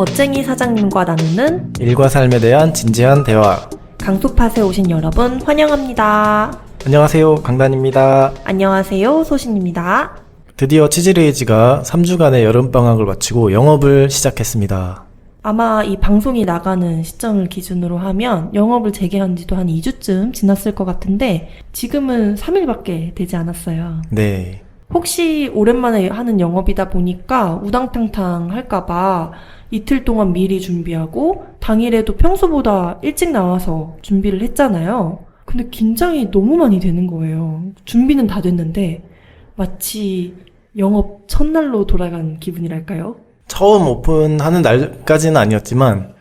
멋쟁이 사장님과 나누는 일과 삶에 대한 진지한 대화. 강소팟에 오신 여러분 환영합니다. 안녕하세요, 강단입니다. 안녕하세요, 소신입니다. 드디어 치즈레이지가 3주간의 여름방학을 마치고 영업을 시작했습니다. 아마 이 방송이 나가는 시점을 기준으로 하면 영업을 재개한 지도 한 2주쯤 지났을 것 같은데 지금은 3일밖에 되지 않았어요. 네. 혹시 오랜만에 하는 영업이다 보니까 우당탕탕 할까봐 이틀 동안 미리 준비하고 당일에도 평소보다 일찍 나와서 준비를 했잖아요. 근데 긴장이 너무 많이 되는 거예요. 준비는 다 됐는데 마치 영업 첫날로 돌아간 기분이랄까요? 처음 오픈하는 날까지는 아니었지만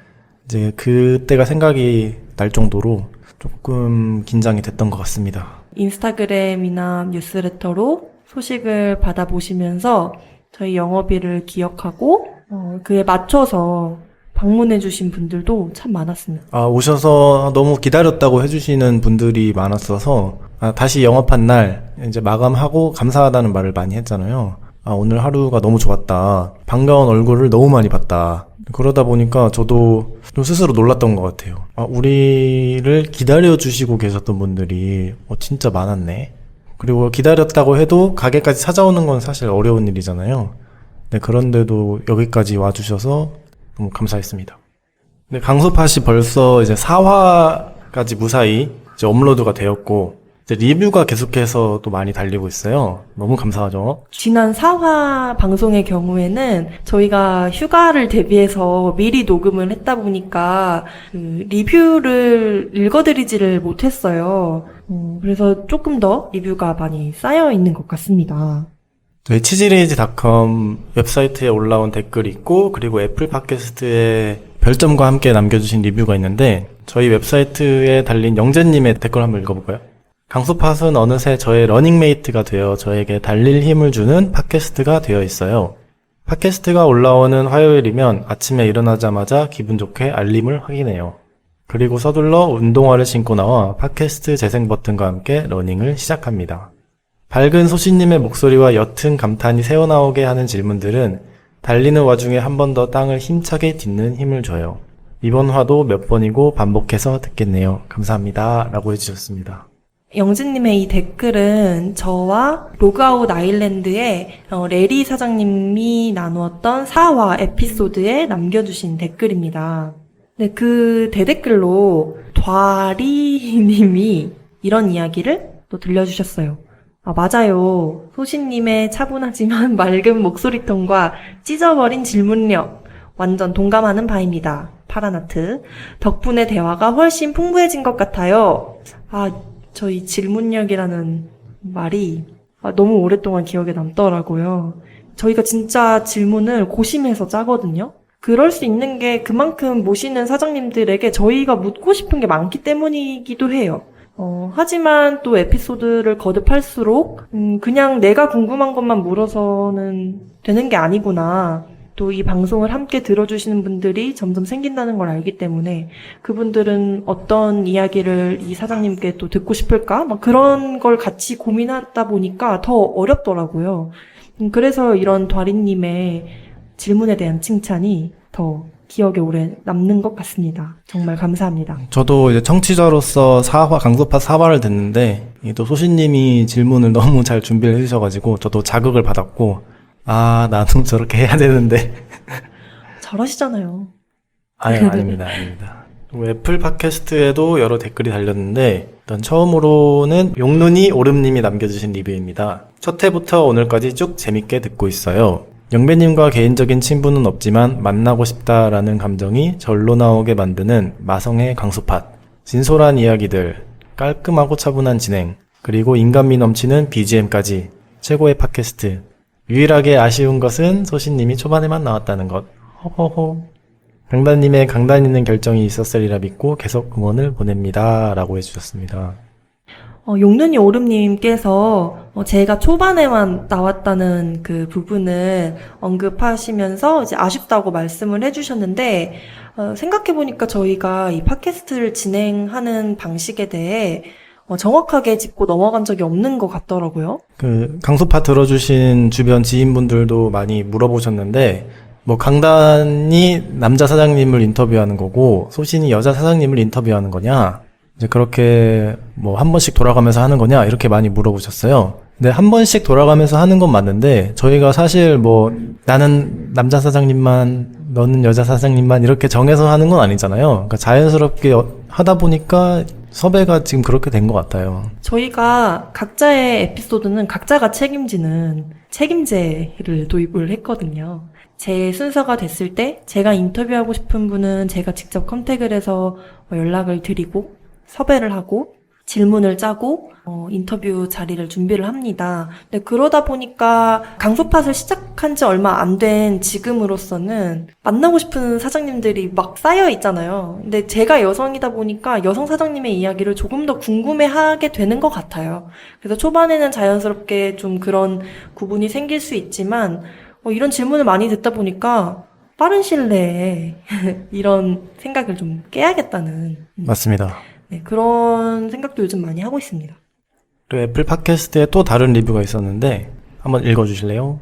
이제 그때가 생각이 날 정도로 조금 긴장이 됐던 것 같습니다. 인스타그램이나 뉴스레터로 소식을 받아보시면서 저희 영업일을 기억하고 그에 맞춰서 방문해주신 분들도 참 많았습니다. 오셔서 너무 기다렸다고 해주시는 분들이 많았어서 다시 영업한 날 이제 마감하고 감사하다는 말을 많이 했잖아요. 오늘 하루가 너무 좋았다. 반가운 얼굴을 너무 많이 봤다. 그러다 보니까 저도 좀 스스로 놀랐던 것 같아요. 우리를 기다려주시고 계셨던 분들이 진짜 많았네. 그리고 기다렸다고 해도 가게까지 찾아오는 건 사실 어려운 일이잖아요. 네, 그런데도 여기까지 와주셔서 너무 감사했습니다. 네, 강소팟이 벌써 이제 4화까지 무사히 이제 업로드가 되었고, 이제 리뷰가 계속해서 또 많이 달리고 있어요. 너무 감사하죠? 지난 4화 방송의 경우에는 저희가 휴가를 대비해서 미리 녹음을 했다 보니까 리뷰를 읽어드리지를 못했어요. 그래서 조금 더 리뷰가 많이 쌓여 있는 것 같습니다. 저희 치즈레이지닷컴 웹사이트에 올라온 댓글이 있고, 그리고 애플 팟캐스트에 별점과 함께 남겨주신 리뷰가 있는데, 저희 웹사이트에 달린 영재님의 댓글 한번 읽어볼까요? 강소팟은 어느새 저의 러닝메이트가 되어 저에게 달릴 힘을 주는 팟캐스트가 되어 있어요. 팟캐스트가 올라오는 화요일이면 아침에 일어나자마자 기분 좋게 알림을 확인해요. 그리고 서둘러 운동화를 신고 나와 팟캐스트 재생 버튼과 함께 러닝을 시작합니다. 밝은 소신님의 목소리와 옅은 감탄이 새어나오게 하는 질문들은 달리는 와중에 한 번 더 땅을 힘차게 딛는 힘을 줘요. 이번 화도 몇 번이고 반복해서 듣겠네요. 감사합니다. 라고 해주셨습니다. 영진님의 이 댓글은 저와 로그아웃 아일랜드의 레리 사장님이 나누었던 4화 에피소드에 남겨주신 댓글입니다. 네, 그 대댓글로 ద్వా리님이 이런 이야기를 또 들려주셨어요. 맞아요. 소신님의 차분하지만 맑은 목소리톤과 찢어버린 질문력 완전 동감하는 바입니다. 파란 하트. 덕분에 대화가 훨씬 풍부해진 것 같아요. 저희 질문력이라는 말이 너무 오랫동안 기억에 남더라고요. 저희가 진짜 질문을 고심해서 짜거든요. 그럴 수 있는 게 그만큼 모시는 사장님들에게 저희가 묻고 싶은 게 많기 때문이기도 해요. 하지만 또 에피소드를 거듭할수록 그냥 내가 궁금한 것만 물어서는 되는 게 아니구나. 또 이 방송을 함께 들어주시는 분들이 점점 생긴다는 걸 알기 때문에 그분들은 어떤 이야기를 이 사장님께 또 듣고 싶을까? 그런 걸 같이 고민하다 보니까 더 어렵더라고요. 그래서 이런 ద్వా리님의 질문에 대한 칭찬이 더 기억에 오래 남는 것 같습니다. 정말 감사합니다. 저도 이제 청취자로서 강소팟 4화를 듣는데, 또 소신님이 질문을 너무 잘 준비를 해주셔가지고, 저도 자극을 받았고, 나도 저렇게 해야 되는데. 잘하시잖아요. 아닙니다. 애플 팟캐스트에도 여러 댓글이 달렸는데, 일단 처음으로는 용눈이 오름님이 남겨주신 리뷰입니다. 첫 회부터 오늘까지 쭉 재밌게 듣고 있어요. 영배님과 개인적인 친분은 없지만 만나고 싶다라는 감정이 절로 나오게 만드는 마성의 강소팟. 진솔한 이야기들, 깔끔하고 차분한 진행, 그리고 인간미 넘치는 BGM까지 최고의 팟캐스트. 유일하게 아쉬운 것은 소신님이 초반에만 나왔다는 것. 허허허. 강단님의 강단 있는 결정이 있었으리라 믿고 계속 응원을 보냅니다. 라고 해주셨습니다. 용눈이 오름님께서 제가 초반에만 나왔다는 그 부분을 언급하시면서 이제 아쉽다고 말씀을 해주셨는데 생각해보니까 저희가 이 팟캐스트를 진행하는 방식에 대해 정확하게 짚고 넘어간 적이 없는 것 같더라고요. 강소팟 들어주신 주변 지인분들도 많이 물어보셨는데 뭐 강단이 남자 사장님을 인터뷰하는 거고 소신이 여자 사장님을 인터뷰하는 거냐, 이제 그렇게 뭐 한 번씩 돌아가면서 하는 거냐 이렇게 많이 물어보셨어요. 근데 한 번씩 돌아가면서 하는 건 맞는데 저희가 사실 뭐 나는 남자 사장님만 너는 여자 사장님만 이렇게 정해서 하는 건 아니잖아요. 그러니까 자연스럽게 하다 보니까 섭외가 지금 그렇게 된 것 같아요. 저희가 각자의 에피소드는 각자가 책임지는 책임제를 도입을 했거든요. 제 순서가 됐을 때 제가 인터뷰하고 싶은 분은 제가 직접 컨택을 해서 연락을 드리고 섭외를 하고 질문을 짜고 인터뷰 자리를 준비를 합니다. 근데 그러다 보니까 강소팟을 시작한 지 얼마 안 된 지금으로서는 만나고 싶은 사장님들이 막 쌓여 있잖아요. 근데 제가 여성이다 보니까 여성 사장님의 이야기를 조금 더 궁금해하게 되는 것 같아요. 그래서 초반에는 자연스럽게 좀 그런 구분이 생길 수 있지만 이런 질문을 많이 듣다 보니까 빠른 시일 내에 이런 생각을 좀 깨야겠다는 맞습니다. 네, 그런 생각도 요즘 많이 하고 있습니다. 그리고 애플 팟캐스트에 또 다른 리뷰가 있었는데 한번 읽어주실래요?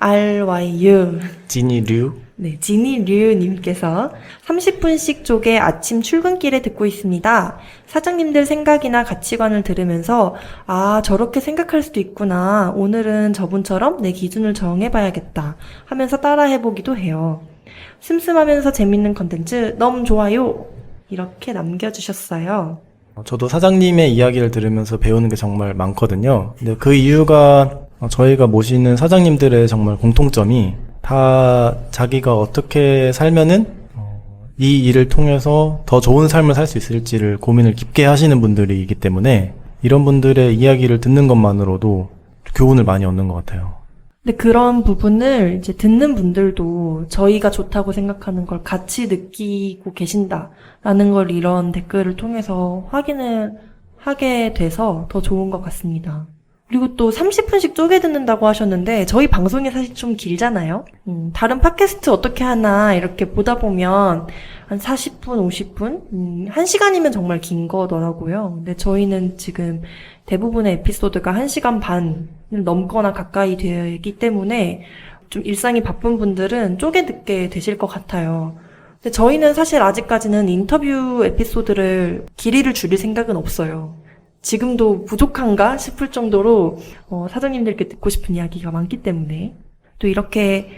JINIRYU 지니 류. 네, 지니류님께서 30분씩 쪼개 아침 출근길에 듣고 있습니다. 사장님들 생각이나 가치관을 들으면서 저렇게 생각할 수도 있구나. 오늘은 저분처럼 내 기준을 정해봐야겠다 하면서 따라해보기도 해요. 슴슴하면서 재밌는 컨텐츠 너무 좋아요. 이렇게 남겨주셨어요. 저도 사장님의 이야기를 들으면서 배우는 게 정말 많거든요. 근데 그 이유가 저희가 모시는 사장님들의 정말 공통점이 다 자기가 어떻게 살면은 이 일을 통해서 더 좋은 삶을 살 수 있을지를 고민을 깊게 하시는 분들이기 때문에 이런 분들의 이야기를 듣는 것만으로도 교훈을 많이 얻는 것 같아요. 근데 그런 부분을 이제 듣는 분들도 저희가 좋다고 생각하는 걸 같이 느끼고 계신다라는 걸 이런 댓글을 통해서 확인을 하게 돼서 더 좋은 것 같습니다. 그리고 또 30분씩 쪼개 듣는다고 하셨는데 저희 방송이 사실 좀 길잖아요. 다른 팟캐스트 어떻게 하나 이렇게 보다 보면 한 40분, 50분? 1시간이면 정말 긴 거더라고요. 근데 저희는 지금 대부분의 에피소드가 1시간 반을 넘거나 가까이 되기 때문에 좀 일상이 바쁜 분들은 쪼개 듣게 되실 것 같아요. 근데 저희는 사실 아직까지는 인터뷰 에피소드를 길이를 줄일 생각은 없어요. 지금도 부족한가 싶을 정도로 사장님들께 듣고 싶은 이야기가 많기 때문에 또 이렇게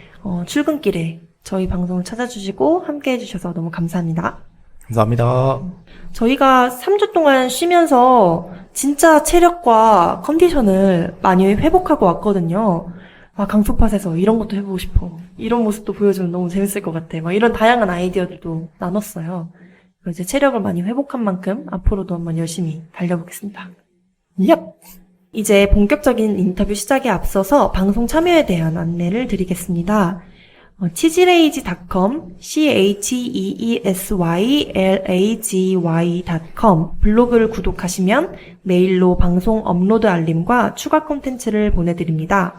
출근길에 저희 방송을 찾아주시고 함께 해주셔서 너무 감사합니다. 감사합니다. 저희가 3주 동안 쉬면서 진짜 체력과 컨디션을 많이 회복하고 왔거든요. 강소팟에서 이런 것도 해보고 싶어. 이런 모습도 보여주면 너무 재밌을 것 같아. 이런 다양한 아이디어들도 나눴어요. 이제 체력을 많이 회복한 만큼 앞으로도 한번 열심히 달려보겠습니다. 얍! 이제 본격적인 인터뷰 시작에 앞서서 방송 참여에 대한 안내를 드리겠습니다. 치즈레이지.com, cheesylagy.com 블로그를 구독하시면 메일로 방송 업로드 알림과 추가 콘텐츠를 보내드립니다.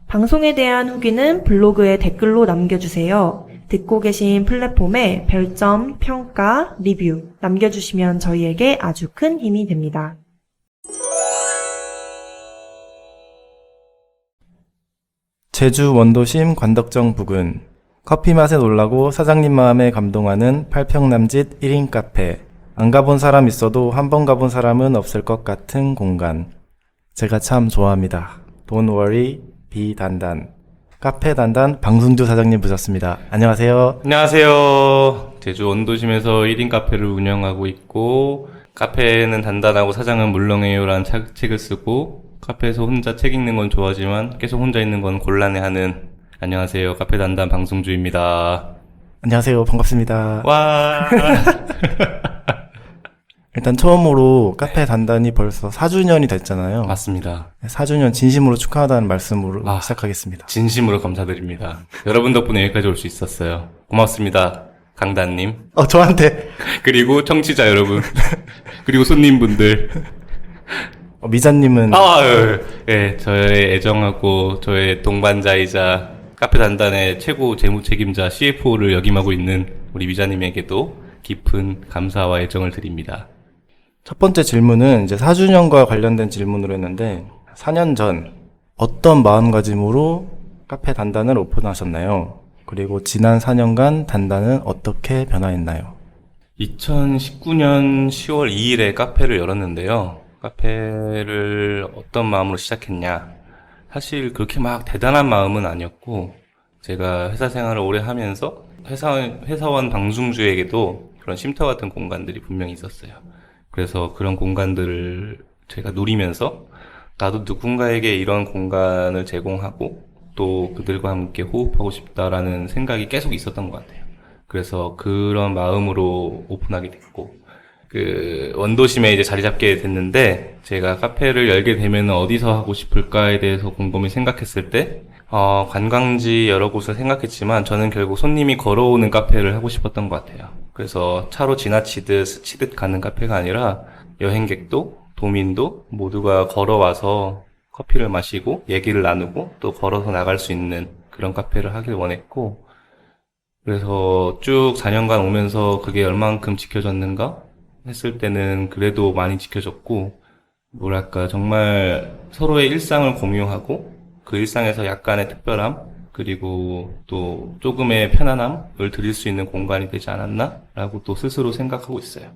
방송에 대한 후기는 블로그에 댓글로 남겨주세요. 듣고 계신 플랫폼에 별점, 평가, 리뷰 남겨주시면 저희에게 아주 큰 힘이 됩니다. 제주 원도심 관덕정 부근 커피 맛에 놀라고 사장님 마음에 감동하는 8평남짓 1인 카페. 안 가본 사람 있어도 한 번 가본 사람은 없을 것 같은 공간. 제가 참 좋아합니다. Don't worry, be 단단. 카페 단단 방승주 사장님 모셨습니다. 안녕하세요. 안녕하세요. 제주 원도심에서 1인 카페를 운영하고 있고 카페는 단단하고 사장은 물렁해요라는 책을 쓰고 카페에서 혼자 책 읽는 건 좋아하지만 계속 혼자 있는 건 곤란해하는 안녕하세요. 카페 단단 방승주입니다. 안녕하세요. 반갑습니다. 와. 일단 처음으로 카페 단단이 벌써 4주년이 됐잖아요. 맞습니다. 4주년 진심으로 축하하다는 말씀으로 시작하겠습니다. 진심으로 감사드립니다. 여러분 덕분에 여기까지 올 수 있었어요. 고맙습니다. 강단님. 저한테. 그리고 청취자 여러분. 그리고 손님분들. 미자님은. 예, 저의 애정하고 저의 동반자이자 카페 단단의 최고 재무 책임자 CFO를 역임하고 있는 우리 미자님에게도 깊은 감사와 애정을 드립니다. 첫 번째 질문은 이제 4주년과 관련된 질문으로 했는데 4년 전 어떤 마음가짐으로 카페 단단을 오픈하셨나요? 그리고 지난 4년간 단단은 어떻게 변화했나요? 2019년 10월 2일에 카페를 열었는데요. 카페를 어떤 마음으로 시작했냐? 사실 그렇게 막 대단한 마음은 아니었고, 제가 회사 생활을 오래 하면서 회사원 방중주에게도 그런 쉼터 같은 공간들이 분명히 있었어요. 그래서 그런 공간들을 제가 누리면서 나도 누군가에게 이런 공간을 제공하고 또 그들과 함께 호흡하고 싶다라는 생각이 계속 있었던 것 같아요. 그래서 그런 마음으로 오픈하게 됐고, 원도심에 이제 자리 잡게 됐는데, 제가 카페를 열게 되면 어디서 하고 싶을까에 대해서 곰곰이 생각했을 때, 관광지 여러 곳을 생각했지만, 저는 결국 손님이 걸어오는 카페를 하고 싶었던 것 같아요. 그래서 차로 지나치듯 스치듯 가는 카페가 아니라, 여행객도, 도민도 모두가 걸어와서 커피를 마시고, 얘기를 나누고, 또 걸어서 나갈 수 있는 그런 카페를 하길 원했고, 그래서 쭉 4년간 오면서 그게 얼만큼 지켜졌는가 했을 때는 그래도 많이 지켜졌고, 뭐랄까, 정말 서로의 일상을 공유하고, 그 일상에서 약간의 특별함, 그리고 또 조금의 편안함을 드릴 수 있는 공간이 되지 않았나? 라고 또 스스로 생각하고 있어요.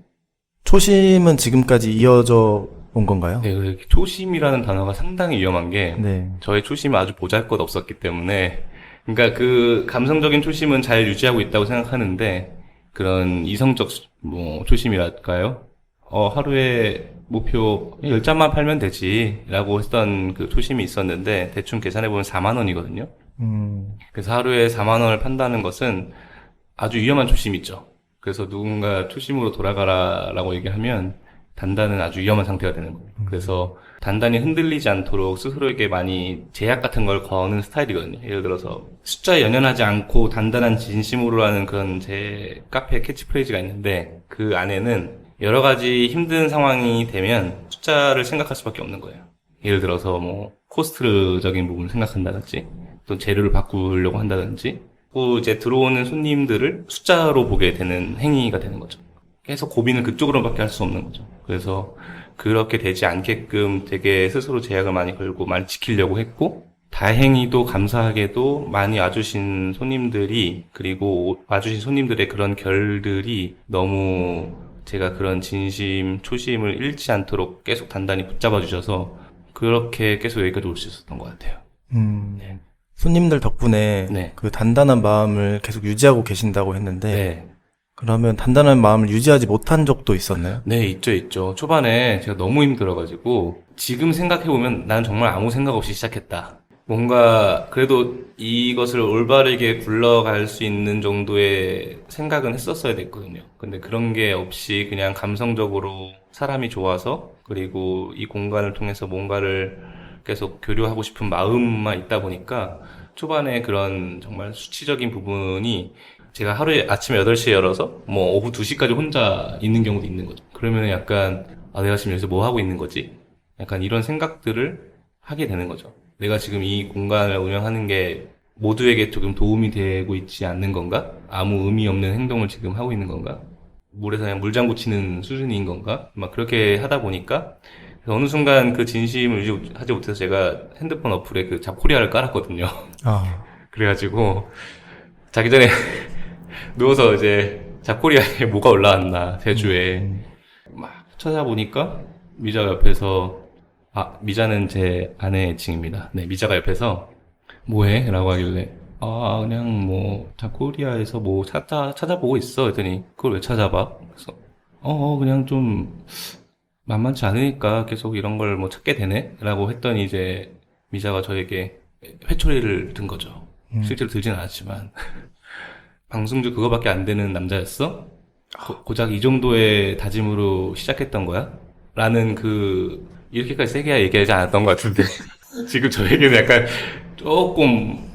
초심은 지금까지 이어져 온 건가요? 네, 초심이라는 단어가 상당히 위험한 게, 네. 저의 초심은 아주 보잘것없었기 때문에, 그러니까 그 감성적인 초심은 잘 유지하고 있다고 생각하는데, 그런 이성적 초심이랄까요? 하루에 목표 10잔만 팔면 되지 라고 했던 그 초심이 있었는데, 대충 계산해보면 4만 원이거든요. 그래서 하루에 4만 원을 판다는 것은 아주 위험한 초심이죠. 그래서 누군가 초심으로 돌아가라라고 얘기하면 단단은 아주 위험한 상태가 되는 거예요. 그래서 단단히 흔들리지 않도록 스스로에게 많이 제약 같은 걸 거는 스타일이거든요. 예를 들어서 숫자에 연연하지 않고 단단한 진심으로라는 그런 제 카페 캐치프레이즈가 있는데, 그 안에는 여러 가지 힘든 상황이 되면 숫자를 생각할 수밖에 없는 거예요. 예를 들어서 코스트적인 부분을 생각한다든지, 또 재료를 바꾸려고 한다든지, 또 이제 들어오는 손님들을 숫자로 보게 되는 행위가 되는 거죠. 계속 고민을 그쪽으로밖에 할 수 없는 거죠. 그래서 그렇게 되지 않게끔 되게 스스로 제약을 많이 걸고 많이 지키려고 했고, 다행히도 감사하게도 많이 와주신 손님들이, 그리고 와주신 손님들의 그런 결들이 너무 제가 그런 진심, 초심을 잃지 않도록 계속 단단히 붙잡아 주셔서 그렇게 계속 여기까지 올 수 있었던 것 같아요. 네. 손님들 덕분에 네. 그 단단한 마음을 계속 유지하고 계신다고 했는데, 네. 그러면 단단한 마음을 유지하지 못한 적도 있었나요? 네, 있죠. 초반에 제가 너무 힘들어가지고, 지금 생각해보면 난 정말 아무 생각 없이 시작했다. 뭔가, 그래도 이것을 올바르게 굴러갈 수 있는 정도의 생각은 했었어야 됐거든요. 근데 그런 게 없이 그냥 감성적으로 사람이 좋아서, 그리고 이 공간을 통해서 뭔가를 계속 교류하고 싶은 마음만 있다 보니까, 초반에 그런 정말 수치적인 부분이 제가 하루에 아침 8시에 열어서 오후 2시까지 혼자 있는 경우도 있는 거죠. 그러면 약간 내가 지금 여기서 뭐 하고 있는 거지? 약간 이런 생각들을 하게 되는 거죠. 내가 지금 이 공간을 운영하는 게 모두에게 조금 도움이 되고 있지 않는 건가? 아무 의미 없는 행동을 지금 하고 있는 건가? 물에서 그냥 물장구 치는 수준인 건가? 막 그렇게 하다 보니까 어느 순간 그 진심을 유지하지 못해서 제가 핸드폰 어플에 그 잡코리아를 깔았거든요. 그래가지고 자기 전에 누워서 이제 잡코리아에 뭐가 올라왔나 제주에 막 찾아보니까 미자가 옆에서, 미자는 제 아내 애칭입니다. 네, 미자가 옆에서 뭐해? 라고 하길래 그냥 잡코리아에서 찾아보고 있어. 했더니 그걸 왜 찾아봐? 그래서 그냥 좀 만만치 않으니까 계속 이런 걸 찾게 되네? 라고 했더니 이제 미자가 저에게 회초리를 든 거죠. 실제로 들진 않았지만 방송주 그거밖에 안 되는 남자였어? 고작 이 정도의 다짐으로 시작했던 거야? 라는 이렇게까지 세게 얘기하지 않았던 것 같은데 지금 저에게는 약간 조금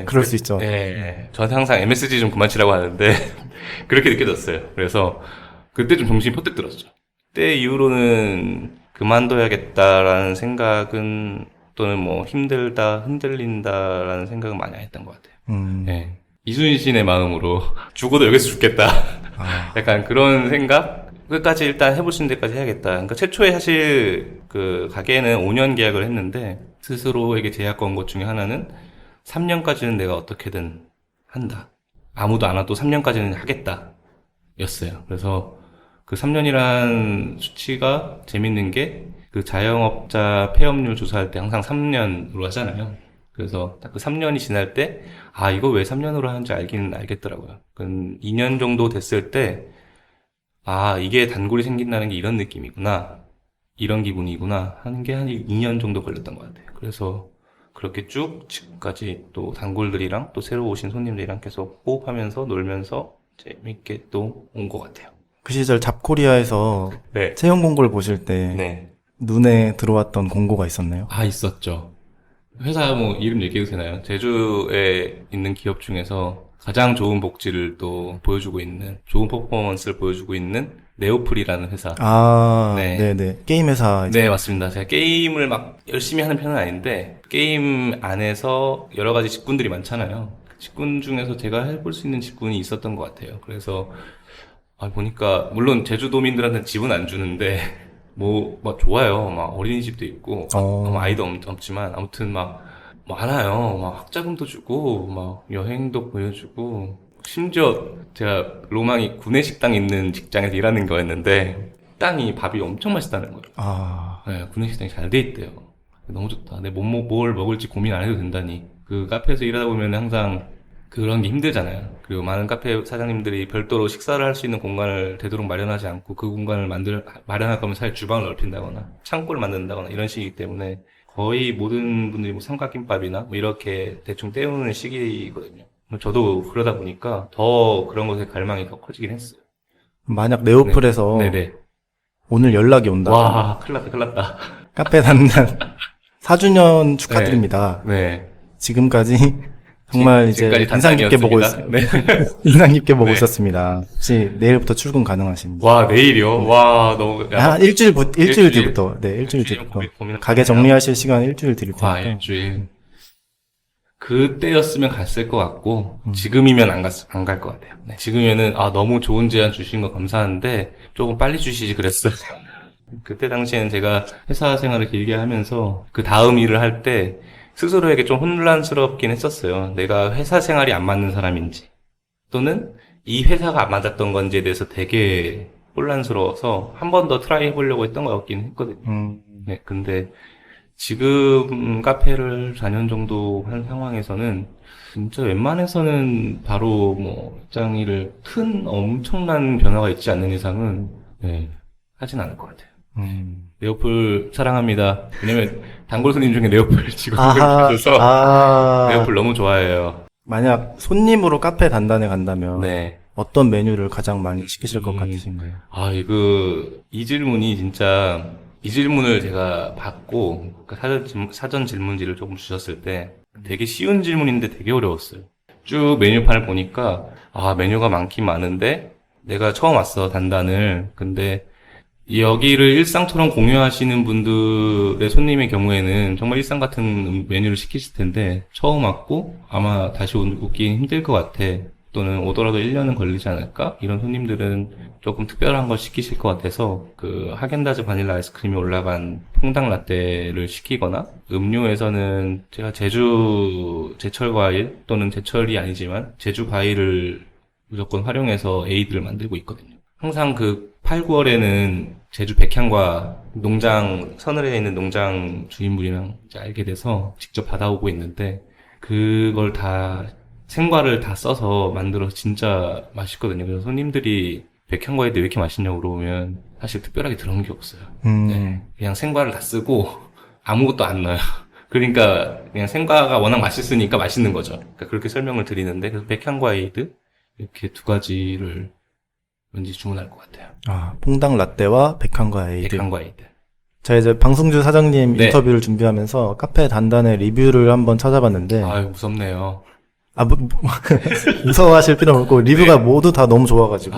그럴 수 있죠. 저한테 항상 MSG 좀 그만 치라고 하는데 그렇게 느껴졌어요. 그래서 그때 좀 정신이 퍼뜩 들었죠. 그때 이후로는 그만둬야겠다라는 생각은, 또는 힘들다, 흔들린다라는 생각은 많이 안 했던 것 같아요. 이순신의 마음으로 죽어도 여기서 죽겠다. 약간 그런 생각? 끝까지 일단 해볼 수 있는 데까지 해야겠다. 그러니까 최초에 사실 그 가게는 5년 계약을 했는데, 스스로에게 제약 건 것 중에 하나는 3년까지는 내가 어떻게든 한다. 아무도 안 와도 3년까지는 하겠다. 였어요. 그래서 그 3년이란 수치가 재밌는 게 그 자영업자 폐업률 조사할 때 항상 3년으로 하잖아요. 그래서 딱 그 3년이 지날 때, 아, 이거 왜 3년으로 하는지 알긴 알겠더라고요. 그 2년 정도 됐을 때, 아, 이게 단골이 생긴다는 게 이런 느낌이구나. 이런 기분이구나. 하는 게 한 2년 정도 걸렸던 것 같아요. 그래서 그렇게 쭉 지금까지 또 단골들이랑 또 새로 오신 손님들이랑 계속 호흡하면서 놀면서 재밌게 또 온 것 같아요. 그 시절 잡코리아에서 네. 채용 공고를 보실 때 네. 눈에 들어왔던 공고가 있었나요? 아, 있었죠. 회사 뭐 이름 얘기해도 되나요? 제주에 있는 기업 중에서 가장 좋은 복지를 또 보여주고 있는, 좋은 퍼포먼스를 보여주고 있는 네오플이라는 회사. 아, 네. 네네. 게임 회사. 네, 맞습니다. 제가 게임을 막 열심히 하는 편은 아닌데, 게임 안에서 여러 가지 직군들이 많잖아요. 그 직군 중에서 제가 해볼 수 있는 직군이 있었던 것 같아요. 그래서, 보니까, 물론 제주도민들한테는 집은 안 주는데, 막 좋아요. 막 어린이집도 있고, 아이도 없지만, 아무튼 막, 많아요. 막 학자금도 주고, 막 여행도 보여주고, 심지어 제가 로망이 구내식당 있는 직장에서 일하는 거였는데, 땅이 밥이 엄청 맛있다는 거예요. 아, 네, 구내식당이 잘 돼 있대요. 너무 좋다. 뭘 먹을지 고민 안 해도 된다니. 그 카페에서 일하다 보면 항상 그런 게 힘들잖아요. 그리고 많은 카페 사장님들이 별도로 식사를 할 수 있는 공간을 되도록 마련하지 않고 그 공간을 마련할 거면 차라리 주방을 넓힌다거나 창고를 만든다거나 이런 식이기 때문에 거의 모든 분들이 뭐 삼각김밥이나 뭐 이렇게 대충 때우는 시기거든요. 저도 그러다 보니까 더 그런 것에 갈망이 더 커지긴 했어요. 만약 네오플에서 네네. 오늘 연락이 온다. 와, 큰일 났다. 카페 담당 4주년 축하드립니다. 네. 지금까지 정말 이제 지금까지 인상 깊게 보고 단장이었습니다. 인상 깊게 보고 네. 있었습니다. 혹시 내일부터 출근 가능하십니까? 와, 내일이요? 와, 너무. 일주일 일주일 뒤부터. 네, 일주일 일주일 뒤부터. 고민을 가게 정리하실 시간 일주일 드릴 와, 테니까. 일주일. 그때였으면 갔을 것 같고, 지금이면 안 갈 것 같아요. 네, 지금이면은, 너무 좋은 제안 주신 거 감사한데, 조금 빨리 주시지 그랬어요. 그때 당시에는 제가 회사 생활을 길게 하면서, 그 다음 일을 할 때, 스스로에게 좀 혼란스럽긴 했었어요. 내가 회사 생활이 안 맞는 사람인지, 또는 이 회사가 안 맞았던 건지에 대해서 되게 혼란스러워서, 한 번 더 트라이 해보려고 했던 것 같긴 했거든요. 네, 근데, 지금 카페를 4년 정도 한 상황에서는 진짜 웬만해서는 바로 뭐 직장 일을 큰 엄청난 변화가 있지 않는 이상은 하진 않을 것 같아요. 네오플 사랑합니다. 왜냐면 단골 손님 중에 네오플 직원들이 있어서 네오플 너무 좋아해요. 만약 손님으로 카페 단단에 간다면 네. 어떤 메뉴를 가장 많이 시키실 것 같으신가요? 이 질문이 진짜 이 질문을 제가 받고 그 사전 질문지를 조금 주셨을 때 되게 쉬운 질문인데 되게 어려웠어요. 쭉 메뉴판을 보니까 메뉴가 많긴 많은데 내가 처음 왔어 단단을. 근데 여기를 일상처럼 공유하시는 분들의 손님의 경우에는 정말 일상 같은 메뉴를 시키실 텐데 처음 왔고 아마 다시 오긴 힘들 것 같아. 또는 오더라도 1년은 걸리지 않을까? 이런 손님들은 조금 특별한 걸 시키실 것 같아서 그 하겐다즈 바닐라 아이스크림이 올라간 퐁당 라떼를 시키거나 음료에서는 제가 제철 과일 또는 제철이 아니지만 제주 과일을 무조건 활용해서 에이드를 만들고 있거든요. 항상 그 8, 9월에는 제주 백향과 농장 서늘에 있는 농장 주인분이랑 이제 알게 돼서 직접 받아오고 있는데 그걸 다 생과를 다 써서 만들어서 진짜 맛있거든요. 그래서 손님들이 백향과일도 왜 이렇게 맛있냐고 물어보면 사실 특별하게 들어온 게 없어요. 네, 그냥 생과를 다 쓰고 아무것도 안 넣어요. 그러니까 그냥 생과가 워낙 맛있으니까 맛있는 거죠. 그러니까 그렇게 설명을 드리는데 그래서 백향과일드 이렇게 두 가지를 왠지 주문할 것 같아요. 퐁당 라떼와 백향과 에이드. 백향과일드. 자, 이제 방승주 사장님 네. 인터뷰를 준비하면서 카페 단단의 리뷰를 한번 찾아봤는데 무섭네요. 무서워하실 필요는 없고 리뷰가 모두 다 너무 좋아가지고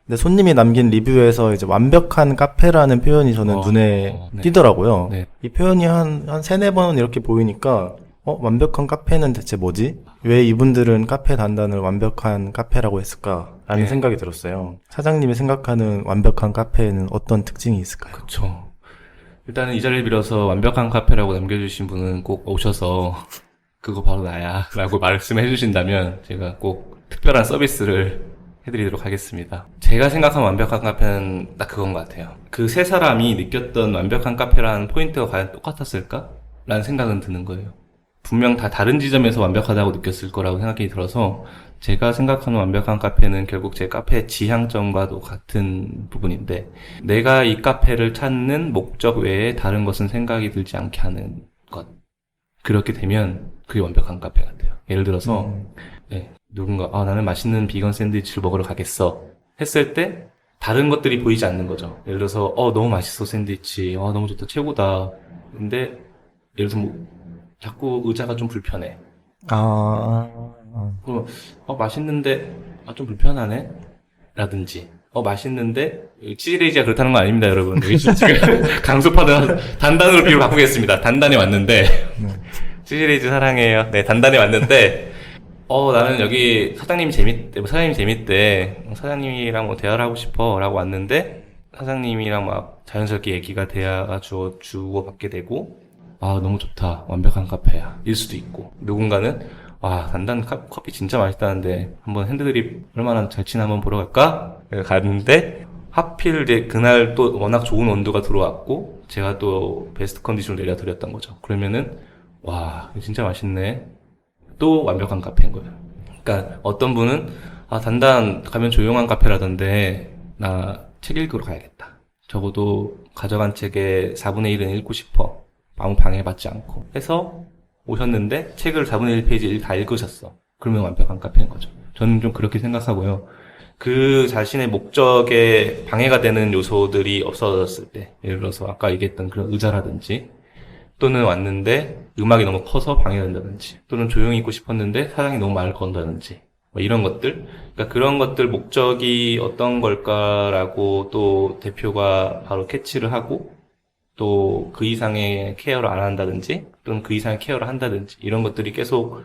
근데 손님이 남긴 리뷰에서 이제 완벽한 카페라는 표현이 저는 눈에 네. 띄더라고요. 네. 이 표현이 한 세네 번 이렇게 보이니까 완벽한 카페는 대체 뭐지? 왜 이분들은 카페 단단을 완벽한 카페라고 했을까라는 네. 생각이 들었어요. 사장님이 생각하는 완벽한 카페에는 어떤 특징이 있을까요? 그쵸. 일단은 이 자리를 빌어서 완벽한 카페라고 남겨주신 분은 꼭 오셔서 그거 바로 나야 라고 말씀해 주신다면 제가 꼭 특별한 서비스를 해드리도록 하겠습니다. 제가 생각한 완벽한 카페는 딱 그건 것 같아요. 그 세 사람이 느꼈던 완벽한 카페라는 포인트가 과연 똑같았을까? 라는 생각은 드는 거예요. 분명 다 다른 지점에서 완벽하다고 느꼈을 거라고 생각이 들어서 제가 생각하는 완벽한 카페는 결국 제 카페의 지향점과도 같은 부분인데 내가 이 카페를 찾는 목적 외에 다른 것은 생각이 들지 않게 하는 것. 그렇게 되면 그게 완벽한 카페 같아요. 예를 들어서 네, 누군가 나는 맛있는 비건 샌드위치를 먹으러 가겠어 했을 때 다른 것들이 보이지 않는 거죠. 예를 들어서 너무 맛있어 샌드위치 너무 좋다 최고다. 근데 예를 들어서 자꾸 의자가 좀 불편해. 그럼 맛있는데 좀 불편하네 라든지 맛있는데 치즈레이지가 그렇다는 건 아닙니다 여러분. 여기 지금 강수파는 단단으로 비율 바꾸겠습니다. 단단히 왔는데 치즈레이지 사랑해요. 네, 단단히 왔는데 나는 여기 사장님이 재밌대. 사장님이랑 뭐 대화를 하고 싶어 라고 왔는데 사장님이랑 막 자연스럽게 얘기가 대화가 주고받게 되고 너무 좋다. 완벽한 카페야. 일 수도 있고 누군가는 단단 커피 진짜 맛있다는데 한번 핸드드립 얼마나 잘 치나 한번 보러 갈까? 갔는데 하필 이제 그날 또 워낙 좋은 온도가 들어왔고 제가 또 베스트 컨디션을 내려드렸던 거죠. 그러면은 진짜 맛있네. 또 완벽한 카페인 거예요. 그러니까 어떤 분은 단단 가면 조용한 카페라던데 나 책 읽으러 가야겠다. 적어도 가져간 책의 4분의 1은 읽고 싶어. 아무 방해받지 않고 해서 오셨는데 책을 4분의 1페이지 다 읽으셨어. 그러면 완벽한 카페인 거죠. 저는 좀 그렇게 생각하고요. 그 자신의 목적에 방해가 되는 요소들이 없어졌을 때 예를 들어서 아까 얘기했던 그런 의자라든지 또는 왔는데 음악이 너무 커서 방해된다든지 또는 조용히 있고 싶었는데 사장이 너무 말을 건다든지 이런 것들, 그러니까 그런 것들 목적이 어떤 걸까라고 또 대표가 바로 캐치를 하고 또 그 이상의 케어를 안 한다든지 또는 그 이상의 케어를 한다든지 이런 것들이 계속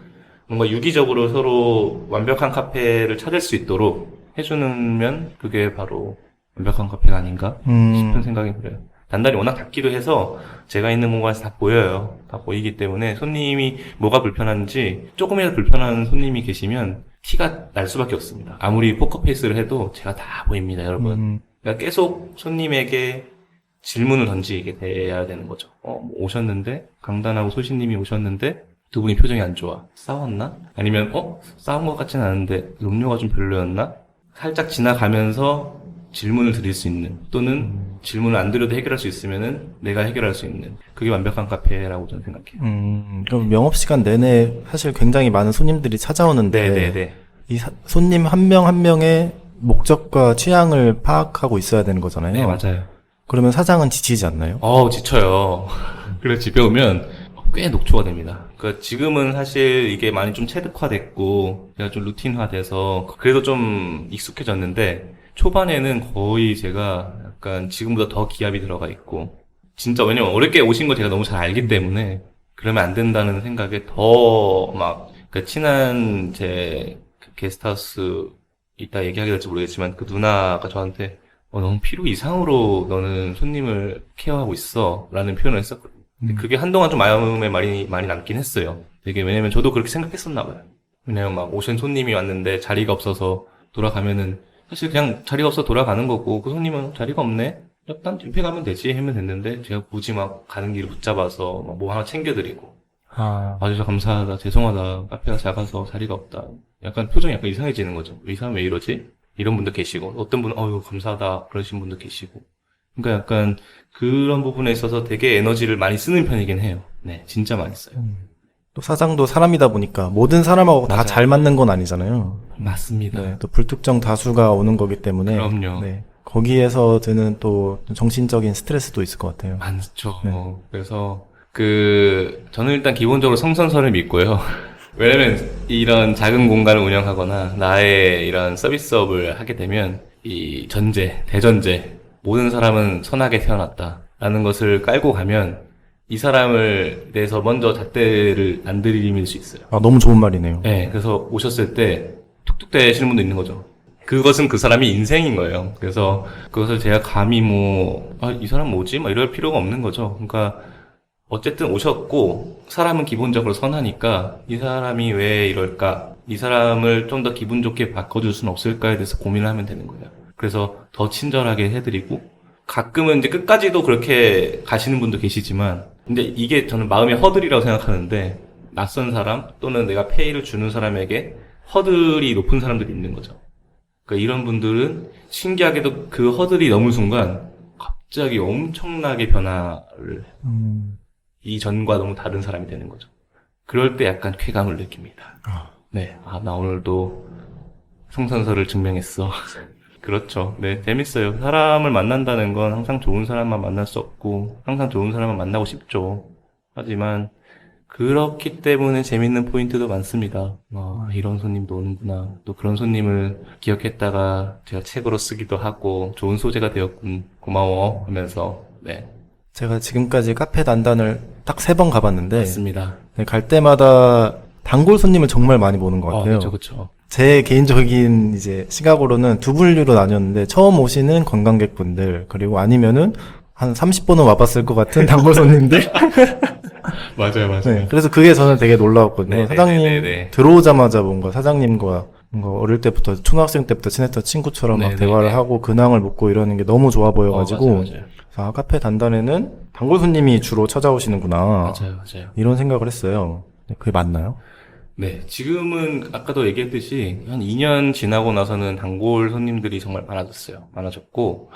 뭔가 유기적으로 서로 완벽한 카페를 찾을 수 있도록 해주면 그게 바로 완벽한 카페가 아닌가 싶은 생각이 들어요. 단단히 워낙 작기도 해서 제가 있는 공간에서 다 보여요. 다 보이기 때문에 손님이 뭐가 불편한지 조금이라도 불편한 손님이 계시면 티가 날 수밖에 없습니다. 아무리 포커페이스를 해도 제가 다 보입니다, 여러분. 그러니까 계속 손님에게 질문을 던지게 돼야 되는 거죠. 오셨는데 강단하고 소신님이 오셨는데 두 분이 표정이 안 좋아. 싸웠나? 아니면 싸운 것 같지는 않은데 음료가 좀 별로였나? 살짝 지나가면서 질문을 드릴 수 있는 또는 질문을 안 드려도 해결할 수 있으면은 내가 해결할 수 있는 그게 완벽한 카페라고 저는 생각해요. 그럼 영업시간 내내 사실 굉장히 많은 손님들이 찾아오는데 네네네. 이 손님 한 명 한 명의 목적과 취향을 파악하고 있어야 되는 거잖아요. 네, 맞아요. 그러면 사장은 지치지 않나요? 지쳐요. 그래서 집에 오면 꽤 녹초가 됩니다. 그러니까 지금은 사실 이게 많이 좀 체득화됐고 제가 좀 루틴화돼서 그래도 좀 익숙해졌는데 초반에는 거의 제가 약간 지금보다 더 기압이 들어가 있고 진짜 왜냐면 어렵게 오신 거 제가 너무 잘 알기 때문에 그러면 안 된다는 생각에 더 막 그러니까 친한 제 게스트하우스 이따 얘기하게 될지 모르겠지만 그 누나가 저한테 너무 필요 이상으로 너는 손님을 케어하고 있어 라는 표현을 했었거든요. 근데 그게 한동안 좀 마음에 많이 남긴 했어요. 되게 왜냐면 저도 그렇게 생각했었나 봐요. 왜냐면 막 오신 손님이 왔는데 자리가 없어서 돌아가면은 사실 그냥 자리가 없어 돌아가는 거고 그 손님은 자리가 없네? 일단 뒤에 가면 되지 하면 됐는데 제가 굳이 막 가는 길을 붙잡아서 막 뭐 하나 챙겨드리고 진짜 감사하다 죄송하다 카페가 작아서 자리가 없다 약간 표정이 약간 이상해지는 거죠. 이 사람 왜 이러지? 이런 분도 계시고 어떤 분은 감사하다 그러신 분도 계시고 그러니까 약간 그런 부분에 있어서 되게 에너지를 많이 쓰는 편이긴 해요. 네, 진짜 많이 써요. 또 사장도 사람이다 보니까 모든 사람하고 다 맞아요. 잘 맞는 건 아니잖아요. 맞습니다. 네, 또 불특정 다수가 오는 거기 때문에 그럼요. 네, 거기에서 드는 또 정신적인 스트레스도 있을 것 같아요. 많죠. 네. 그래서 저는 일단 기본적으로 성선설을 믿고요. 왜냐면 이런 작은 공간을 운영하거나 나의 이런 서비스업을 하게 되면 이 대전제 모든 사람은 선하게 태어났다라는 것을 깔고 가면 이 사람을 대해서 먼저 잣대를 안 들이밀 수 있어요. 너무 좋은 말이네요. 네, 그래서 오셨을 때 툭툭 대시는 분도 있는 거죠. 그것은 그 사람이 인생인 거예요. 그래서 그것을 제가 감히 이 사람 뭐지? 막 이럴 필요가 없는 거죠. 그러니까 어쨌든 오셨고 사람은 기본적으로 선하니까 이 사람이 왜 이럴까? 이 사람을 좀 더 기분 좋게 바꿔줄 수는 없을까에 대해서 고민을 하면 되는 거예요. 그래서 더 친절하게 해드리고 가끔은 이제 끝까지도 그렇게 가시는 분도 계시지만 근데 이게 저는 마음의 허들이라고 생각하는데 낯선 사람 또는 내가 페이를 주는 사람에게 허들이 높은 사람들이 있는 거죠. 그러니까 이런 분들은 신기하게도 그 허들이 넘은 순간 갑자기 엄청나게 변화를 이전과 너무 다른 사람이 되는 거죠. 그럴 때 약간 쾌감을 느낍니다. 네, 나 오늘도 성선설을 증명했어. 그렇죠. 네, 재밌어요. 사람을 만난다는 건 항상 좋은 사람만 만날 수 없고 항상 좋은 사람만 만나고 싶죠. 하지만 그렇기 때문에 재밌는 포인트도 많습니다. 이런 손님도 오는구나. 또 그런 손님을 기억했다가 제가 책으로 쓰기도 하고 좋은 소재가 되었군. 고마워 하면서 네, 제가 지금까지 카페 단단을 딱 3번 가봤는데 맞습니다. 네, 갈 때마다 단골 손님을 정말 많이 보는 것 같아요. 그렇죠, 그렇죠. 제 개인적인 이제 시각으로는 두 분류로 나뉘었는데 처음 오시는 관광객분들 그리고 아니면은 한 30번은 와봤을 것 같은 단골 손님들. 맞아요. 네, 그래서 그게 저는 되게 놀라웠거든요. 네, 사장님 네, 네, 네. 들어오자마자 뭔가 사장님과 뭔가 어릴 때부터 초등학생 때부터 친했던 친구처럼 막 네, 대화를 네, 네. 하고 근황을 묻고 이러는 게 너무 좋아 보여가지고 맞아요. 그래서 카페 단단에는 단골 손님이 주로 찾아오시는구나 맞아요. 이런 생각을 했어요. 네, 그게 맞나요? 네, 지금은 아까도 얘기했듯이 한 2년 지나고 나서는 단골 손님들이 정말 많아졌고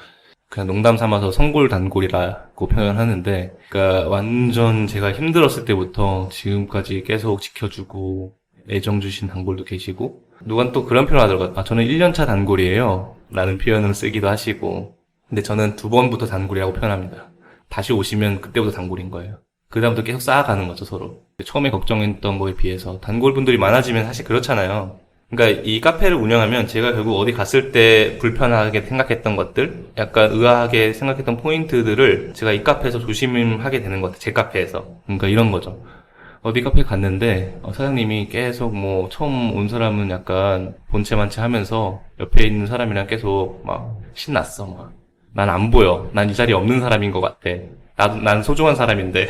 그냥 농담 삼아서 성골 단골이라고 표현하는데 그러니까 완전 제가 힘들었을 때부터 지금까지 계속 지켜주고 애정 주신 단골도 계시고 누가 또 그런 표현을 하더라고요. 저는 1년차 단골이에요 라는 표현을 쓰기도 하시고 근데 저는 2번부터 단골이라고 표현합니다. 다시 오시면 그때부터 단골인 거예요. 그 다음부터 계속 쌓아가는 거죠, 서로. 처음에 걱정했던 거에 비해서 단골분들이 많아지면 사실 그렇잖아요. 그러니까 이 카페를 운영하면 제가 결국 어디 갔을 때 불편하게 생각했던 것들, 약간 의아하게 생각했던 포인트들을 제가 이 카페에서 조심하게 되는 것 같아요. 제 카페에서. 그러니까 이런 거죠. 어디 카페 갔는데 사장님이 계속 뭐 처음 온 사람은 약간 본체만체 하면서 옆에 있는 사람이랑 계속 막 신났어. 막. 난 안 보여. 난 이 자리에 없는 사람인 것 같아. 난 소중한 사람인데.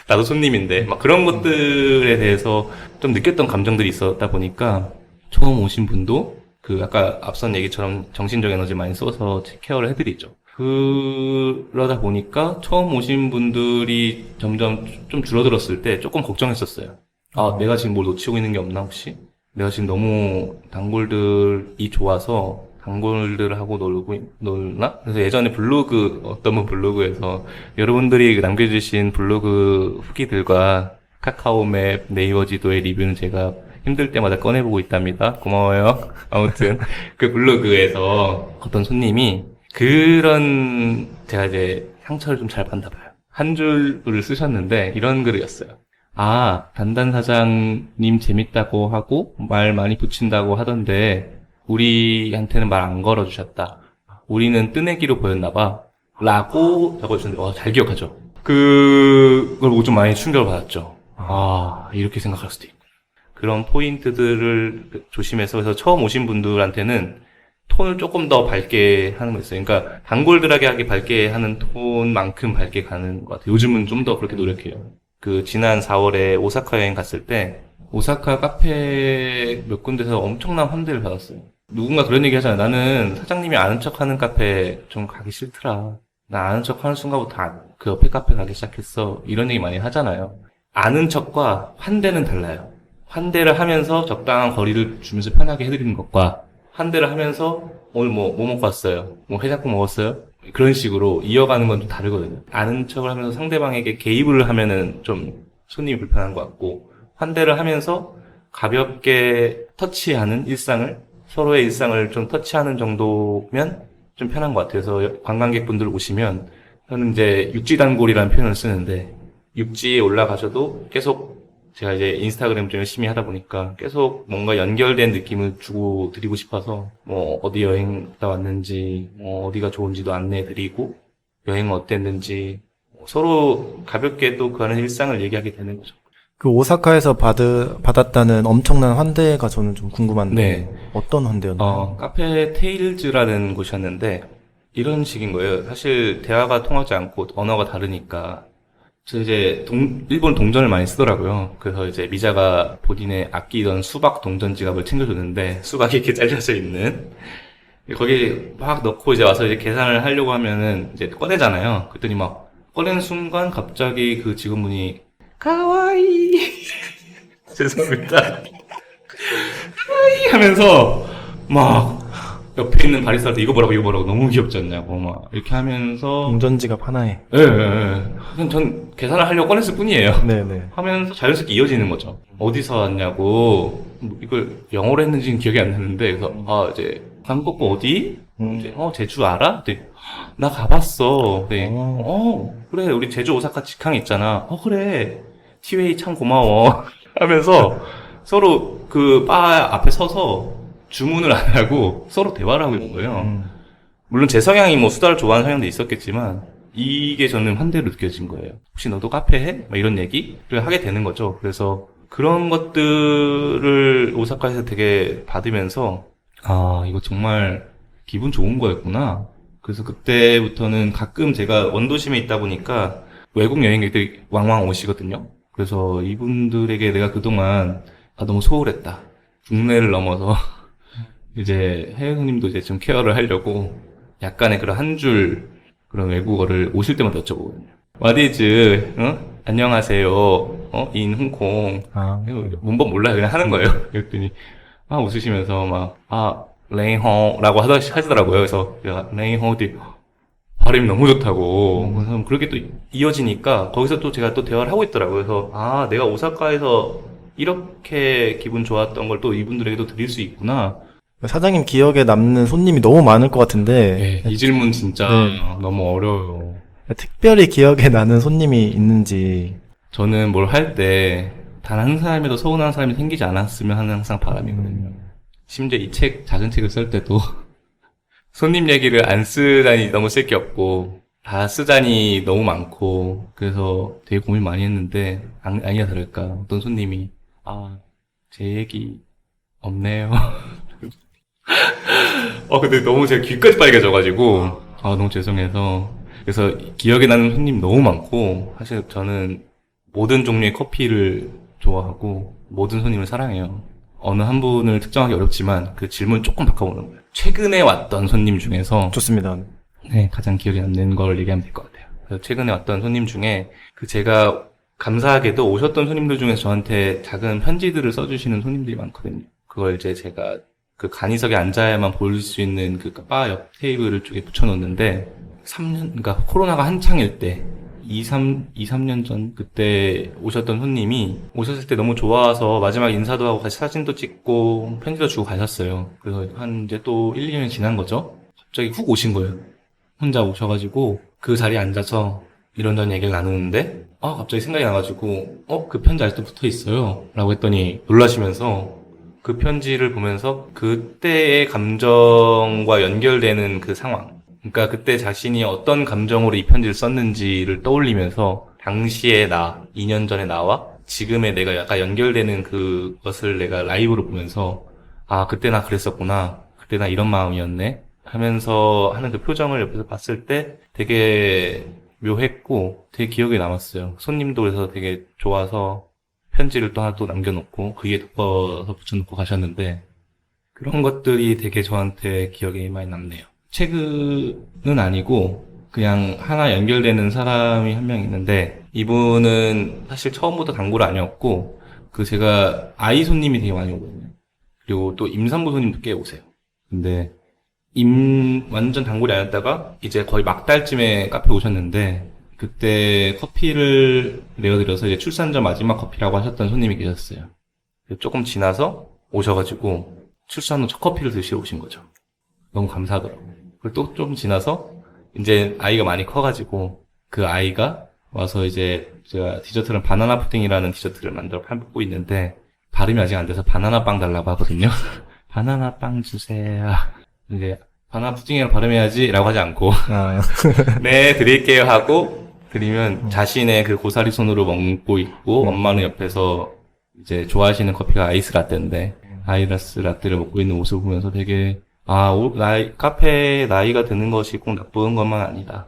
나도 손님인데 막 그런 것들에 대해서 좀 느꼈던 감정들이 있었다 보니까 처음 오신 분도 그 아까 앞선 얘기처럼 정신적 에너지 많이 써서 케어를 해드리죠. 그러다 보니까 처음 오신 분들이 점점 좀 줄어들었을 때 조금 걱정했었어요. 내가 지금 뭘 놓치고 있는 게 없나 혹시? 내가 지금 너무 단골들이 좋아서 단골들하고 놀나? 그래서 예전에 어떤 분 블로그에서 여러분들이 남겨주신 블로그 후기들과 카카오맵, 네이버 지도의 리뷰는 제가 힘들 때마다 꺼내보고 있답니다. 고마워요. 아무튼 그 블로그에서 어떤 손님이 제가 이제 상처를 좀 잘 받나 봐요. 한 줄을 쓰셨는데 이런 글이었어요. 단단 사장님 재밌다고 하고 말 많이 붙인다고 하던데 우리한테는 말 안 걸어주셨다. 우리는 뜨내기로 보였나봐. 라고 적어주셨는데, 잘 기억하죠? 그걸 보고 좀 많이 충격을 받았죠. 이렇게 생각할 수도 있고. 그런 포인트들을 조심해서, 그래서 처음 오신 분들한테는 톤을 조금 더 밝게 하는 거 있어요. 그러니까, 단골들에게 밝게 하는 톤만큼 밝게 가는 것 같아요. 요즘은 좀 더 그렇게 노력해요. 지난 4월에 오사카 여행 갔을 때, 오사카 카페 몇 군데서 엄청난 환대를 받았어요. 누군가 그런 얘기 하잖아요. 나는 사장님이 아는 척 하는 카페 좀 가기 싫더라. 나 아는 척 하는 순간부터 그 옆에 카페 가기 시작했어. 이런 얘기 많이 하잖아요. 아는 척과 환대는 달라요. 환대를 하면서 적당한 거리를 주면서 편하게 해드리는 것과 환대를 하면서 오늘 뭐 먹고 왔어요? 뭐 해장국 먹었어요? 그런 식으로 이어가는 건 좀 다르거든요. 아는 척을 하면서 상대방에게 개입을 하면은 좀 손님이 불편한 것 같고 환대를 하면서 가볍게 터치하는 서로의 일상을 좀 터치하는 정도면 좀 편한 것 같아요. 그래서 관광객분들 오시면 저는 이제 육지단골이라는 표현을 쓰는데 육지에 올라가셔도 계속 제가 이제 인스타그램 좀 열심히 하다 보니까 계속 뭔가 연결된 느낌을 주고 드리고 싶어서 뭐 어디 여행 갔다 왔는지 뭐 어디가 좋은지도 안내해드리고 여행은 어땠는지 서로 가볍게 또 그 안에 일상을 얘기하게 되는 거죠. 그 오사카에서 받았다는 엄청난 환대가 저는 좀 궁금한데 네. 어떤 환대였나요? 카페 테일즈라는 곳이었는데 이런 식인 거예요. 사실 대화가 통하지 않고 언어가 다르니까 저 이제 일본 동전을 많이 쓰더라고요. 그래서 이제 미자가 본인의 아끼던 수박 동전 지갑을 챙겨줬는데, 수박이 이렇게 잘려져 있는. 거기 막 넣고 이제 와서 이제 계산을 하려고 하면은 이제 꺼내잖아요. 그랬더니 막 꺼내는 순간 갑자기 그 직원분이 카와이 죄송합니다. 카와이 하면서 막 옆에 있는 바리스타한테 이거 보라고 너무 귀엽지 않냐고 막 이렇게 하면서 동전지갑 하나에. 예, 예, 예. 그냥 전 계산을 하려고 꺼냈을 뿐이에요. 네네. 하면서 자연스럽게 이어지는 거죠. 어디서 왔냐고, 뭐 이걸 영어로 했는지는 기억이 안 나는데, 그래서, 이제, 한국 어디? 이제, 제주 알아? 네. 나 가봤어. 네. 그래, 우리 제주 오사카 직항 있잖아. 그래. 티웨이 참 고마워. 하면서 서로 그 바 앞에 서서 주문을 안 하고 서로 대화를 하고 있는 거예요. 물론 제 성향이 뭐 수다를 좋아하는 성향도 있었겠지만, 이게 저는 환대로 느껴진 거예요. 혹시 너도 카페 해? 막 이런 얘기를 하게 되는 거죠. 그래서 그런 것들을 오사카에서 되게 받으면서, 이거 정말 기분 좋은 거였구나. 그래서 그때부터는 가끔 제가 원도심에 있다 보니까 외국 여행객들이 왕왕 오시거든요. 그래서 이분들에게 내가 그동안 너무 소홀했다. 국내를 넘어서 이제 해외 손님도 이제 좀 케어를 하려고 약간의 그런 한 줄 그런 외국어를 오실 때마다 여쭤보거든요. What is, 안녕하세요, in 홍콩. 문법 몰라요. 그냥 하는 거예요. 그랬더니, 웃으시면서 레이홍라고 하시더라고요. 그래서, 레이홍이 발음이 너무 좋다고. 그래서 그렇게 또 이어지니까, 거기서 또 제가 또 대화를 하고 있더라고요. 그래서, 내가 오사카에서 이렇게 기분 좋았던 걸 또 이분들에게도 드릴 수 있구나. 사장님 기억에 남는 손님이 너무 많을 것 같은데. 이 질문 진짜 너무 어려워요. 특별히 기억에 나는 손님이 있는지. 저는 뭘 할 때 단 한 사람에도 서운한 사람이 생기지 않았으면 하는 항상 바람이거든요. 심지어 이 작은 책을 쓸 때도 손님 얘기를 안 쓰다니 너무 쓸 게 없고 다 쓰자니 너무 많고 그래서 되게 고민 많이 했는데 아니야 다를까 어떤 손님이 제 얘기 없네요. 근데 너무 제가 귀까지 빨개져가지고 너무 죄송해서 그래서 기억에 나는 손님 너무 많고 사실 저는 모든 종류의 커피를 좋아하고 모든 손님을 사랑해요. 어느 한 분을 특정하기 어렵지만 그 질문 조금 바꿔보는 거예요. 최근에 왔던 손님 중에서 좋습니다. 네, 가장 기억에 남는 걸 얘기하면 될 것 같아요. 그래서 최근에 왔던 손님 중에 제가 감사하게도 오셨던 손님들 중에서 저한테 작은 편지들을 써주시는 손님들이 많거든요. 그걸 이제 제가 그 간이석에 앉아야만 볼 수 있는 그 바 옆 테이블 쪽에 붙여놓는데 3년, 그러니까 코로나가 한창일 때 2-3년 전 그때 오셨던 손님이 오셨을 때 너무 좋아서 마지막 인사도 하고 같이 사진도 찍고 편지도 주고 가셨어요. 그래서 이제 또 1-2년이 지난 거죠. 갑자기 훅 오신 거예요. 혼자 오셔가지고 그 자리에 앉아서 이런저런 얘기를 나누는데 갑자기 생각이 나가지고 그 편지 아직도 붙어 있어요 라고 했더니 놀라시면서 그 편지를 보면서 그때의 감정과 연결되는 그 상황, 그러니까 그때 자신이 어떤 감정으로 이 편지를 썼는지를 떠올리면서 당시의 나, 2년 전의 나와 지금의 내가 약간 연결되는 그것을 내가 라이브로 보면서 그때 나 그랬었구나, 그때 나 이런 마음이었네 하면서 하는 그 표정을 옆에서 봤을 때 되게 묘했고 되게 기억에 남았어요. 손님도 그래서 되게 좋아서 편지를 또 하나 또 남겨놓고 그 위에 덮어서 붙여놓고 가셨는데 그런 것들이 되게 저한테 기억에 많이 남네요. 최근은 아니고 그냥 하나 연결되는 사람이 한 명 있는데 이분은 사실 처음부터 단골 아니었고 제가 아이 손님이 되게 많이 오거든요. 그리고 또 임산부 손님도 꽤 오세요. 근데 완전 단골이 아니었다가 이제 거의 막달쯤에 카페 오셨는데 그때 커피를 내어드려서 이제 출산 전 마지막 커피라고 하셨던 손님이 계셨어요. 조금 지나서 오셔가지고 출산 후 첫 커피를 드시러 오신 거죠. 너무 감사하더라고요. 그리고 또 좀 지나서 이제 아이가 많이 커가지고 그 아이가 와서 이제 제가 디저트는 바나나 푸딩이라는 디저트를 만들어 팔고 있는데 발음이 아직 안 돼서 바나나 빵 달라고 하거든요. 바나나 빵 주세요. 이제 바나나 푸딩이라고 발음해야지 라고 하지 않고 네 드릴게요 하고 드리면 자신의 그 고사리 손으로 먹고 있고 엄마는 옆에서 이제 좋아하시는 커피가 아이스 라떼인데 아이스 라떼를 먹고 있는 모습을 보면서 되게 카페에 나이가 드는 것이 꼭 나쁜 것만 아니다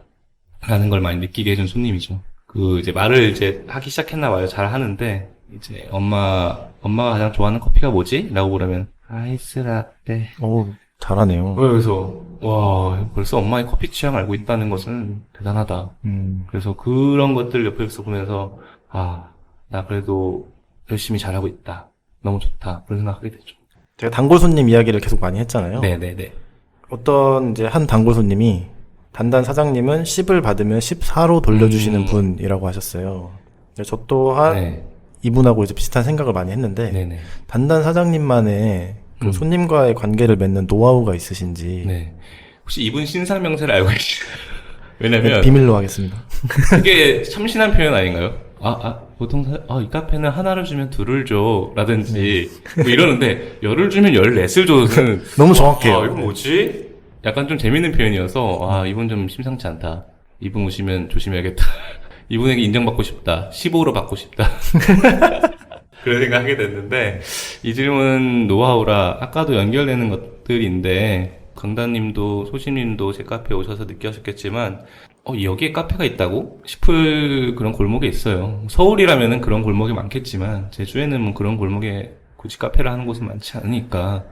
라는 걸 많이 느끼게 해준 손님이죠. 이제 말을 이제 하기 시작했나 봐요. 잘 하는데, 이제 엄마가 가장 좋아하는 커피가 뭐지? 라고 그러면, 아이스 라떼. 오, 잘하네요. 그래서, 와, 벌써 엄마의 커피 취향 알고 있다는 것은 대단하다. 그래서 그런 것들 옆에서 보면서, 아, 나 그래도 열심히 잘하고 있다. 너무 좋다. 그런 생각하게 되죠. 제가 단골 손님 이야기를 계속 많이 했잖아요. 네네네. 어떤 이제 한 단골 손님이 단단 사장님은 10을 받으면 14로 돌려주시는 분이라고 하셨어요. 저 또한 네. 이분하고 이제 비슷한 생각을 많이 했는데 네네. 단단 사장님만의 그 손님과의 관계를 맺는 노하우가 있으신지 네. 혹시 이분 신상명세를 알고 계시나요? 왜냐면, 비밀로 하겠습니다. 그게 참신한 표현 아닌가요? 보통, 이 카페는 하나를 주면 둘을 줘. 라든지, 뭐 이러는데, 열을 주면 14을 줘는. 너무 정확해요. 이거 뭐지? 약간 좀 재밌는 표현이어서, 이분 좀 심상치 않다. 이분 오시면 조심해야겠다. 이분에게 인정받고 싶다. 15로 받고 싶다. 그런 생각 하게 됐는데, 이 질문 노하우라, 아까도 연결되는 것들인데, 강다님도 소심님도 제 카페에 오셔서 느끼셨겠지만, 여기에 카페가 있다고? 싶을 그런 골목에 있어요. 서울이라면은 그런 골목이 많겠지만, 제주에는 뭐 그런 골목에 굳이 카페를 하는 곳은 많지 않으니까,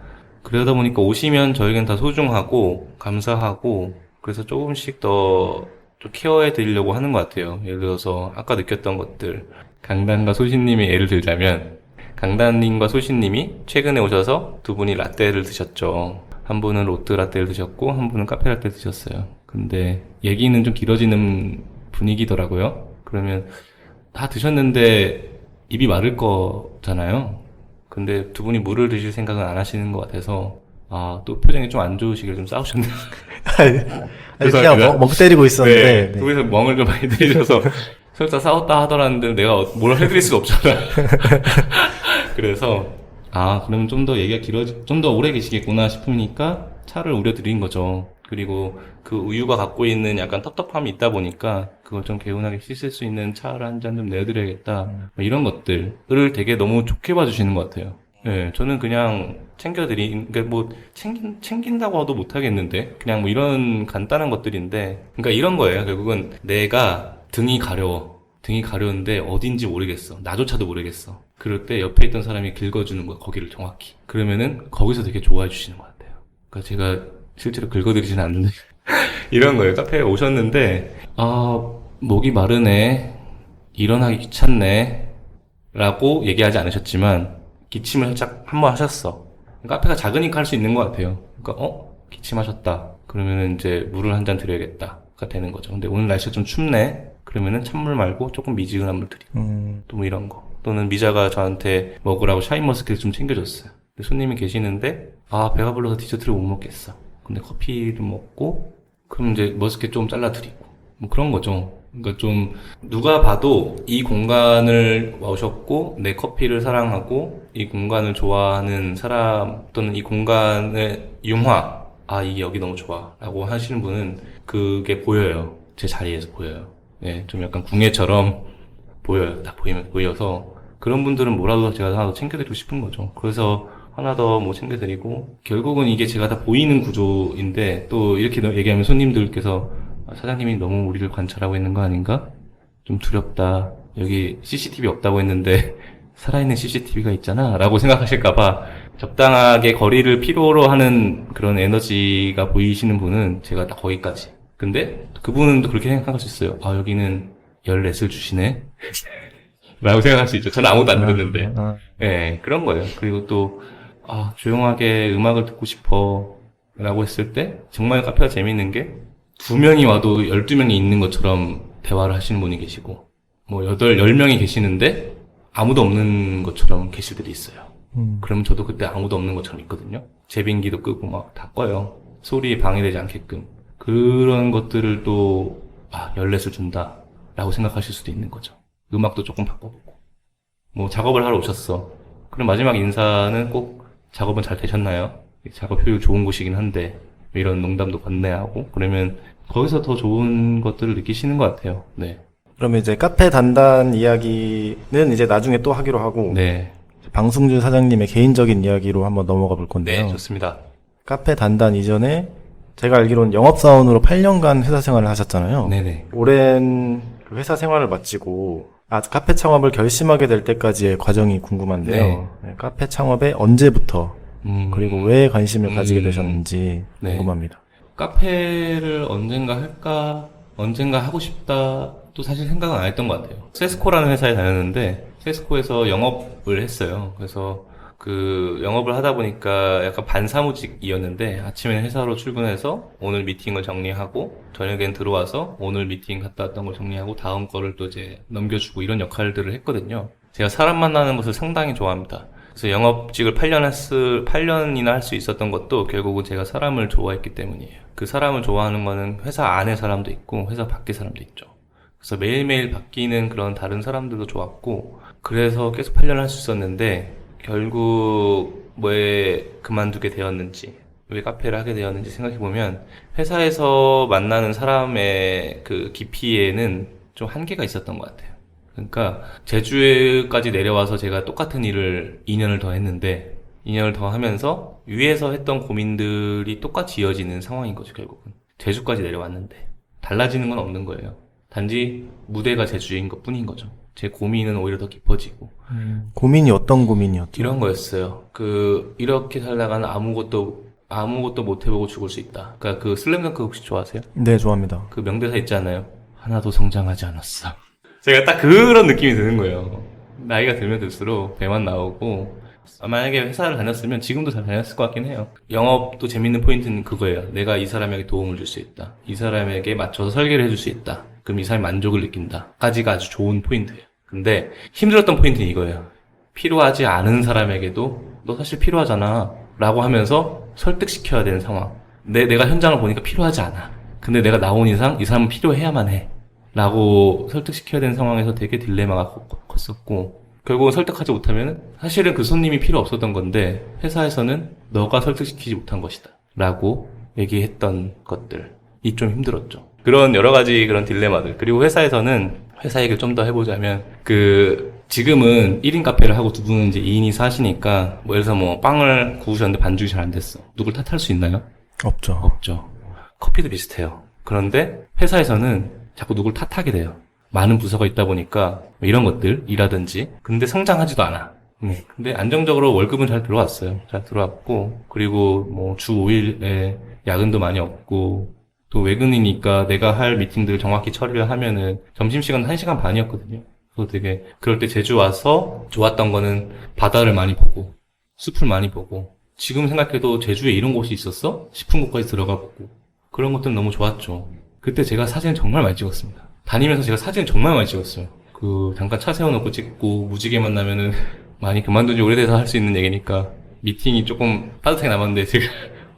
그러다 보니까 오시면 저에겐 다 소중하고, 감사하고, 그래서 조금씩 더 좀 케어해 드리려고 하는 것 같아요. 예를 들어서, 아까 느꼈던 것들, 강단과 소신님의 예를 들자면, 강단님과 소신님이 최근에 오셔서 두 분이 라떼를 드셨죠. 한 분은 로트 라떼를 드셨고 한 분은 카페 라떼를 드셨어요. 근데 얘기는 좀 길어지는 분위기더라고요. 그러면 다 드셨는데 입이 마를 거잖아요. 근데 두 분이 물을 드실 생각은 안 하시는 것 같아서 또 표정이 좀 안 좋으시길 좀 싸우셨네요. 그냥 멍 때리고 있었는데. 네. 두 분이서 멍을 좀 많이 때리셔서 설사 싸웠다 하더라는데 내가 뭘 해드릴 수가 없잖아. 그래서 그러면 좀 더 얘기가 좀 더 오래 계시겠구나 싶으니까 차를 우려드린 거죠. 그리고 그 우유가 갖고 있는 약간 텁텁함이 있다 보니까 그걸 좀 개운하게 씻을 수 있는 차를 한 잔 좀 내드려야겠다. 뭐 이런 것들을 되게 너무 좋게 봐주시는 것 같아요. 네, 저는 그냥 그러니까 뭐 챙긴다고 하도 못하겠는데 그냥 뭐 이런 간단한 것들인데 그러니까 이런 거예요. 결국은 내가 등이 가려운데 어딘지 모르겠어. 나조차도 모르겠어. 그럴 때 옆에 있던 사람이 긁어주는 거야. 거기를 정확히. 그러면은 거기서 되게 좋아해 주시는 것 같아요. 그러니까 제가 실제로 긁어드리지는 않는데 이런 거예요. 카페에 오셨는데 목이 마르네. 일어나기 귀찮네. 라고 얘기하지 않으셨지만 기침을 살짝 한번 하셨어. 카페가 작으니까 할 수 있는 것 같아요. 그러니까 기침하셨다. 그러면은 이제 물을 한 잔 드려야겠다가 되는 거죠. 근데 오늘 날씨가 좀 춥네. 그러면은 찬물 말고 조금 미지근한 물 드리고 또 뭐 이런 거. 또는 미자가 저한테 먹으라고 샤인머스켓을 좀 챙겨줬어요. 근데 손님이 계시는데 배가 불러서 디저트를 못 먹겠어. 근데 커피를 먹고 그럼 이제 머스켓 좀 잘라드리고 뭐 그런 거죠. 그러니까 좀 누가 봐도 이 공간을 오셨고 내 커피를 사랑하고 이 공간을 좋아하는 사람 또는 이 공간의 융화 이게 여기 너무 좋아 라고 하시는 분은 그게 보여요. 제 자리에서 보여요. 네, 좀 약간 궁예처럼 보여요. 딱 보여서 그런 분들은 뭐라도 제가 하나 더 챙겨드리고 싶은 거죠. 그래서 하나 더 뭐 챙겨드리고 결국은 이게 제가 다 보이는 구조인데 또 이렇게 얘기하면 손님들께서 사장님이 너무 우리를 관찰하고 있는 거 아닌가? 좀 두렵다. 여기 CCTV 없다고 했는데 살아있는 CCTV가 있잖아 라고 생각하실까봐 적당하게 거리를 필요로 하는 그런 에너지가 보이시는 분은 제가 딱 거기까지. 근데 그분은 또 그렇게 생각할 수 있어요. 여기는 14을 주시네 라고 생각할 수 있죠. 저는 아무도 안 듣는데. 네, 그런 거예요. 그리고 또 조용하게 음악을 듣고 싶어 라고 했을 때 정말 카페가 재밌는 게 2명이 와도 12명이 있는 것처럼 대화를 하시는 분이 계시고 뭐 10명이 계시는데 아무도 없는 것처럼 계실 때도 있어요. 그러면 저도 그때 아무도 없는 것처럼 있거든요. 제빙기도 끄고 막 다 꺼요. 소리에 방해되지 않게끔. 그런 것들을 또 14을 준다 라고 생각하실 수도 있는 거죠. 음악도 조금 바꿔보고 뭐 작업을 하러 오셨어. 그럼 마지막 인사는 꼭 작업은 잘 되셨나요? 작업 효율 좋은 곳이긴 한데 이런 농담도 건네하고 그러면 거기서 더 좋은 것들을 느끼시는 것 같아요. 네. 그러면 이제 카페 단단 이야기는 이제 나중에 또 하기로 하고 네. 방승준 사장님의 개인적인 이야기로 한번 넘어가 볼 건데요. 네, 좋습니다. 카페 단단 이전에 제가 알기로는 영업사원으로 8년간 회사 생활을 하셨잖아요. 네네. 오랜 그 회사 생활을 마치고 카페 창업을 결심하게 될 때까지의 과정이 궁금한데요. 네, 카페 창업에 언제부터 그리고 왜 관심을 가지게 되셨는지 네. 궁금합니다. 카페를 언젠가 할까, 언젠가 하고 싶다, 또 사실 생각은 안 했던 것 같아요. 세스코라는 회사에 다녔는데, 세스코에서 영업을 했어요. 그래서 그 영업을 하다 보니까 약간 반사무직이었는데, 아침에는 회사로 출근해서 오늘 미팅을 정리하고, 저녁엔 들어와서 오늘 미팅 갔다 왔던 걸 정리하고, 다음 거를 또 이제 넘겨주고 이런 역할들을 했거든요. 제가 사람 만나는 것을 상당히 좋아합니다. 그래서 영업직을 8년이나 할 수 있었던 것도 결국은 제가 사람을 좋아했기 때문이에요. 그 사람을 좋아하는 거는 회사 안의 사람도 있고 회사 밖의 사람도 있죠. 그래서 매일매일 바뀌는 그런 다른 사람들도 좋았고, 그래서 계속 8년을 할 수 있었는데, 결국 왜 그만두게 되었는지, 왜 카페를 하게 되었는지 생각해보면, 회사에서 만나는 사람의 그 깊이에는 좀 한계가 있었던 것 같아요. 그러니까 제주까지 내려와서 제가 똑같은 일을 2년을 더 했는데 2년을 더 하면서 위에서 했던 고민들이 똑같이 이어지는 상황인 거죠. 결국은 제주까지 내려왔는데 달라지는 건 없는 거예요. 단지 무대가 제주인 것 뿐인 거죠. 제 고민은 오히려 더 깊어지고. 고민이 어떤 고민이었죠? 이런 거였어요. 이렇게 살다가는 아무것도 못 해보고 죽을 수 있다. 그러니까 그 슬램덩크 혹시 좋아하세요? 네, 좋아합니다. 그 명대사 있잖아요. 하나도 성장하지 않았어. 제가 딱 그런 느낌이 드는 거예요. 나이가 들면 들수록 배만 나오고, 만약에 회사를 다녔으면 지금도 잘 다녔을 것 같긴 해요. 영업도 재밌는 포인트는 그거예요. 내가 이 사람에게 도움을 줄 수 있다. 이 사람에게 맞춰서 설계를 해줄 수 있다. 그럼 이 사람이 만족을 느낀다. 까지가 아주 좋은 포인트예요. 근데 힘들었던 포인트는 이거예요. 필요하지 않은 사람에게도 너 사실 필요하잖아 라고 하면서 설득시켜야 되는 상황. 내가 현장을 보니까 필요하지 않아. 근데 내가 나온 이상 이 사람은 필요해야만 해 라고 설득시켜야 되는 상황에서 되게 딜레마가 컸었고, 결국은 설득하지 못하면 사실은 그 손님이 필요 없었던 건데 회사에서는 너가 설득시키지 못한 것이다 라고 얘기했던 것들이 좀 힘들었죠. 그런 여러 가지 그런 딜레마들. 그리고 회사에서는 회사 얘기를 좀 더 해보자면, 지금은 1인 카페를 하고 두 분은 이제 2인이서 하시니까, 예를 들어서 빵을 구우셨는데 반죽이 잘 안 됐어. 누굴 탓할 수 있나요? 없죠. 커피도 비슷해요. 그런데 회사에서는 자꾸 누굴 탓하게 돼요. 많은 부서가 있다 보니까 이런 것들이라든지. 근데 성장하지도 않아. 근데 안정적으로 월급은 잘 들어왔어요. 잘 들어왔고, 그리고 주 5일에 야근도 많이 없고, 또 외근이니까 내가 할 미팅들을 정확히 처리를 하면은 점심시간 1시간 반이었거든요. 그래서 되게 그럴 때 제주 와서 좋았던 거는 바다를 많이 보고 숲을 많이 보고, 지금 생각해도 제주에 이런 곳이 있었어? 싶은 곳까지 들어가 보고, 그런 것들은 너무 좋았죠. 그때 제가 사진을 정말 많이 찍었습니다. 다니면서 제가 사진을 정말 많이 찍었어요. 잠깐 차 세워놓고 찍고, 무지개 만나면은 많이 그만둔 지 오래돼서 할 수 있는 얘기니까 미팅이 조금 빠듯하게 남았는데 제가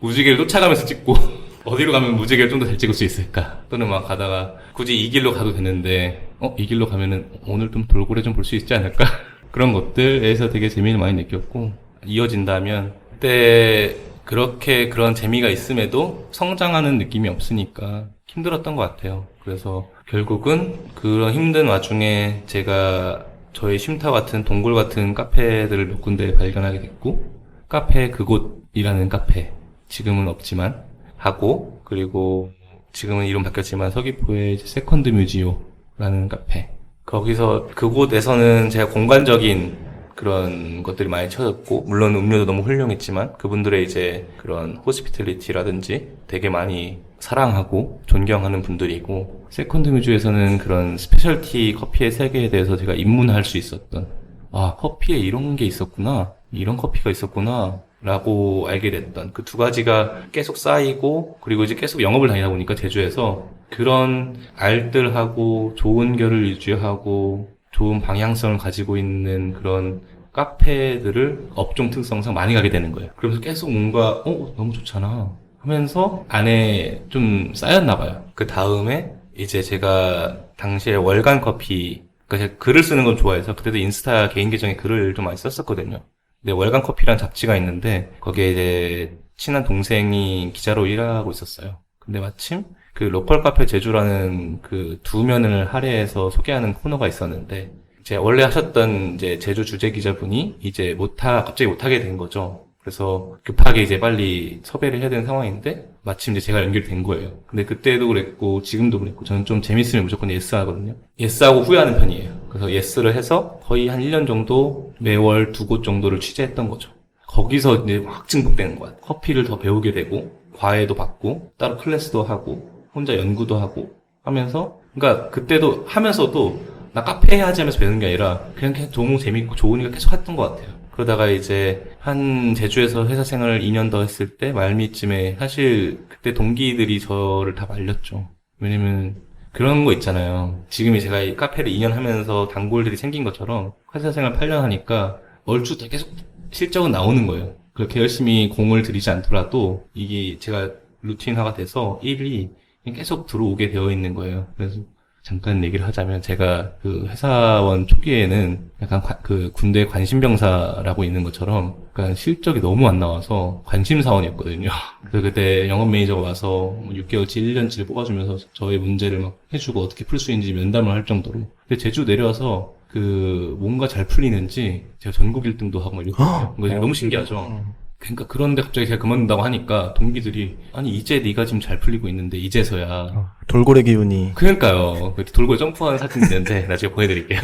무지개를 쫓아가면서 찍고 어디로 가면 무지개를 좀 더 잘 찍을 수 있을까? 또는 막 가다가 굳이 이 길로 가도 되는데 이 길로 가면은 오늘 좀 돌고래 좀 볼 수 있지 않을까? 그런 것들에서 되게 재미를 많이 느꼈고, 이어진다면 그때 그렇게 그런 재미가 있음에도 성장하는 느낌이 없으니까 힘들었던 것 같아요. 그래서 결국은 그런 힘든 와중에 제가 저의 쉼터 같은 동굴 같은 카페들을 몇 군데 발견하게 됐고, 카페 그곳이라는 카페 지금은 없지만 하고, 그리고 지금은 이름 바뀌었지만 서귀포의 세컨드 뮤지오라는 카페, 거기서 그곳에서는 제가 공간적인 그런 것들이 많이 쳐졌고, 물론 음료도 너무 훌륭했지만 그분들의 이제 그런 호스피탈리티라든지 되게 많이 사랑하고 존경하는 분들이고, 세컨드 뮤즈에서는 그런 스페셜티 커피의 세계에 대해서 제가 입문할 수 있었던, 커피에 이런 게 있었구나, 이런 커피가 있었구나 라고 알게 됐던 그 두 가지가 계속 쌓이고, 그리고 이제 계속 영업을 다니다 보니까 제주에서 그런 알뜰하고 좋은 결을 유지하고 좋은 방향성을 가지고 있는 그런 카페들을 업종 특성상 많이 가게 되는 거예요. 그러면서 계속 뭔가 너무 좋잖아 하면서 안에 좀 쌓였나 봐요. 그 다음에 이제 제가 당시에 월간 커피, 그러니까 제가 글을 쓰는 건 좋아해서 그때도 인스타 개인 계정에 글을 좀 많이 썼었거든요. 근데 월간 커피라는 잡지가 있는데 거기에 이제 친한 동생이 기자로 일하고 있었어요. 근데 마침 그 로컬 카페 제주라는 그 두 면을 할애해서 소개하는 코너가 있었는데, 제가 원래 하셨던 이제 제주 주재 기자분이 이제 갑자기 못하게 된 거죠. 그래서 급하게 이제 빨리 섭외를 해야 되는 상황인데 마침 이제 제가 연결된 거예요. 근데 그때도 그랬고 지금도 그랬고 저는 좀 재밌으면 무조건 예스 하거든요. 예스하고 후회하는 편이에요. 그래서 예스를 해서 거의 한 1년 정도 매월 2곳 정도를 취재했던 거죠. 거기서 이제 확 증폭되는 거야. 커피를 더 배우게 되고 과외도 받고 따로 클래스도 하고 혼자 연구도 하고 하면서 그러니까 그때도 하면서도 나 카페 해야지 하면서 배우는 게 아니라 그냥 너무 재밌고 좋으니까 계속 했던 것 같아요. 그러다가 이제 한 제주에서 회사 생활을 2년 더 했을 때 말미쯤에 사실 그때 동기들이 저를 다 말렸죠. 왜냐면 그런 거 있잖아요. 지금이 제가 이 카페를 2년 하면서 단골들이 생긴 것처럼 회사 생활 8년 하니까 얼추 다 계속 실적은 나오는 거예요. 그렇게 열심히 공을 들이지 않더라도 이게 제가 루틴화가 돼서 일이 계속 들어오게 되어 있는 거예요. 그래서 잠깐 얘기를 하자면 제가 그 회사원 초기에는 약간 그 군대 관심병사라고 있는 것처럼 약간 실적이 너무 안 나와서 관심사원이었거든요. 그래서 그때 영업 매니저가 와서 6개월치 1년치를 뽑아주면서 저의 문제를 막 해주고 어떻게 풀 수 있는지 면담을 할 정도로. 근데 제주 내려와서 그 뭔가 잘 풀리는지 제가 전국 1등도 하고 막 이랬거든요. 그거 너무 신기하죠. 그러니까 그런데 갑자기 제가 그만둔다고 하니까 동기들이 아니 이제 네가 지금 잘 풀리고 있는데 이제서야 돌고래 기운이. 그러니까요. 돌고래 점프하는 사진 있는데 나중에 보내드릴게요.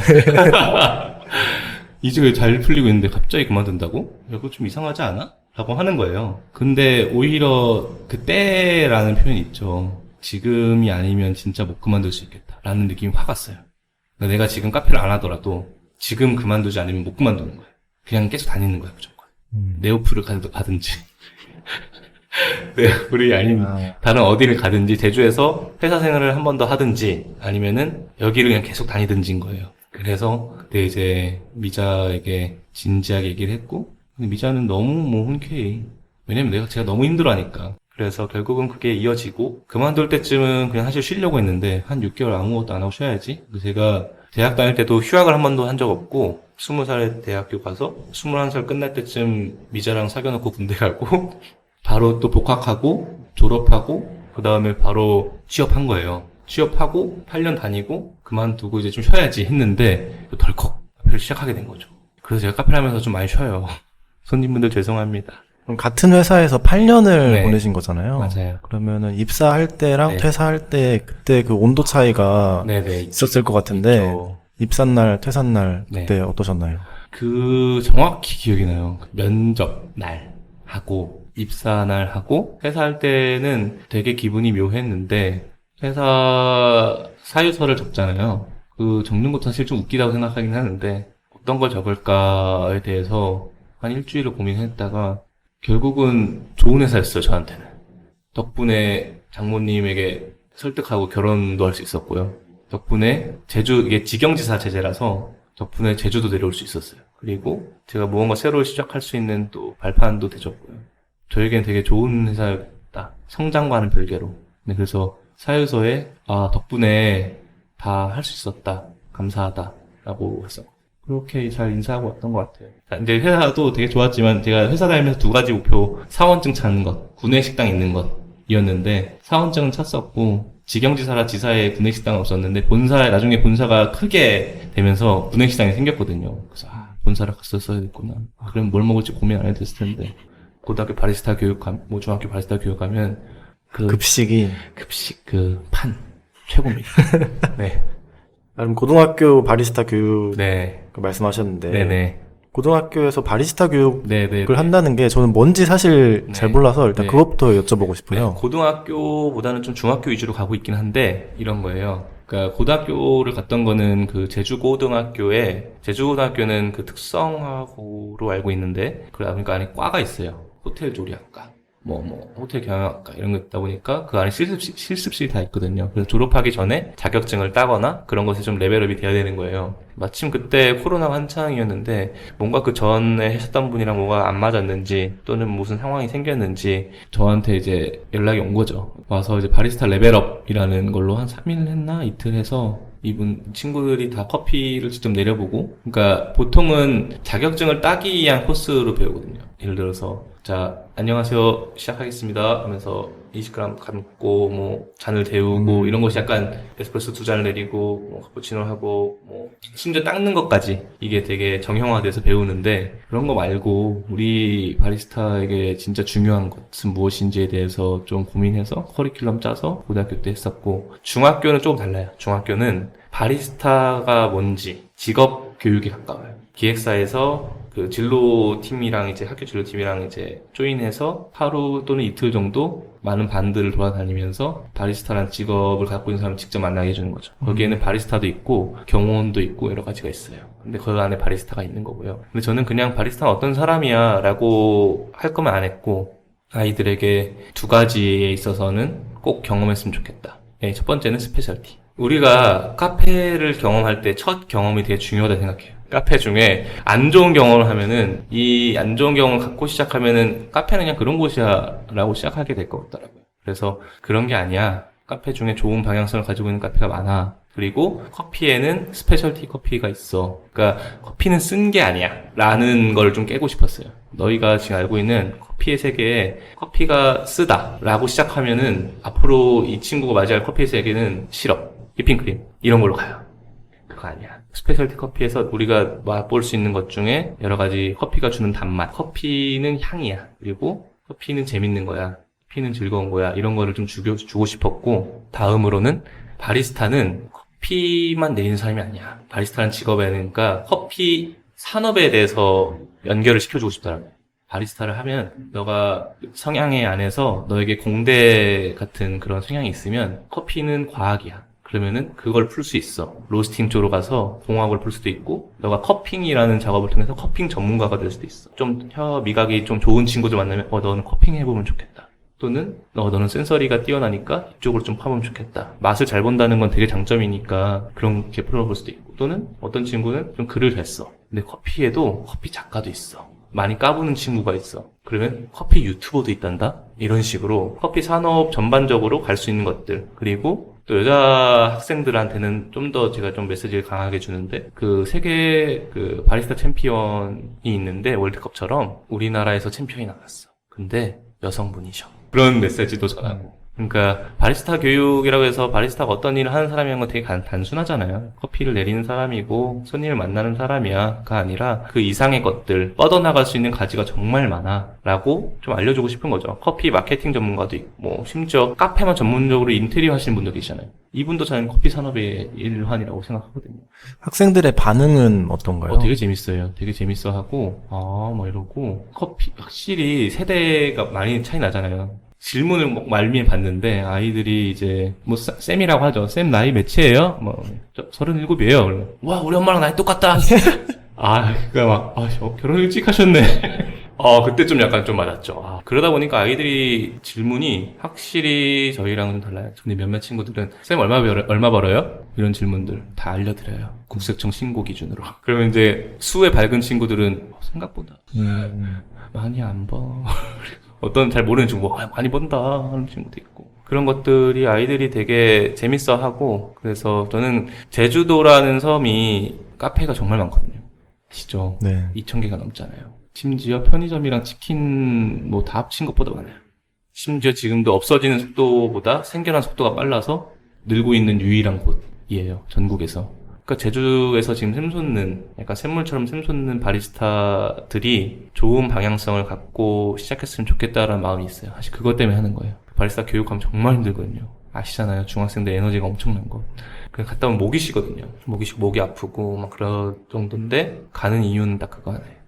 이제 왜 잘 풀리고 있는데 갑자기 그만둔다고? 야, 그거 좀 이상하지 않아? 라고 하는 거예요. 근데 오히려 그때라는 표현이 있죠. 지금이 아니면 진짜 못 그만둘 수 있겠다 라는 느낌이 확 왔어요. 그러니까 내가 지금 카페를 안 하더라도 지금 그만두지 않으면 못 그만두는 거예요. 그냥 계속 다니는 거예요 무조건. 네오플을 가든지 네오플이 아닌 다른 어디를 가든지 제주에서 회사 생활을 한 번 더 하든지 아니면은 여기를 그냥 계속 다니든지인 거예요. 그래서 그때 이제 미자에게 진지하게 얘기를 했고 근데 미자는 너무 뭐 흔쾌히 왜냐면 제가 너무 힘들어하니까 그래서 결국은 그게 이어지고 그만둘 때쯤은 그냥 사실 쉬려고 했는데 한 6개월 아무것도 안 하고 쉬어야지. 제가 대학 다닐 때도 휴학을 한 번도 한 적 없고 20살에 대학교 가서 21살 끝날 때쯤 미자랑 사귀어놓고 군대 가고 바로 또 복학하고 졸업하고 그 다음에 바로 취업한 거예요. 취업하고 8년 다니고 그만두고 이제 좀 쉬어야지 했는데 또 덜컥 카페를 시작하게 된 거죠. 그래서 제가 카페를 하면서 좀 많이 쉬어요. 손님분들 죄송합니다. 그럼 같은 회사에서 8년을 네. 보내신 거잖아요. 맞아요. 그러면은 입사할 때랑 네. 퇴사할 때 그때 그 온도 차이가 네네. 있었을 것 같은데 있죠. 입사날, 퇴사날 그때 네. 어떠셨나요? 그 정확히 기억이 나요. 면접 날 하고 입사 날 하고 회사할 때는 되게 기분이 묘했는데 회사 사유서를 적잖아요. 그 적는 것도 사실 좀 웃기다고 생각하긴 하는데 어떤 걸 적을까에 대해서 한 일주일을 고민했다가 결국은 좋은 회사였어요. 저한테는. 덕분에 장모님에게 설득하고 결혼도 할 수 있었고요. 덕분에 이게 직영지사 제재라서 덕분에 제주도 내려올 수 있었어요. 그리고 제가 무언가 새로 시작할 수 있는 또 발판도 되졌고요. 저에겐 되게 좋은 회사였다. 성장과는 별개로. 네, 그래서 사유서에 덕분에 다 할 수 있었다. 감사하다. 라고 했어. 그렇게 잘 인사하고 왔던 것 같아요. 근데 회사도 되게 좋았지만 제가 회사 다니면서 2가지 목표 사원증 찾는 것, 구내식당 있는 것이었는데 사원증은 찼었고 직영지사라 지사에 구내식당은 없었는데 나중에 본사가 크게 되면서 구내식당이 생겼거든요. 그래서 본사를 갔었어야 됐구나. 그럼 뭘 먹을지 고민 안 해도 됐을 텐데 고등학교 바리스타 뭐 중학교 바리스타 교육하면 급식 판 최고입니다. 네. 나름 고등학교 바리스타 교육 네. 말씀하셨는데 네네. 고등학교에서 바리스타 교육을 네네. 한다는 게 저는 뭔지 사실 네. 잘 몰라서 일단 네. 그것부터 여쭤보고 싶어요. 고등학교보다는 좀 중학교 위주로 가고 있긴 한데 이런 거예요. 그러니까 고등학교를 갔던 거는 그 제주고등학교는 그 특성화고로 알고 있는데 그러니까 안에 과가 있어요. 호텔 조리학과, 호텔 경영학과 이런 거 있다 보니까 그 안에 실습실이 다 있거든요. 그래서 졸업하기 전에 자격증을 따거나 그런 것에 좀 레벨업이 돼야 되는 거예요. 마침 그때 코로나가 한창이었는데 뭔가 그 전에 하셨던 분이랑 뭐가 안 맞았는지 또는 무슨 상황이 생겼는지 저한테 이제 연락이 온 거죠. 와서 이제 바리스타 레벨업이라는 걸로 한 3일 했나? 이틀 해서 이분 친구들이 다 커피를 직접 내려보고 그러니까 보통은 자격증을 따기 위한 코스로 배우거든요. 예를 들어서 자, 안녕하세요. 시작하겠습니다. 하면서 20g 감고, 뭐, 잔을 데우고, 이런 것이 약간 에스프레소 2잔을 내리고, 뭐, 카푸치노 하고, 뭐, 심지어 닦는 것까지 이게 되게 정형화돼서 배우는데, 그런 거 말고, 우리 바리스타에게 진짜 중요한 것은 무엇인지에 대해서 좀 고민해서 커리큘럼 짜서 고등학교 때 했었고, 중학교는 조금 달라요. 중학교는 바리스타가 뭔지, 직업 교육에 가까워요. 기획사에서 그 진로팀이랑 이제 학교 진로팀이랑 이제 조인해서 하루 또는 이틀 정도 많은 반들을 돌아다니면서 바리스타라는 직업을 갖고 있는 사람을 직접 만나게 해주는 거죠. 거기에는 바리스타도 있고 경호원도 있고 여러 가지가 있어요. 근데 그 안에 바리스타가 있는 거고요. 근데 저는 그냥 바리스타는 어떤 사람이야 라고 할 거면 안 했고, 아이들에게 두 가지에 있어서는 꼭 경험했으면 좋겠다. 네, 첫 번째는 스페셜티. 우리가 카페를 경험할 때 첫 경험이 되게 중요하다 생각해요. 카페 중에 안 좋은 경험을 하면은, 이 안 좋은 경험을 갖고 시작하면은 카페는 그냥 그런 곳이야 라고 시작하게 될 것 같더라고요. 그래서 그런 게 아니야. 카페 중에 좋은 방향성을 가지고 있는 카페가 많아. 그리고 커피에는 스페셜티 커피가 있어. 그러니까 커피는 쓴 게 아니야 라는 걸 좀 깨고 싶었어요. 너희가 지금 알고 있는 커피의 세계에 커피가 쓰다 라고 시작하면은 앞으로 이 친구가 맞이할 커피의 세계는 시럽, 휘핑크림 이런 걸로 가요. 그거 아니야. 스페셜티 커피에서 우리가 맛볼 수 있는 것 중에 여러 가지 커피가 주는 단맛, 커피는 향이야. 그리고 커피는 재밌는 거야. 커피는 즐거운 거야. 이런 거를 좀 주고 싶었고, 다음으로는 바리스타는 커피만 내리는 사람이 아니야. 바리스타라는 직업에는, 그러니까 커피 산업에 대해서 연결을 시켜주고 싶더라고요. 바리스타를 하면 너가 성향의 안에서 너에게 공대 같은 그런 성향이 있으면 커피는 과학이야. 그러면은 그걸 풀 수 있어. 로스팅 쪽으로 가서 공학을 풀 수도 있고, 너가 커핑이라는 작업을 통해서 커핑 전문가가 될 수도 있어. 좀 혀 미각이 좀 좋은 친구들 만나면 너는 커핑 해보면 좋겠다. 또는 너는 센서리가 뛰어나니까 이쪽으로 좀 파보면 좋겠다. 맛을 잘 본다는 건 되게 장점이니까 그렇게 풀어볼 수도 있고, 또는 어떤 친구는 좀 글을 잘 써. 근데 커피에도 커피 작가도 있어. 많이 까부는 친구가 있어. 그러면 커피 유튜버도 있단다? 이런 식으로 커피 산업 전반적으로 갈 수 있는 것들. 그리고 또 여자 학생들한테는 좀 더 제가 좀 메시지를 강하게 주는데, 그 세계 그 바리스타 챔피언이 있는데 월드컵처럼 우리나라에서 챔피언이 나갔어. 근데 여성분이셔. 그런 메시지도 전하고. 그러니까 바리스타 교육이라고 해서 바리스타가 어떤 일을 하는 사람이라는 건 되게 단순하잖아요. 커피를 내리는 사람이고 손님을 만나는 사람이야가 아니라 그 이상의 것들, 뻗어나갈 수 있는 가지가 정말 많아 라고 좀 알려주고 싶은 거죠. 커피 마케팅 전문가도 있고, 뭐 심지어 카페만 전문적으로 인테리어 하시는 분도 계시잖아요. 이분도 저는 커피 산업의 일환이라고 생각하거든요. 학생들의 반응은 어떤가요? 되게 재밌어요. 되게 재밌어하고, 뭐 이러고, 커피 확실히 세대가 많이 차이 나잖아요. 질문을 뭐 말미에 받는데, 아이들이 이제 뭐 쌤이라고 하죠. 쌤 나이 몇이에요? 뭐 37이에요. 그러면 와, 우리 엄마랑 나이 똑같다. 그러니까 막 결혼 일찍 하셨네. 그때 좀 약간 좀 맞았죠. 그러다 보니까 아이들이 질문이 확실히 저희랑은 좀 달라요. 근데 몇몇 친구들은 쌤 얼마 벌어요? 이런 질문들 다 알려드려요. 국세청 신고 기준으로. 그러면 이제 수에 밝은 친구들은 생각보다 많이 안 봐. 어떤 잘 모르는 친구, 많이 번다 하는 친구도 있고. 그런 것들이 아이들이 되게 재밌어 하고, 그래서 저는 제주도라는 섬이 카페가 정말 많거든요. 아시죠? 네. 2,000개가 넘잖아요. 심지어 편의점이랑 치킨 뭐 다 합친 것보다 많아요. 심지어 지금도 없어지는 속도보다 생겨난 속도가 빨라서 늘고 있는 유일한 곳이에요. 전국에서. 그러니까 제주에서 지금 샘솟는, 약간 샘물처럼 샘솟는 바리스타들이 좋은 방향성을 갖고 시작했으면 좋겠다라는 마음이 있어요. 사실 그것 때문에 하는 거예요. 바리스타 교육하면 정말 힘들거든요. 아시잖아요. 중학생들 에너지가 엄청난 거. 그냥 갔다 오면 목이 쉬거든요. 목이 아프고 막 그런 정도인데, 가는 이유는 딱 그거 하나예요.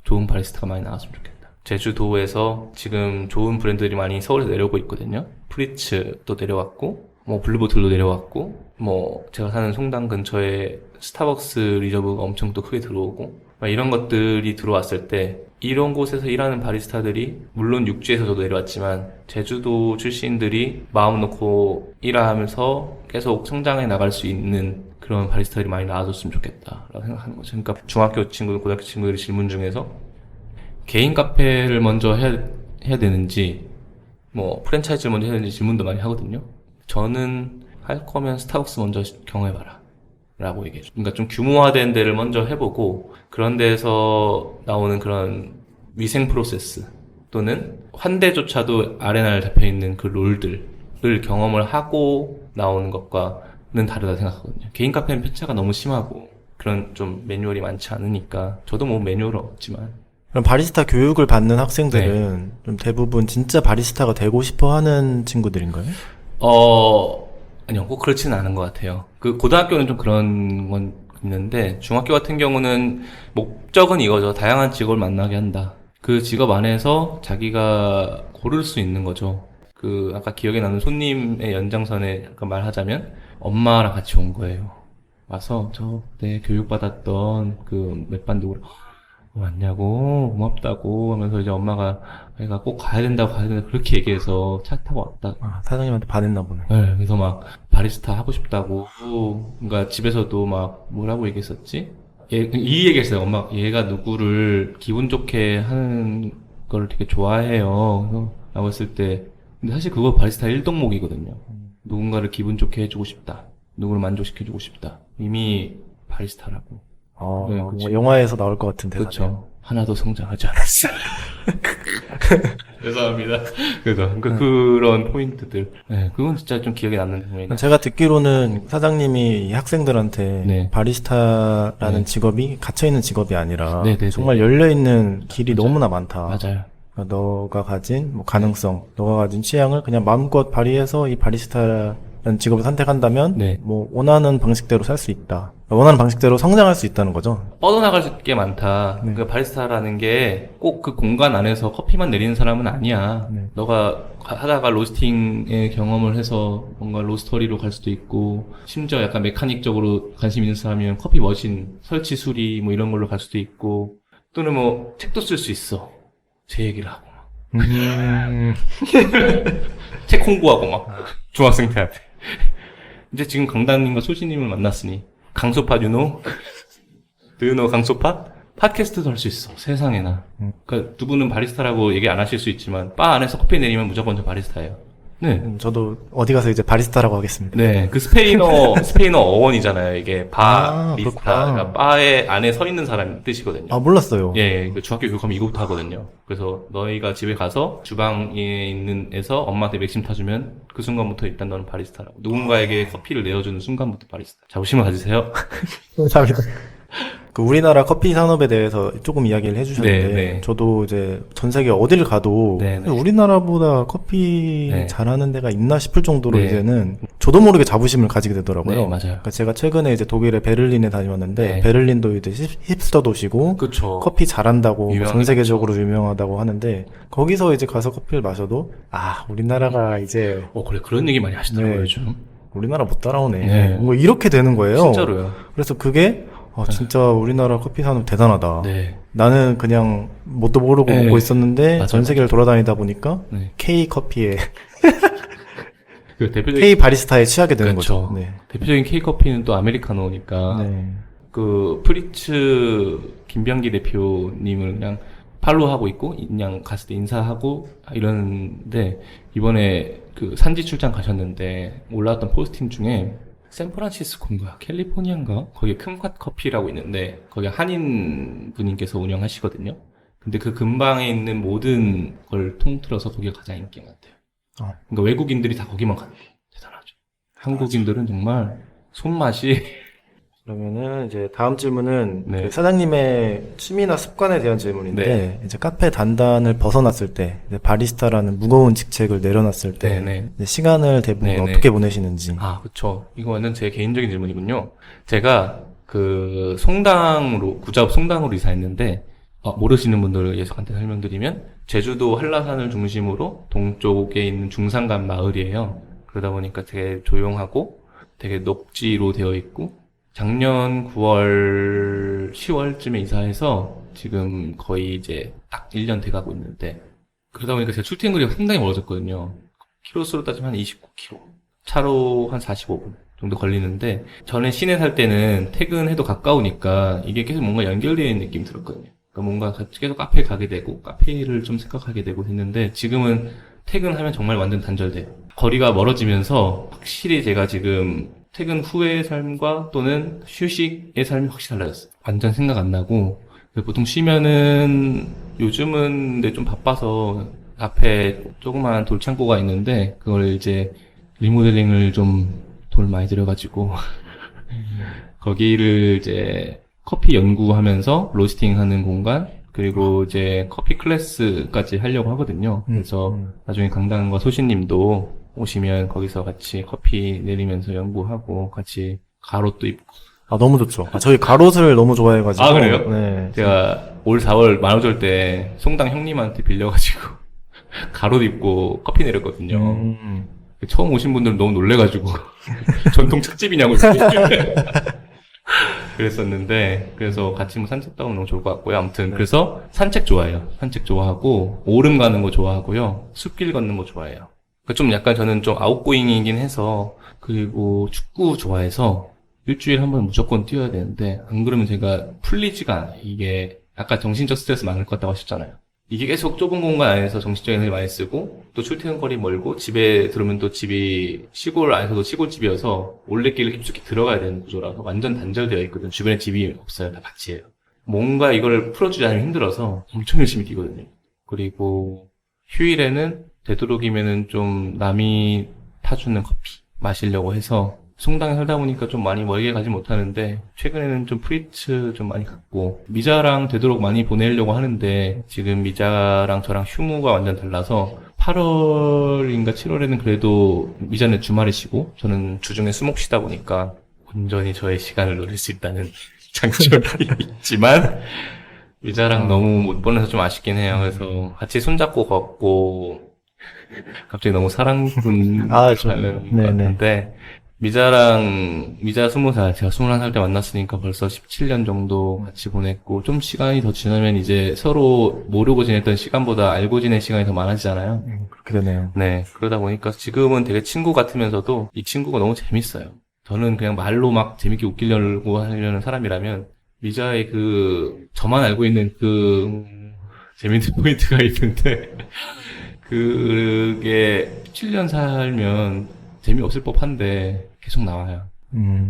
좋은 바리스타가 많이 나왔으면 좋겠다. 제주도에서 지금 좋은 브랜드들이 많이 서울에서 내려오고 있거든요. 프리츠도 내려왔고, 뭐 블루보틀도 내려왔고, 뭐 제가 사는 송당 근처에 스타벅스 리저브가 엄청 또 크게 들어오고, 막 이런 것들이 들어왔을 때 이런 곳에서 일하는 바리스타들이, 물론 육지에서도 내려왔지만 제주도 출신들이 마음 놓고 일하면서 계속 성장해 나갈 수 있는 그런 바리스타들이 많이 나와줬으면 좋겠다라고 생각하는 거죠. 그러니까 중학교 친구들, 고등학교 친구들이 질문 중에서 개인 카페를 먼저 해야 되는지, 뭐 프랜차이즈를 먼저 해야 되는지 질문도 많이 하거든요. 저는 할 거면 스타벅스 먼저 경험해봐라 라고 얘기해줘. 그러니까 좀 규모화된 데를 먼저 해보고, 그런 데에서 나오는 그런 위생 프로세스, 또는 환대조차도 아레나에 잡혀있는 그 롤들을 경험을 하고 나오는 것과는 다르다 생각하거든요. 개인 카페는 편차가 너무 심하고 그런 좀 매뉴얼이 많지 않으니까 저도 뭐 매뉴얼은 없지만 그럼 바리스타 교육을 받는 학생들은 좀 대부분 진짜 바리스타가 되고 싶어 하는 친구들인가요? 아니요, 꼭 그렇지는 않은 것 같아요. 그 고등학교는 좀 그런 건 있는데 중학교 같은 경우는 목적은 이거죠. 다양한 직업을 만나게 한다. 그 직업 안에서 자기가 고를 수 있는 거죠. 그 아까 기억에 남는 손님의 연장선에 잠깐 말하자면 엄마랑 같이 온 거예요. 와서 내 교육받았던 그 몇 반 누구를 왔냐고 고맙다고 하면서 이제 엄마가 내가 꼭 가야 된다 그렇게 얘기해서 차 타고 왔다. 아, 사장님한테 반했나 보네. 네, 그래서 막 바리스타 하고 싶다고 그러니까 집에서도 막 뭐라고 얘기했었지? 이 얘기했어요. 엄마 얘가 누구를 기분 좋게 하는 걸 되게 좋아해요. 그래서 라고 했을 때 근데 사실 그거 바리스타 1동목이거든요. 누군가를 기분 좋게 해주고 싶다. 누구를 만족시켜주고 싶다. 이미 바리스타라고. 네, 뭔가 그쵸. 영화에서 나올 것 같은 대사네요. 그렇죠. 하나도 성장하지 않았어. 죄송합니다. 그래서 그런 포인트들. 네, 그건 진짜 좀 기억에 남는 장면이에요. 제가 듣기로는 사장님이 이 학생들한테 네. 바리스타라는 네. 직업이 갇혀있는 직업이 아니라 네, 네, 네. 정말 열려있는 길이 너무나 많다. 맞아요. 그러니까 너가 가진 뭐 가능성, 너가 가진 취향을 그냥 마음껏 발휘해서 이 바리스타라는 직업을 선택한다면 네. 뭐 원하는 방식대로 살 수 있다. 원하는 방식대로 성장할 수 있다는 거죠. 뻗어나갈 게 많다. 네. 그 바리스타라는 게 꼭 그 공간 안에서 커피만 내리는 사람은 아니야. 네. 너가 하다가 로스팅의 경험을 해서 뭔가 로스터리로 갈 수도 있고, 심지어 약간 메카닉적으로 관심 있는 사람이면 커피 머신, 설치 수리 뭐 이런 걸로 갈 수도 있고, 또는 뭐 책도 쓸 수 있어. 제 얘기를 하고 막. 책 홍보하고 막. 중학생 때 앞에. 이제 지금 강단님과 소시님을 만났으니 강소파 유노? 드노 강소파? 팟캐스트도 할 수 있어. 세상에나. 그러니까 두 분은 바리스타라고 얘기 안 하실 수 있지만 바 안에서 커피 내리면 무조건 저 바리스타예요. 네. 저도 어디 가서 이제 바리스타라고 하겠습니다. 네. 그 스페인어 어원이잖아요. 이게 바 리스타. 그렇구나. 그러니까 바의 안에 서 있는 사람 뜻이거든요. 아, 몰랐어요. 예, 그 중학교 교육하면 이거부터 하거든요. 그래서 너희가 집에 가서 주방에 있는 에서 엄마한테 맥심 타주면 그 순간부터 일단 너는 바리스타라고. 누군가에게 커피를 내어주는 순간부터 바리스타. 자부심을 가지세요. 감사합니다. 그 우리나라 커피 산업에 대해서 조금 이야기를 해주셨는데, 네, 네. 저도 이제 전 세계 어딜 가도 네, 네. 우리나라보다 커피 네. 잘하는 데가 있나 싶을 정도로 네. 이제는 저도 모르게 자부심을 가지게 되더라고요. 네, 맞아요. 그러니까 제가 최근에 이제 독일의 베를린에 다녀왔는데, 네. 베를린도 이제 힙스터 도시고, 그쵸. 커피 잘한다고 전 유명하죠. 세계적으로 유명하다고 하는데, 거기서 이제 가서 커피를 마셔도, 아, 우리나라가 이제, 그래. 그런 얘기 많이 하시더라고요, 네. 요즘. 우리나라 못 따라오네. 네. 뭐 이렇게 되는 거예요. 진짜로요. 그래서 그게 진짜 우리나라 커피 산업 대단하다. 네. 나는 그냥 뭣도 모르고 네. 먹고 있었는데 맞아요. 전 세계를 돌아다니다 보니까 네. K 커피에 그 대표적인, K 바리스타에 취하게 되는 그렇죠. 거죠. 네. 대표적인 K커피는 또 아메리카노니까. 네. 그 프리츠 김병기 대표님을 그냥 팔로우하고 있고 그냥 갔을 때 인사하고 이러는데 이번에 그 산지 출장 가셨는데 올라왔던 포스팅 중에 샌프란시스코인가 캘리포니아인가 거기에 큰맛 커피라고 있는데 거기 한인 분님께서 운영하시거든요. 근데 그 근방에 있는 모든 걸 통틀어서 거기가 가장 인기가 많대요. 그러니까 외국인들이 다 거기만 가는 거예요. 대단하죠. 한국인들은 정말 손맛이 그러면은 이제 다음 질문은 네. 그 사장님의 취미나 습관에 대한 질문인데 네. 이제 카페 단단을 벗어났을 때 이제 바리스타라는 무거운 직책을 내려놨을 때 네네. 이제 시간을 대부분 네네. 어떻게 보내시는지. 아, 그쵸. 이거는 제 개인적인 질문이군요. 제가 그 송당으로, 구자읍 송당으로 이사했는데, 모르시는 분들을 위해서 간단히 설명드리면, 제주도 한라산을 중심으로 동쪽에 있는 중산간 마을이에요. 그러다 보니까 되게 조용하고 되게 녹지로 되어 있고, 작년 9월, 10월쯤에 이사해서 지금 거의 이제 딱 1년 돼가고 있는데, 그러다 보니까 제가 출퇴근 거리가 상당히 멀어졌거든요. 키로수로 따지면 한 29km. 차로 한 45분 정도 걸리는데, 전에 시내 살 때는 퇴근해도 가까우니까 이게 계속 뭔가 연결되어 있는 느낌이 들었거든요. 그러니까 뭔가 계속 카페에 가게 되고, 카페를 좀 생각하게 되고 했는데, 지금은 퇴근하면 정말 완전 단절돼요. 거리가 멀어지면서 확실히 제가 지금 퇴근 후의 삶과 또는 휴식의 삶이 확실히 달라졌어요. 완전 생각 안 나고, 보통 쉬면은 요즘은 근데 좀 바빠서 앞에 조그만 돌창고가 있는데 그걸 이제 리모델링을 좀 돈 많이 들여가지고 거기를 이제 커피 연구하면서 로스팅하는 공간 그리고 이제 커피 클래스까지 하려고 하거든요. 그래서 나중에 강당과 소신님도 오시면 거기서 같이 커피 내리면서 연구하고 같이 가롯도 입고. 아, 너무 좋죠. 아, 저희 가롯을 너무 좋아해가지고. 아, 그래요? 네. 제가 올 4월 만우절 때 송당 형님한테 빌려가지고 가롯 입고 커피 내렸거든요. 처음 오신 분들은 너무 놀래가지고 전통 찻집이냐고 그랬었는데 그래서 같이 뭐 산책도 하면 너무 좋을 것 같고요. 아무튼 그래서 산책 좋아해요. 산책 좋아하고 오름 가는 거 좋아하고요. 숲길 걷는 거 좋아해요. 그러니까 좀 약간 저는 좀 아웃고잉이긴 해서 그리고 축구 좋아해서 일주일에 한 번 무조건 뛰어야 되는데 안 그러면 제가 풀리지가 않아요. 이게 아까 정신적 스트레스 많을 것 같다고 하셨잖아요. 이게 계속 좁은 공간 안에서 정신적인 에너지 많이 쓰고 또 출퇴근거리 멀고 집에 들어오면 또 집이 시골 안에서도 시골집이어서 올레길을 깊숙이 들어가야 되는 구조라서 완전 단절되어 있거든요. 주변에 집이 없어요. 다 밭이에요. 뭔가 이걸 풀어주지 않으면 힘들어서 엄청 열심히 뛰거든요. 그리고 휴일에는 되도록이면은 좀 남이 타주는 커피 마시려고 해서 송당에 살다 보니까 좀 많이 멀게 가지 못하는데 최근에는 좀 프리츠 좀 많이 갔고 미자랑 되도록 많이 보내려고 하는데 지금 미자랑 저랑 휴무가 완전 달라서 8월인가 7월에는 그래도 미자는 주말에 쉬고 저는 주중에 수목 쉬다 보니까 온전히 저의 시간을 노릴 수 있다는 장점이 있지만 미자랑 너무 못 보내서 좀 아쉽긴 해요. 그래서 같이 손잡고 걷고 갑자기 너무 사랑꾼 하는 것 같은데 미자 20살, 제가 21살 때 만났으니까 벌써 17년 정도 같이 보냈고, 좀 시간이 더 지나면 이제 서로 모르고 지냈던 시간보다 알고 지낸 시간이 더 많아지잖아요. 그렇게 되네요. 네. 그러다 보니까 지금은 되게 친구 같으면서도 이 친구가 너무 재밌어요. 저는 그냥 말로 막 재밌게 웃기려고 하려는 사람이라면, 미자의 저만 알고 있는 재밌는 포인트가 있는데, 그게 17년 살면 재미없을 법한데, 계속 나와요.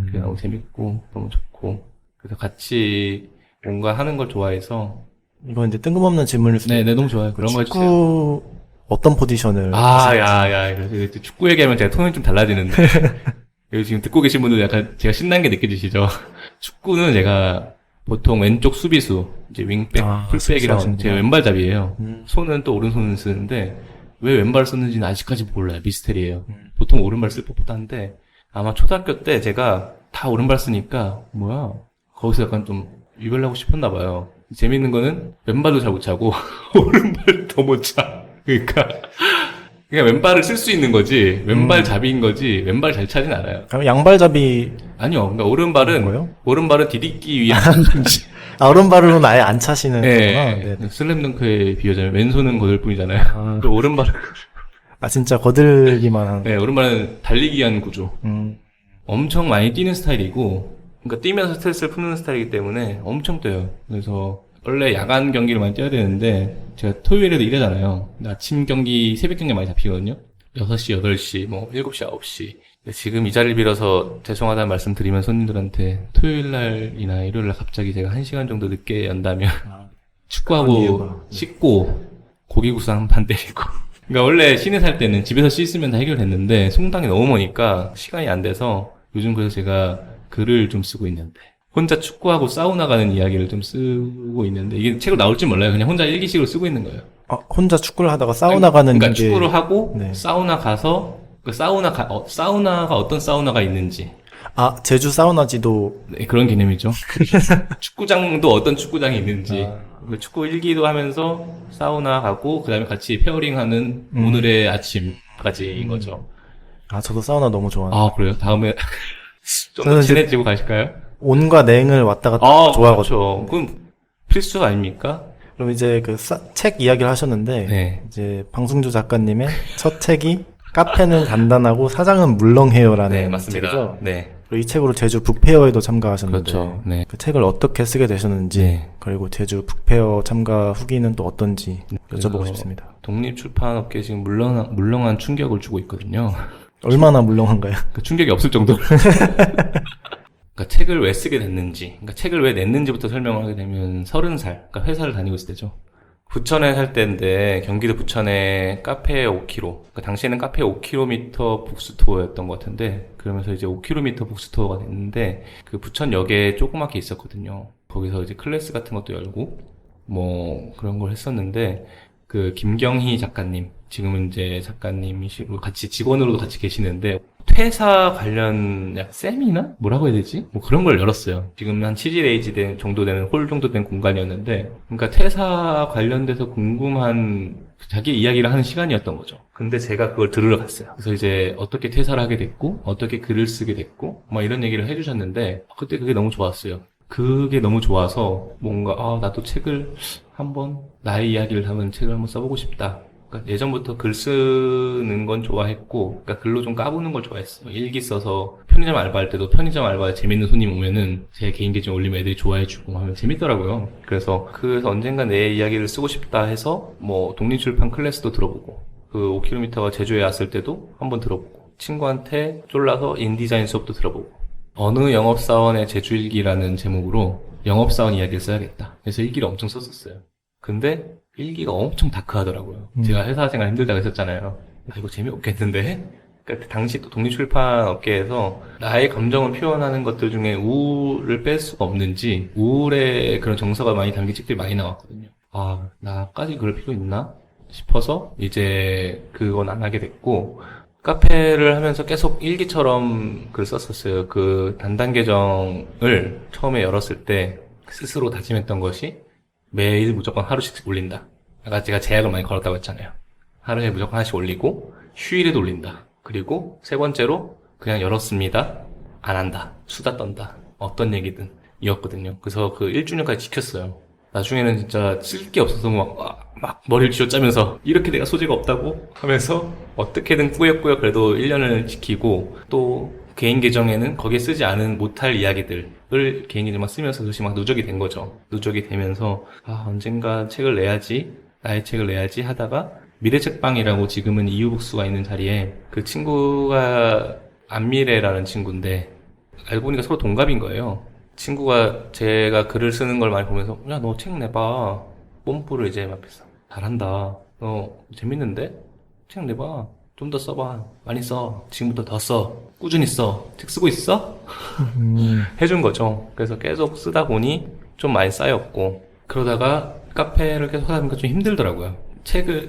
그게 너무 재밌고 너무 좋고 그래서 같이 뭔가 하는 걸 좋아해서 이건 이제 뜬금없는 질문일 수도 네, 너무 좋아요. 그런 거 해주세요. 축구 어떤 포지션을 그래서 축구 얘기하면 제가 톤이 좀 달라지는데 여기 지금 듣고 계신 분들 약간 제가 신난 게 느껴지시죠? 축구는 제가 보통 왼쪽 수비수 이제 윙백, 풀백이라고 제가 왼발잡이에요. 손은 또 오른손을 쓰는데 왜 왼발 썼는지는 아직까지 몰라요. 미스테리예요. 보통 오른발 쓸 법도 한데 아마 초등학교 때 제가 다 오른발 쓰니까 뭐야 거기서 약간 좀 유별나고 싶었나 봐요. 재밌는 거는 왼발도 잘 못 차고 오른발 더 못 차. 그러니까 그냥 왼발을 쓸 수 있는 거지 왼발 잡이인 거지 왼발 잘 차진 않아요. 그럼 양발잡이 아니요. 그러니까 오른발은 디딛기 위한 건지. 오른발로는 아예 안 차시는 거구나. 네. 슬램덩크에 비하자면 왼손은 거들 뿐이잖아요. 오른발은 진짜 거들기만 하는. 네, 오른발은 달리기 위한 구조. 엄청 많이 뛰는 스타일이고, 그러니까 뛰면서 스트레스를 푸는 스타일이기 때문에 엄청 뛰어요. 그래서 원래 야간 경기를 많이 뛰어야 되는데, 제가 토요일에도 일하잖아요. 아침 경기, 새벽 경기 많이 잡히거든요. 6시, 8시, 7시, 9시. 지금 이 자리를 빌어서 죄송하다는 말씀 드리면 손님들한테 토요일 날이나 일요일 날 갑자기 제가 1시간 정도 늦게 연다면, 축구하고 씻고, 고기국수 한 판 때리고. 그러니까 원래 시내 살 때는 집에서 씻으면 다 해결됐는데 송당이 너무 머니까 시간이 안 돼서 요즘 그래서 제가 글을 좀 쓰고 있는데 혼자 축구하고 사우나 가는 이야기를 좀 쓰고 있는데 이게 책으로 나올지 몰라요. 그냥 혼자 일기식으로 쓰고 있는 거예요. 혼자 축구를 하다가 사우나 가는 그러니까 축구를 하고 사우나 가서 사우나가 어떤 사우나가 있는지 제주 사우나지도 네, 그런 개념이죠. 축구장도 어떤 축구장이 있는지 축구 일기도 하면서 사우나 가고 그 다음에 같이 페어링하는 오늘의 아침까지인 거죠. 저도 사우나 너무 좋아해요. 그래요? 다음에 좀 더 친해지고 가실까요? 온과 냉을 왔다 갔다 좋아하거든요. 그렇죠. 그럼 필수 아닙니까? 그럼 이제 책 이야기를 하셨는데 이제 방승주 작가님의 첫 책이 카페는 간단하고 사장은 물렁해요라는 책이죠. 네. 그리고 이 책으로 제주 북페어에도 참가하셨는데 그렇죠. 네. 그 책을 어떻게 쓰게 되셨는지 그리고 제주 북페어 참가 후기는 또 어떤지 여쭤보고 싶습니다. 독립출판업계에 지금 물렁한 충격을 주고 있거든요. 얼마나 물렁한가요? 그 충격이 없을 정도로. 그러니까 책을 왜 쓰게 됐는지, 그러니까 책을 왜 냈는지부터 설명을 하게 되면 30살, 그러니까 회사를 다니고 있을 때죠. 부천에 살 때인데 경기도 부천에 카페 5km. 그러니까 당시에는 카페 5km 북스토어였던 것 같은데 그러면서 이제 5km 북스토어가 됐는데 그 부천역에 조그맣게 있었거든요. 거기서 이제 클래스 같은 것도 열고 뭐 그런 걸 했었는데 그 김경희 작가님 지금은 이제 작가님이시고 같이 직원으로도 같이 계시는데 퇴사 관련 세미나? 뭐라고 해야 되지? 뭐 그런 걸 열었어요. 지금 한 7일에이지 정도 되는 홀 정도 된 공간이었는데 그러니까 퇴사 관련돼서 궁금한 자기 이야기를 하는 시간이었던 거죠. 근데 제가 그걸 들으러 갔어요. 그래서 이제 어떻게 퇴사를 하게 됐고 어떻게 글을 쓰게 됐고 막 이런 얘기를 해주셨는데 그때 그게 너무 좋았어요. 그게 너무 좋아서 뭔가 나도 책을 한번 나의 이야기를 담은 책을 한번 써보고 싶다. 그러니까 예전부터 글 쓰는 건 좋아했고, 그러니까 글로 좀 까부는 걸 좋아했어. 일기 써서 편의점 알바할 때도 편의점 알바에 재밌는 손님 오면은 제 개인 계정 올리면 애들이 좋아해주고 하면 재밌더라고요. 그래서 언젠가 내 이야기를 쓰고 싶다 해서 뭐 독립출판 클래스도 들어보고, 그 5km가 제주에 왔을 때도 한번 들어보고, 친구한테 쫄라서 인디자인 수업도 들어보고, 어느 영업사원의 제주일기라는 제목으로 영업사원 이야기를 써야겠다. 그래서 일기를 엄청 썼었어요. 근데 일기가 엄청 다크하더라고요. 제가 회사 생활 힘들다고 했었잖아요. 이거 재미없겠는데? 그러니까 당시 또 독립출판 업계에서 나의 감정을 표현하는 것들 중에 우울을 뺄 수가 없는지 우울의 그런 정서가 많이 담긴 책들이 많이 나왔거든요. 나까지 그럴 필요 있나? 싶어서 이제 그건 안 하게 됐고 카페를 하면서 계속 일기처럼 글을 썼었어요. 그 단단 계정을 처음에 열었을 때 스스로 다짐했던 것이 매일 무조건 하루씩 올린다. 아까 제가 제약을 많이 걸었다고 했잖아요. 하루에 무조건 하나씩 올리고 휴일에도 올린다. 그리고 세 번째로 그냥 열었습니다. 안 한다. 수다 떤다. 어떤 얘기든 이었거든요. 그래서 그 1주년까지 지켰어요. 나중에는 진짜 쓸 게 없어서 막 머리를 쥐어짜면서 이렇게 내가 소재가 없다고 하면서 어떻게든 꾸역꾸역 그래도 1년을 지키고 또 개인 계정에는 거기에 쓰지 않은 못할 이야기들을 개인 계정만 쓰면서 그것이 막 누적이 된 거죠. 누적이 되면서 언젠가 책을 내야지, 나의 책을 내야지 하다가 미래책방이라고 지금은 이유북스가 있는 자리에 그 친구가 안미래라는 친구인데 알고 보니까 서로 동갑인 거예요. 친구가 제가 글을 쓰는 걸 많이 보면서 야, 너 책 내봐. 뽐뿌를 이제 앞에서 잘한다. 너 재밌는데? 책 내봐. 좀 더 써봐. 많이 써. 지금부터 더 써. 꾸준히 써. 책 쓰고 있어? 해준 거죠. 그래서 계속 쓰다 보니 좀 많이 쌓였고 그러다가 카페를 계속 하다 보니까 좀 힘들더라고요.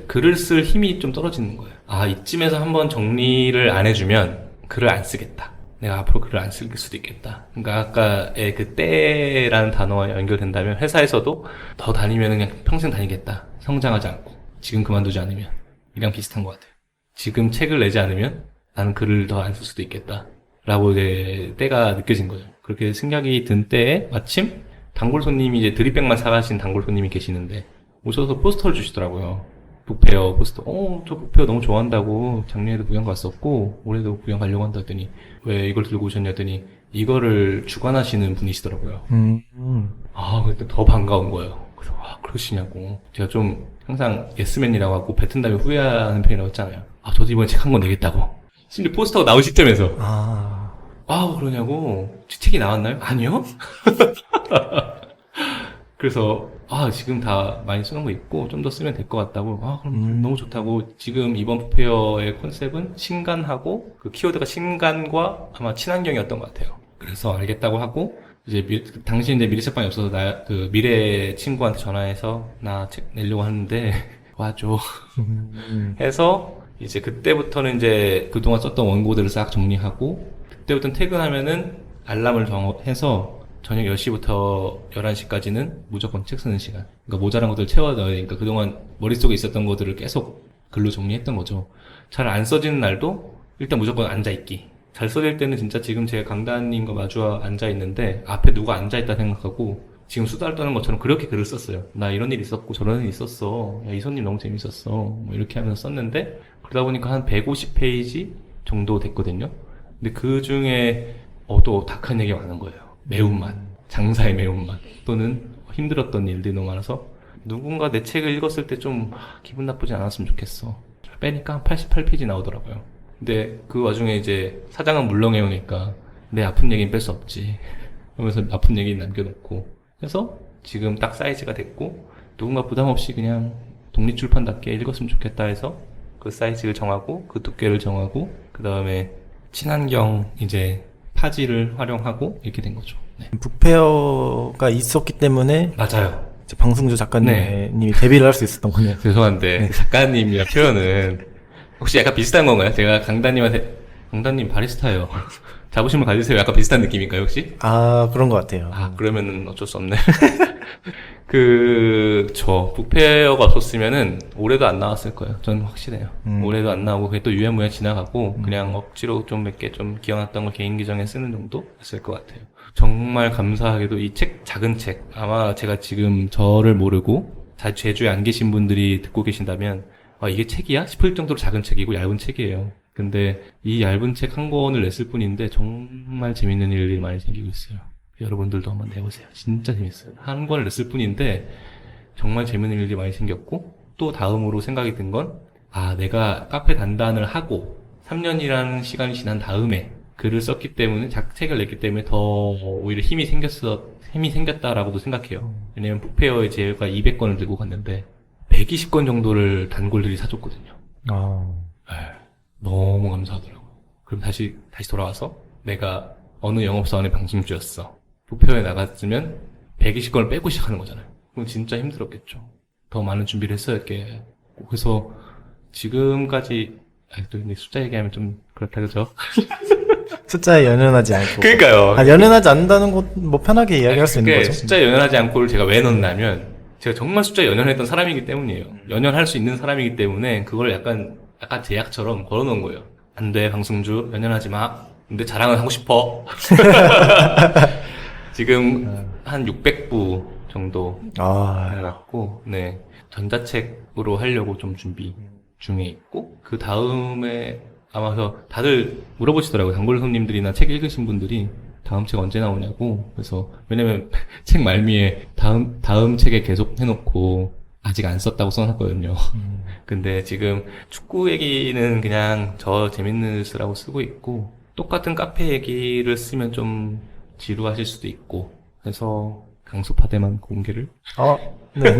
글을 쓸 힘이 좀 떨어지는 거예요. 이쯤에서 한번 정리를 안 해주면 글을 안 쓰겠다. 내가 앞으로 글을 안 쓸 수도 있겠다. 그러니까 아까의 그 때라는 단어와 연결된다면 회사에서도 더 다니면 그냥 평생 다니겠다. 성장하지 않고. 지금 그만두지 않으면. 이랑 비슷한 것 같아요. 지금 책을 내지 않으면 나는 글을 더 안 쓸 수도 있겠다. 라고 이제 때가 느껴진 거죠. 그렇게 생각이 든 때에 마침 단골 손님이 이제 드립백만 사가신 단골 손님이 계시는데 오셔서 포스터를 주시더라고요. 북페어 포스터. 저 북페어 너무 좋아한다고 작년에도 구경 갔었고 올해도 구경 가려고 한다 했더니 왜 이걸 들고 오셨냐 했더니 이거를 주관하시는 분이시더라고요. 그때 더 반가운 거예요. 그래서 그러시냐고. 제가 좀 항상 예스맨이라고 하고 뱉은 다음에 후회하는 편이라고 했잖아요. 저도 이번에 책 한 권 내겠다고. 심지어 포스터가 나올 시점에서 그러냐고. 책이 나왔나요? 아니요. 그래서 지금 다 많이 쓰는 거 있고 좀 더 쓰면 될 것 같다고. 그럼 너무 좋다고. 지금 이번 북페어의 컨셉은 신간하고 그 키워드가 신간과 아마 친환경이었던 것 같아요. 그래서 알겠다고 하고 이제 당시 이제 미래책방이 없어서 그 미래 친구한테 전화해서 나 책 내려고 하는데 와줘 해서 이제 그때부터는 이제 그동안 썼던 원고들을 싹 정리하고 그때부터는 퇴근하면은 알람을 정해서 저녁 10시부터 11시까지는 무조건 책 쓰는 시간. 그러니까 모자란 것들을 채워 넣어야 되니까 그동안 머릿속에 있었던 것들을 계속 글로 정리했던 거죠. 잘 안 써지는 날도 일단 무조건 앉아있기. 잘 써질 때는 진짜 지금 제가 강단님과 마주 앉아있는데 앞에 누가 앉아있다 생각하고 지금 수다를 떠는 것처럼 그렇게 글을 썼어요. 나 이런 일 있었고 저런 일 있었어. 야, 이 손님 너무 재밌었어. 뭐 이렇게 하면서 썼는데 그러다 보니까 한 150페이지 정도 됐거든요. 근데 그 중에 또 다크한 얘기가 많은 거예요. 매운맛, 장사의 매운맛 또는 힘들었던 일들이 너무 많아서 누군가 내 책을 읽었을 때 좀 기분 나쁘지 않았으면 좋겠어. 빼니까 한 88페이지 나오더라고요. 근데 그 와중에 이제 사장은 물렁해오니까 내 아픈 얘기는 뺄 수 없지 하면서 아픈 얘기 남겨놓고 해서 지금 딱 사이즈가 됐고 누군가 부담 없이 그냥 독립출판답게 읽었으면 좋겠다 해서 그 사이즈를 정하고 그 두께를 정하고 그 다음에 친환경 이제 파지를 활용하고 이렇게 된 거죠. 네. 북페어가 있었기 때문에 맞아요. 이제 방승주 작가님이 데뷔를 할 수 있었던 거네요. 죄송한데 작가님이랑 표현은 혹시 약간 비슷한 건가요? 제가 강다님한테 강다님 바리스타예요. 자부심을 가지세요. 약간 비슷한 느낌일까요 혹시? 아, 그런 것 같아요. 아 그러면은 어쩔 수 없네. 북페어가 없었으면은 올해도 안 나왔을 거예요. 전 확실해요. 올해도 안 나오고 그게 또 유야무야 지나가고 그냥 억지로 좀 몇 개 좀 기억났던 걸 개인 계정에 쓰는 정도 했을 것 같아요. 정말 감사하게도 이 책, 작은 책, 아마 제가 지금 저를 모르고 제주에 안 계신 분들이 듣고 계신다면 아 이게 책이야? 싶을 정도로 작은 책이고 얇은 책이에요. 근데 이 얇은 책 한 권을 냈을 뿐인데 정말 재밌는 일들이 많이 생기고 있어요. 여러분들도 한번 내보세요. 진짜 재밌어요. 한 권을 냈을 뿐인데 정말 재밌는 일들이 많이 생겼고 또 다음으로 생각이 든 건 내가 카페 단단을 하고 3년이라는 시간이 지난 다음에 글을 썼기 때문에 책을 냈기 때문에 더 오히려 힘이 생겼다라고도 생각해요. 왜냐면 북페어에 제가 200권을 들고 갔는데 120권 정도를 단골들이 사줬거든요. 네, 너무 감사하더라고요. 그럼 다시 돌아와서 내가 어느 영업사 안에 방송주였어. 북페어에 나갔으면 120권을 빼고 시작하는 거잖아요. 그럼 진짜 힘들었겠죠. 더 많은 준비를 했어야겠고. 그래서 지금까지 또 근데 숫자 얘기하면 좀 그렇다 그죠? 숫자에 연연하지 않고. 그러니까요. 연연하지 않는다는 것, 뭐 편하게 이야기할 수 있는 거죠. 숫자에 연연하지 않고를 제가 왜 넣냐면 제가 정말 숫자에 연연했던 사람이기 때문이에요. 연연할 수 있는 사람이기 때문에 그걸 약간 제약처럼 걸어놓은 거예요. 안 돼, 방승주. 연연하지 마. 근데 자랑은 하고 싶어. 지금 한 600부 정도 해갖고, 네. 전자책으로 하려고 좀 준비 중에 있고, 그 다음에 아마 다들 물어보시더라고요. 단골 손님들이나 책 읽으신 분들이 다음 책 언제 나오냐고. 그래서, 왜냐면 책 말미에 다음 책에 계속 해놓고, 아직 안 썼다고 써놨거든요. 근데 지금 축구 얘기는 그냥 저 재밌는 일 쓰라고 쓰고 있고, 똑같은 카페 얘기를 쓰면 좀 지루하실 수도 있고, 그래서 강수파대만 공개를? 네.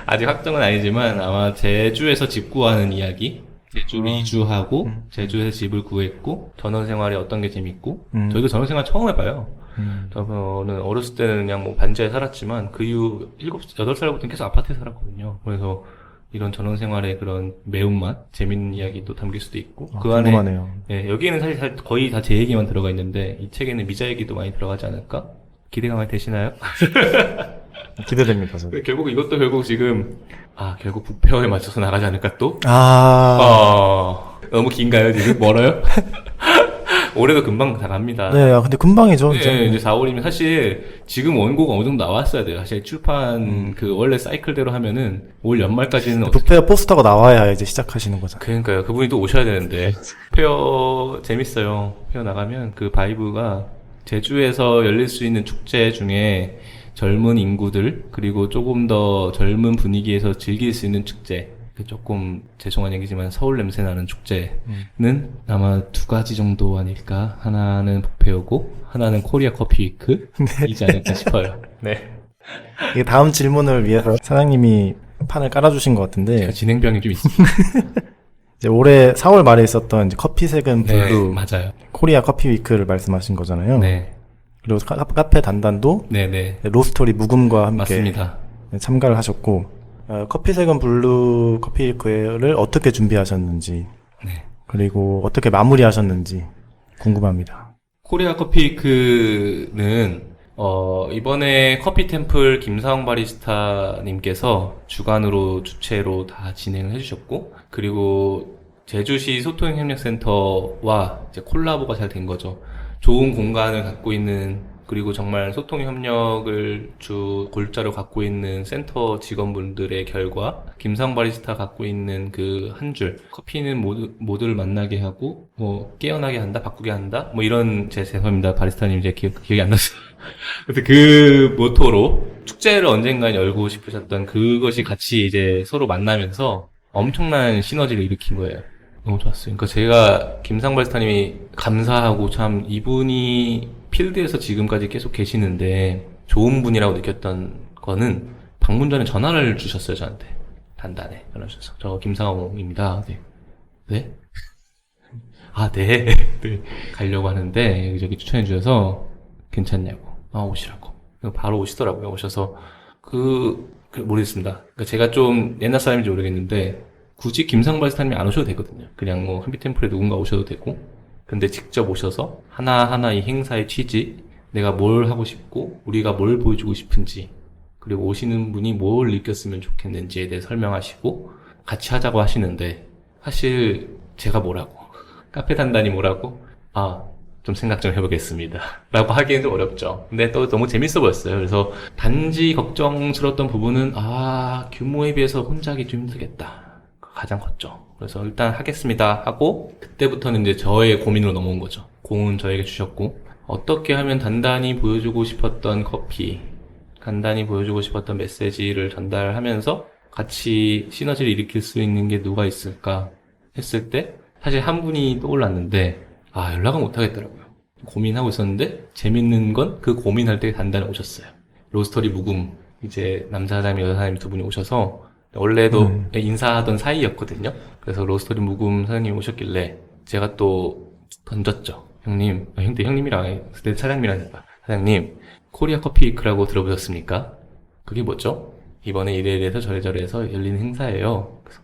아직 확정은 아니지만 아마 제주에서 집 구하는 이야기, 제주로 이주하고 제주에서 집을 구했고 전원생활이 어떤 게 재밌고 저희도 전원생활 처음 해봐요. 저는 어렸을 때는 그냥 뭐 반지하에 살았지만 그 이후 8살부터는 계속 아파트에 살았거든요. 그래서 이런 전원생활의 그런 매운맛, 재밌는 이야기도 담길 수도 있고 그 안에 궁금하네요. 네, 여기에는 사실 거의 다 제 얘기만 들어가 있는데 이 책에는 미자 얘기도 많이 들어가지 않을까? 기대가 많이 되시나요? 기대됩니다, 저도. 결국 지금 결국 북페어에 맞춰서 나가지 않을까 또? 너무 긴가요 지금? 멀어요? 올해도 금방 다 갑니다. 네, 근데 금방이죠. 네, 이제 4월이면 사실 지금 원고가 어느 정도 나왔어야 돼요. 사실 출판 원래 사이클대로 하면은 올 연말까지는 북페어 포스터가 나와야 이제 시작하시는 거잖아요. 그러니까요. 그분이 또 오셔야 되는데. 페어 재밌어요. 페어 나가면 그 바이브가 제주에서 열릴 수 있는 축제 중에 젊은 인구들 그리고 조금 더 젊은 분위기에서 즐길 수 있는 축제. 조금 죄송한 얘기지만 서울 냄새 나는 축제는 아마 2가지 정도 아닐까. 하나는 북페어고 하나는 코리아 커피 위크이지 않을까 싶어요. 네. 이게 다음 질문을 위해서 사장님이 판을 깔아주신 것 같은데 진행병이 좀 있습니다. 이제 올해 4월 말에 있었던 이제 커피색은 블루 맞아요. 코리아 커피 위크를 말씀하신 거잖아요. 네. 그리고 카페 단단도 로스토리 묵음과 함께 맞습니다. 참가를 하셨고 커피색은 블루 커피 위크를 어떻게 준비하셨는지 그리고 어떻게 마무리하셨는지 궁금합니다. 코리아 커피 위크는 이번에 커피 템플 김사홍 바리스타님께서 주체로 다 진행을 해주셨고, 그리고 제주시 소통협력센터와 이제 콜라보가 잘 된 거죠. 좋은 공간을 갖고 있는, 그리고 정말 소통협력을 골자로 갖고 있는 센터 직원분들의 결과, 김사홍 바리스타 갖고 있는 그 한 줄, 커피는 모두를 만나게 하고, 깨어나게 한다, 바꾸게 한다, 이런, 죄송합니다. 바리스타님 이제 기억이 안 났어요. 그래서 그 모토로 축제를 언젠간 열고 싶으셨던 그것이 같이 이제 서로 만나면서 엄청난 시너지를 일으킨 거예요. 너무 좋았어요. 그러니까 제가 김상 바리스타님이 감사하고 참 이분이 필드에서 지금까지 계속 계시는데 좋은 분이라고 느꼈던 거는 방문 전에 전화를 주셨어요, 저한테. 단단에. 전화 주셔서. 저 김상호입니다. 네. 네? 아, 네. 네. 가려고 하는데, 여기저기 추천해 주셔서 괜찮냐고. 오시라고. 바로 오시더라고요. 오셔서, 모르겠습니다. 그러니까 제가 좀 옛날 사람인지 모르겠는데, 굳이 김상발 스타님이 안 오셔도 되거든요. 그냥 뭐, 한비템플에 누군가 오셔도 되고. 근데 직접 오셔서, 하나하나 이 행사의 취지, 내가 뭘 하고 싶고, 우리가 뭘 보여주고 싶은지, 그리고 오시는 분이 뭘 느꼈으면 좋겠는지에 대해 설명하시고, 같이 하자고 하시는데, 사실, 제가 뭐라고. 카페 단단이 뭐라고? 좀 생각 좀 해보겠습니다. 라고 하기엔 좀 어렵죠. 근데 또 너무 재밌어 보였어요. 그래서 단지 걱정스러웠던 부분은, 규모에 비해서 혼자 하기 좀 힘들겠다. 가장 컸죠. 그래서 일단 하겠습니다 하고, 그때부터는 이제 저의 고민으로 넘어온 거죠. 공은 저에게 주셨고, 어떻게 하면 단단히 보여주고 싶었던 커피, 간단히 보여주고 싶었던 메시지를 전달하면서 같이 시너지를 일으킬 수 있는 게 누가 있을까 했을 때, 사실 한 분이 떠올랐는데, 연락은 못 하겠더라고요. 고민하고 있었는데, 재밌는 건 그 고민할 때 단단히 오셨어요. 로스터리 묵음, 이제 남자 사장님, 여자 사장님 두 분이 오셔서, 원래도 인사하던 사이였거든요. 그래서 로스터리 묵음 사장님이 오셨길래, 제가 또 던졌죠. 형님이랑, 그때 사장님이라니까. 사장님, 코리아 커피크라고 들어보셨습니까? 그게 뭐죠? 이번에 이래서 저래서 열리는 행사예요. 그래서,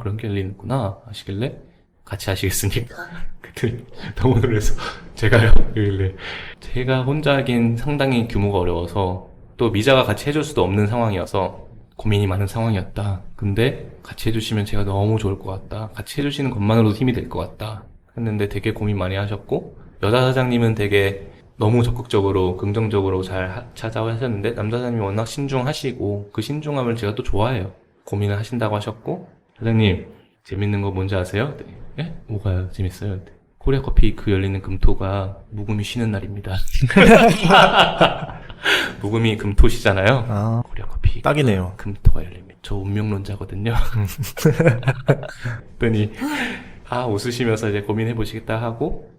그런 게 열리는구나 하시길래, 같이 하시겠습니까? 그때 너무 놀라서 제가요? 이러길래 제가 혼자 하긴 상당히 규모가 어려워서 또 미자가 같이 해줄 수도 없는 상황이어서 고민이 많은 상황이었다. 근데 같이 해주시면 제가 너무 좋을 것 같다. 같이 해주시는 것만으로도 힘이 될 것 같다. 했는데 되게 고민 많이 하셨고 여자 사장님은 되게 너무 적극적으로 긍정적으로 잘 찾아오셨는데 남자 사장님이 워낙 신중하시고 그 신중함을 제가 또 좋아해요. 고민을 하신다고 하셨고 사장님 재밌는 거 뭔지 아세요? 네. 예? 뭐가요? 재밌어요? 네. 코리아 커피 열리는 금토가 묵음이 쉬는 날입니다. 묵음이 금토시잖아요. 코리아 커피 딱이네요. 금토가 열립니다. 저 운명론자거든요. 그랬더니 웃으시면서 이제 고민해 보시겠다 하고.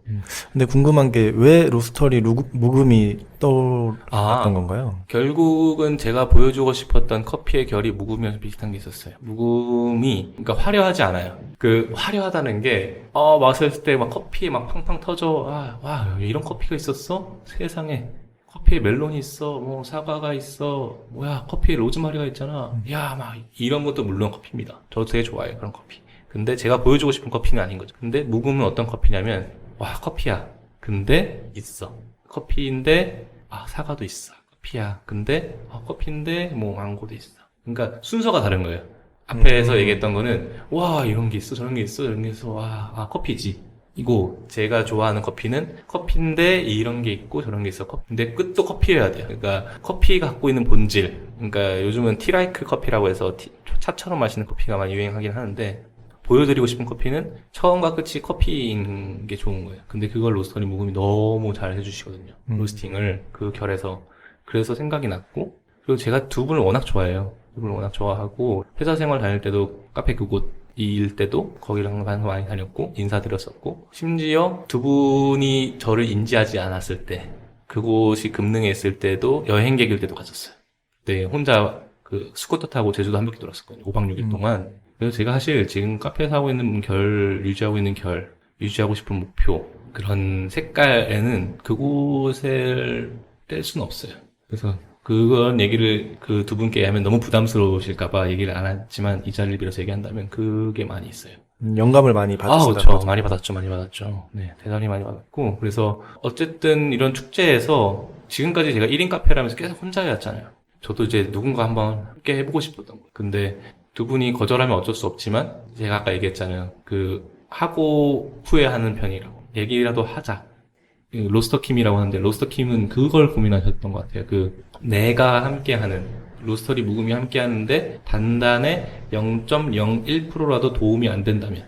근데 궁금한 게 왜 로스터리 묵음이 떠올랐던 건가요? 결국은 제가 보여주고 싶었던 커피의 결이 묵음이랑 비슷한 게 있었어요. 묵음이 그러니까 화려하지 않아요. 그 화려하다는 게 마셨을 때 막 커피에 막 팡팡 터져. 와 이런 커피가 있었어? 세상에. 커피에 멜론이 있어, 뭐 사과가 있어, 뭐야 커피에 로즈마리가 있잖아. 야 막 이런 것도 물론 커피입니다. 저도 되게 좋아해요 그런 커피. 근데 제가 보여주고 싶은 커피는 아닌 거죠. 근데 묵음은 어떤 커피냐면 커피야. 근데 있어. 커피인데 사과도 있어. 커피야. 근데 커피인데 뭐 망고도 있어. 그러니까 순서가 다른 거예요. 앞에서 얘기했던 거는 이런 게 있어, 저런 게 있어, 이런 게 있어. 커피지. 이거 제가 좋아하는 커피는 커피인데 이런 게 있고 저런 게 있어. 근데 끝도 커피여야 돼요. 그러니까 커피 갖고 있는 본질. 그러니까 요즘은 티라이크 커피라고 해서 차처럼 마시는 커피가 많이 유행하긴 하는데 보여드리고 싶은 커피는 처음과 끝이 커피인 게 좋은 거예요. 근데 그걸 로스터리 묵음이 너무 잘 해주시거든요. 로스팅을 그 결에서. 그래서 생각이 났고, 그리고 제가 두 분을 워낙 좋아해요. 두 분을 워낙 좋아하고, 회사 생활 다닐 때도 카페 그곳일 때도 거기랑 많이 다녔고, 인사드렸었고, 심지어 두 분이 저를 인지하지 않았을 때, 그곳이 금능에 있을 때도 여행객일 때도 갔었어요. 그때 혼자 그 스쿠터 타고 제주도 한 바퀴 돌았었거든요. 5박 6일 동안. 그래서 제가 사실 지금 카페에서 하고 있는 유지하고 있는 유지하고 싶은 목표, 그런 색깔에는 그곳을 뗄 수는 없어요. 그래서 그런 얘기를 그 두 분께 하면 너무 부담스러우실까봐 얘기를 안 했지만 이 자리를 빌어서 얘기한다면 그게 많이 있어요. 영감을 많이 받으시다. 그렇죠. 많이 받았죠. 네, 대단히 많이 받았고. 그래서 어쨌든 이런 축제에서 지금까지 제가 1인 카페라면서 계속 혼자 해왔잖아요. 저도 이제 누군가 한번 함께 해보고 싶었던 거예요. 근데 두 분이 거절하면 어쩔 수 없지만 제가 아까 얘기했잖아요. 하고 후회하는 편이라고. 얘기라도 하자. 로스터킴이라고 하는데 로스터킴은 그걸 고민하셨던 것 같아요. 내가 함께하는 로스터리 묵음이 함께하는데 단단에 0.01%라도 도움이 안 된다면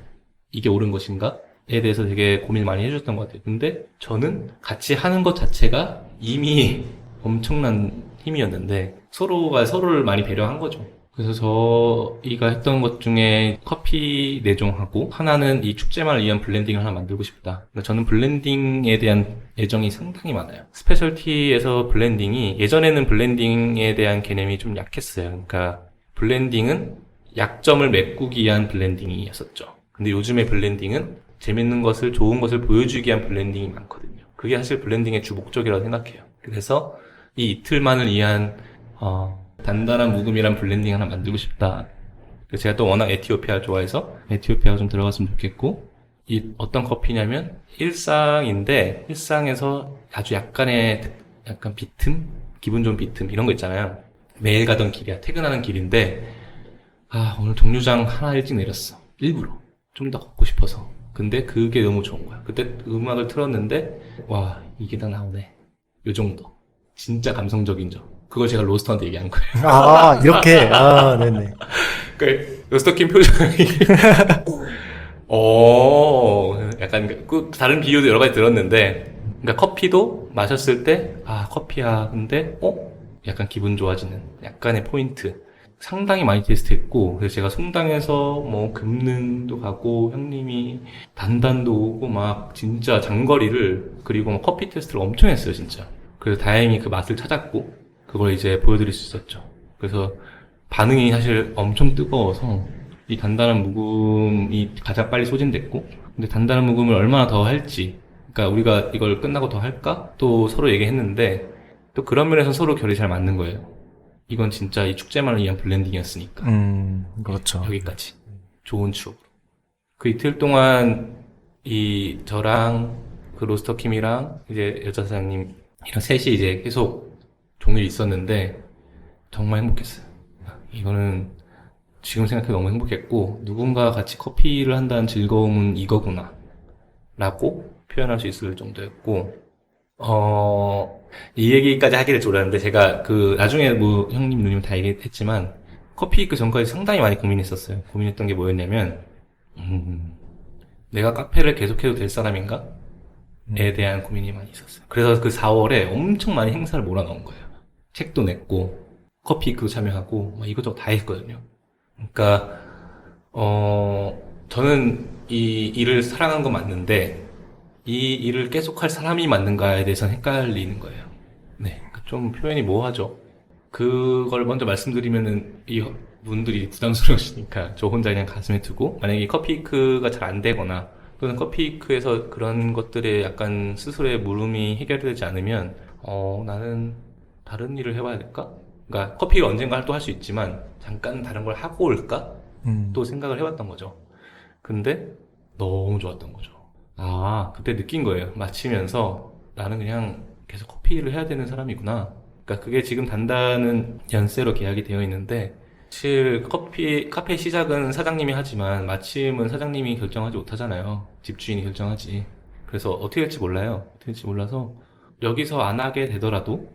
이게 옳은 것인가에 대해서 되게 고민을 많이 해주셨던 것 같아요. 근데 저는 같이 하는 것 자체가 이미 엄청난 힘이었는데 서로가 서로를 많이 배려한 거죠. 그래서 저희가 했던 것 중에 커피 4종하고 하나는 이 축제만을 위한 블렌딩을 하나 만들고 싶다. 그러니까 저는 블렌딩에 대한 애정이 상당히 많아요. 스페셜티에서 블렌딩이 예전에는 블렌딩에 대한 개념이 좀 약했어요. 그러니까 블렌딩은 약점을 메꾸기 위한 블렌딩이었었죠. 근데 요즘의 블렌딩은 재밌는 것을 좋은 것을 보여주기 위한 블렌딩이 많거든요. 그게 사실 블렌딩의 주 목적이라고 생각해요. 그래서 이 이틀만을 위한 단단한 묵음이란 블렌딩 하나 만들고 싶다. 그래서 제가 또 워낙 에티오피아를 좋아해서 에티오피아가 좀 들어갔으면 좋겠고, 이 어떤 커피냐면 일상인데 일상에서 아주 약간 비틈? 기분 좋은 비틈 이런 거 있잖아요. 매일 가던 길이야. 퇴근하는 길인데 오늘 정류장 하나 일찍 내렸어. 일부러. 좀 더 걷고 싶어서. 근데 그게 너무 좋은 거야. 그때 음악을 틀었는데 와 이게 다 나오네. 요 정도. 진짜 감성적인 점. 그걸 제가 로스터한테 얘기한 거예요. 아, 이렇게. 아, 네네. 그 로스터킴 표정이 약간 다른 비유도 여러 가지 들었는데, 그러니까 커피도 마셨을 때 커피야. 근데 약간 기분 좋아지는 약간의 포인트 상당히 많이 테스트했고, 그래서 제가 송당에서 뭐 금능도 가고 형님이 단단도 오고 막 진짜 장거리를, 그리고 막 커피 테스트를 엄청 했어요 진짜. 그래서 다행히 그 맛을 찾았고 그걸 이제 보여드릴 수 있었죠. 그래서 반응이 사실 엄청 뜨거워서 이 단단한 묵음이 가장 빨리 소진됐고, 근데 단단한 묵음을 얼마나 더 할지, 그러니까 우리가 이걸 끝나고 더 할까? 또 서로 얘기했는데, 또 그런 면에서 서로 결이 잘 맞는 거예요. 이건 진짜 이 축제만을 위한 블렌딩이었으니까. 그렇죠. 여기까지. 좋은 추억으로. 그 이틀 동안 저랑 그 로스터킴이랑 이제 여자 사장님이랑 셋이 이제 계속 종일 있었는데 정말 행복했어요. 이거는 지금 생각해도 너무 행복했고, 누군가 같이 커피를 한다는 즐거움은 이거구나 라고 표현할 수 있을 정도였고, 이 얘기까지 하기를 졸았는데, 제가 나중에 뭐 형님 누님 다 얘기했지만 커피 그 전까지 상당히 많이 고민했었어요. 고민했던 게 뭐였냐면, 내가 카페를 계속해도 될 사람인가? 에 대한 고민이 많이 있었어요. 그래서 그 4월에 엄청 많이 행사를 몰아넣은 거예요. 책도 냈고 커피 참여하고 막 이것저것 다 했거든요. 그러니까 저는 이 일을 사랑한 건 맞는데 이 일을 계속할 사람이 맞는가에 대해서는 헷갈리는 거예요. 네, 좀 표현이 모호하죠. 그걸 먼저 말씀드리면은 이 분들이 부담스러우시니까 저 혼자 그냥 가슴에 두고, 만약에 커피크가 잘 안 되거나 또는 커피크에서 그런 것들에 약간 스스로의 물음이 해결되지 않으면 나는 다른 일을 해봐야 될까? 그러니까 커피를 언젠가 또 할 수 있지만 잠깐 다른 걸 하고 올까? 또 생각을 해봤던 거죠. 근데 너무 좋았던 거죠. 그때 느낀 거예요. 마치면서 나는 그냥 계속 커피를 해야 되는 사람이구나. 그러니까 그게 지금 단단한 연세로 계약이 되어 있는데, 사실 카페 시작은 사장님이 하지만 마침은 사장님이 결정하지 못하잖아요. 집주인이 결정하지. 그래서 어떻게 될지 몰라요. 어떻게 될지 몰라서 여기서 안 하게 되더라도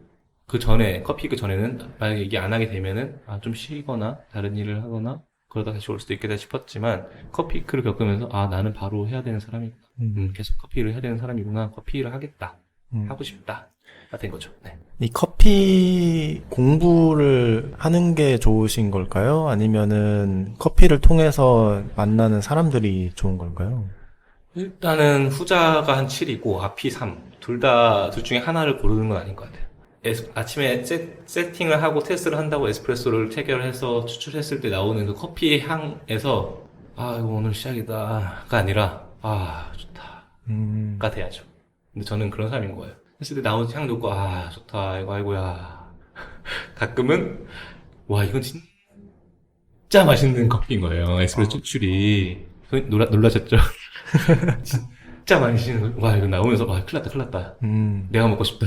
커피 그 전에는 만약에 이게 안 하게 되면은 좀 쉬거나 다른 일을 하거나 그러다 다시 올 수도 있겠다 싶었지만, 커피를 겪으면서 나는 바로 해야 되는 사람이구나. 계속 커피를 해야 되는 사람이구나. 커피를 하겠다. 하고 싶다. 가 된 거죠. 네. 이 커피 공부를 하는 게 좋으신 걸까요? 아니면은 커피를 통해서 만나는 사람들이 좋은 걸까요? 일단은 후자가 한 7이고 앞이 3. 둘 중에 하나를 고르는 건 아닌 것 같아요. 아침에 세팅을 하고 테스트를 한다고 에스프레소를 체결해서 추출했을 때 나오는 그 커피의 향에서 이거 오늘 시작이다가 아니라 좋다가 돼야죠. 근데 저는 그런 사람인 거예요. 했을 때 나오는 향 듣고 좋다, 이거 아이고야. 가끔은 이건 진짜 맛있는 커피인 거예요. 에스프레소 추출이. 놀라셨죠? 진짜 맛있는 이거 나오면서 큰일 났다. 내가 먹고 싶다.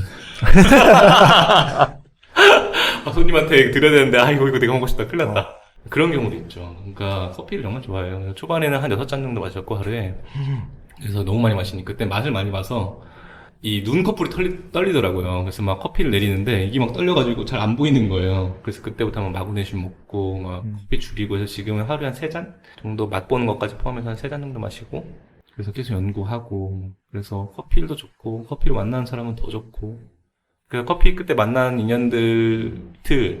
손님한테 드려야 되는데 이거 내가 먹고 싶다. 큰일 났다. 그런 경우도 있죠. 그러니까 커피를 정말 좋아해요. 초반에는 한 6잔 정도 마셨고 하루에. 그래서 너무 많이 마시니까 그때 맛을 많이 봐서 이 눈꺼풀이 떨리더라고요. 그래서 막 커피를 내리는데 이게 막 떨려가지고 잘 안 보이는 거예요. 그래서 그때부터 막 마그네슘 먹고 막 커피 줄이고 해서 지금은 하루에 한 3잔 정도 맛보는 것까지 포함해서 한 3잔 정도 마시고, 그래서 계속 연구하고, 그래서 커피도 좋고 커피로 만나는 사람은 더 좋고, 그 커피 그때 만난 인연들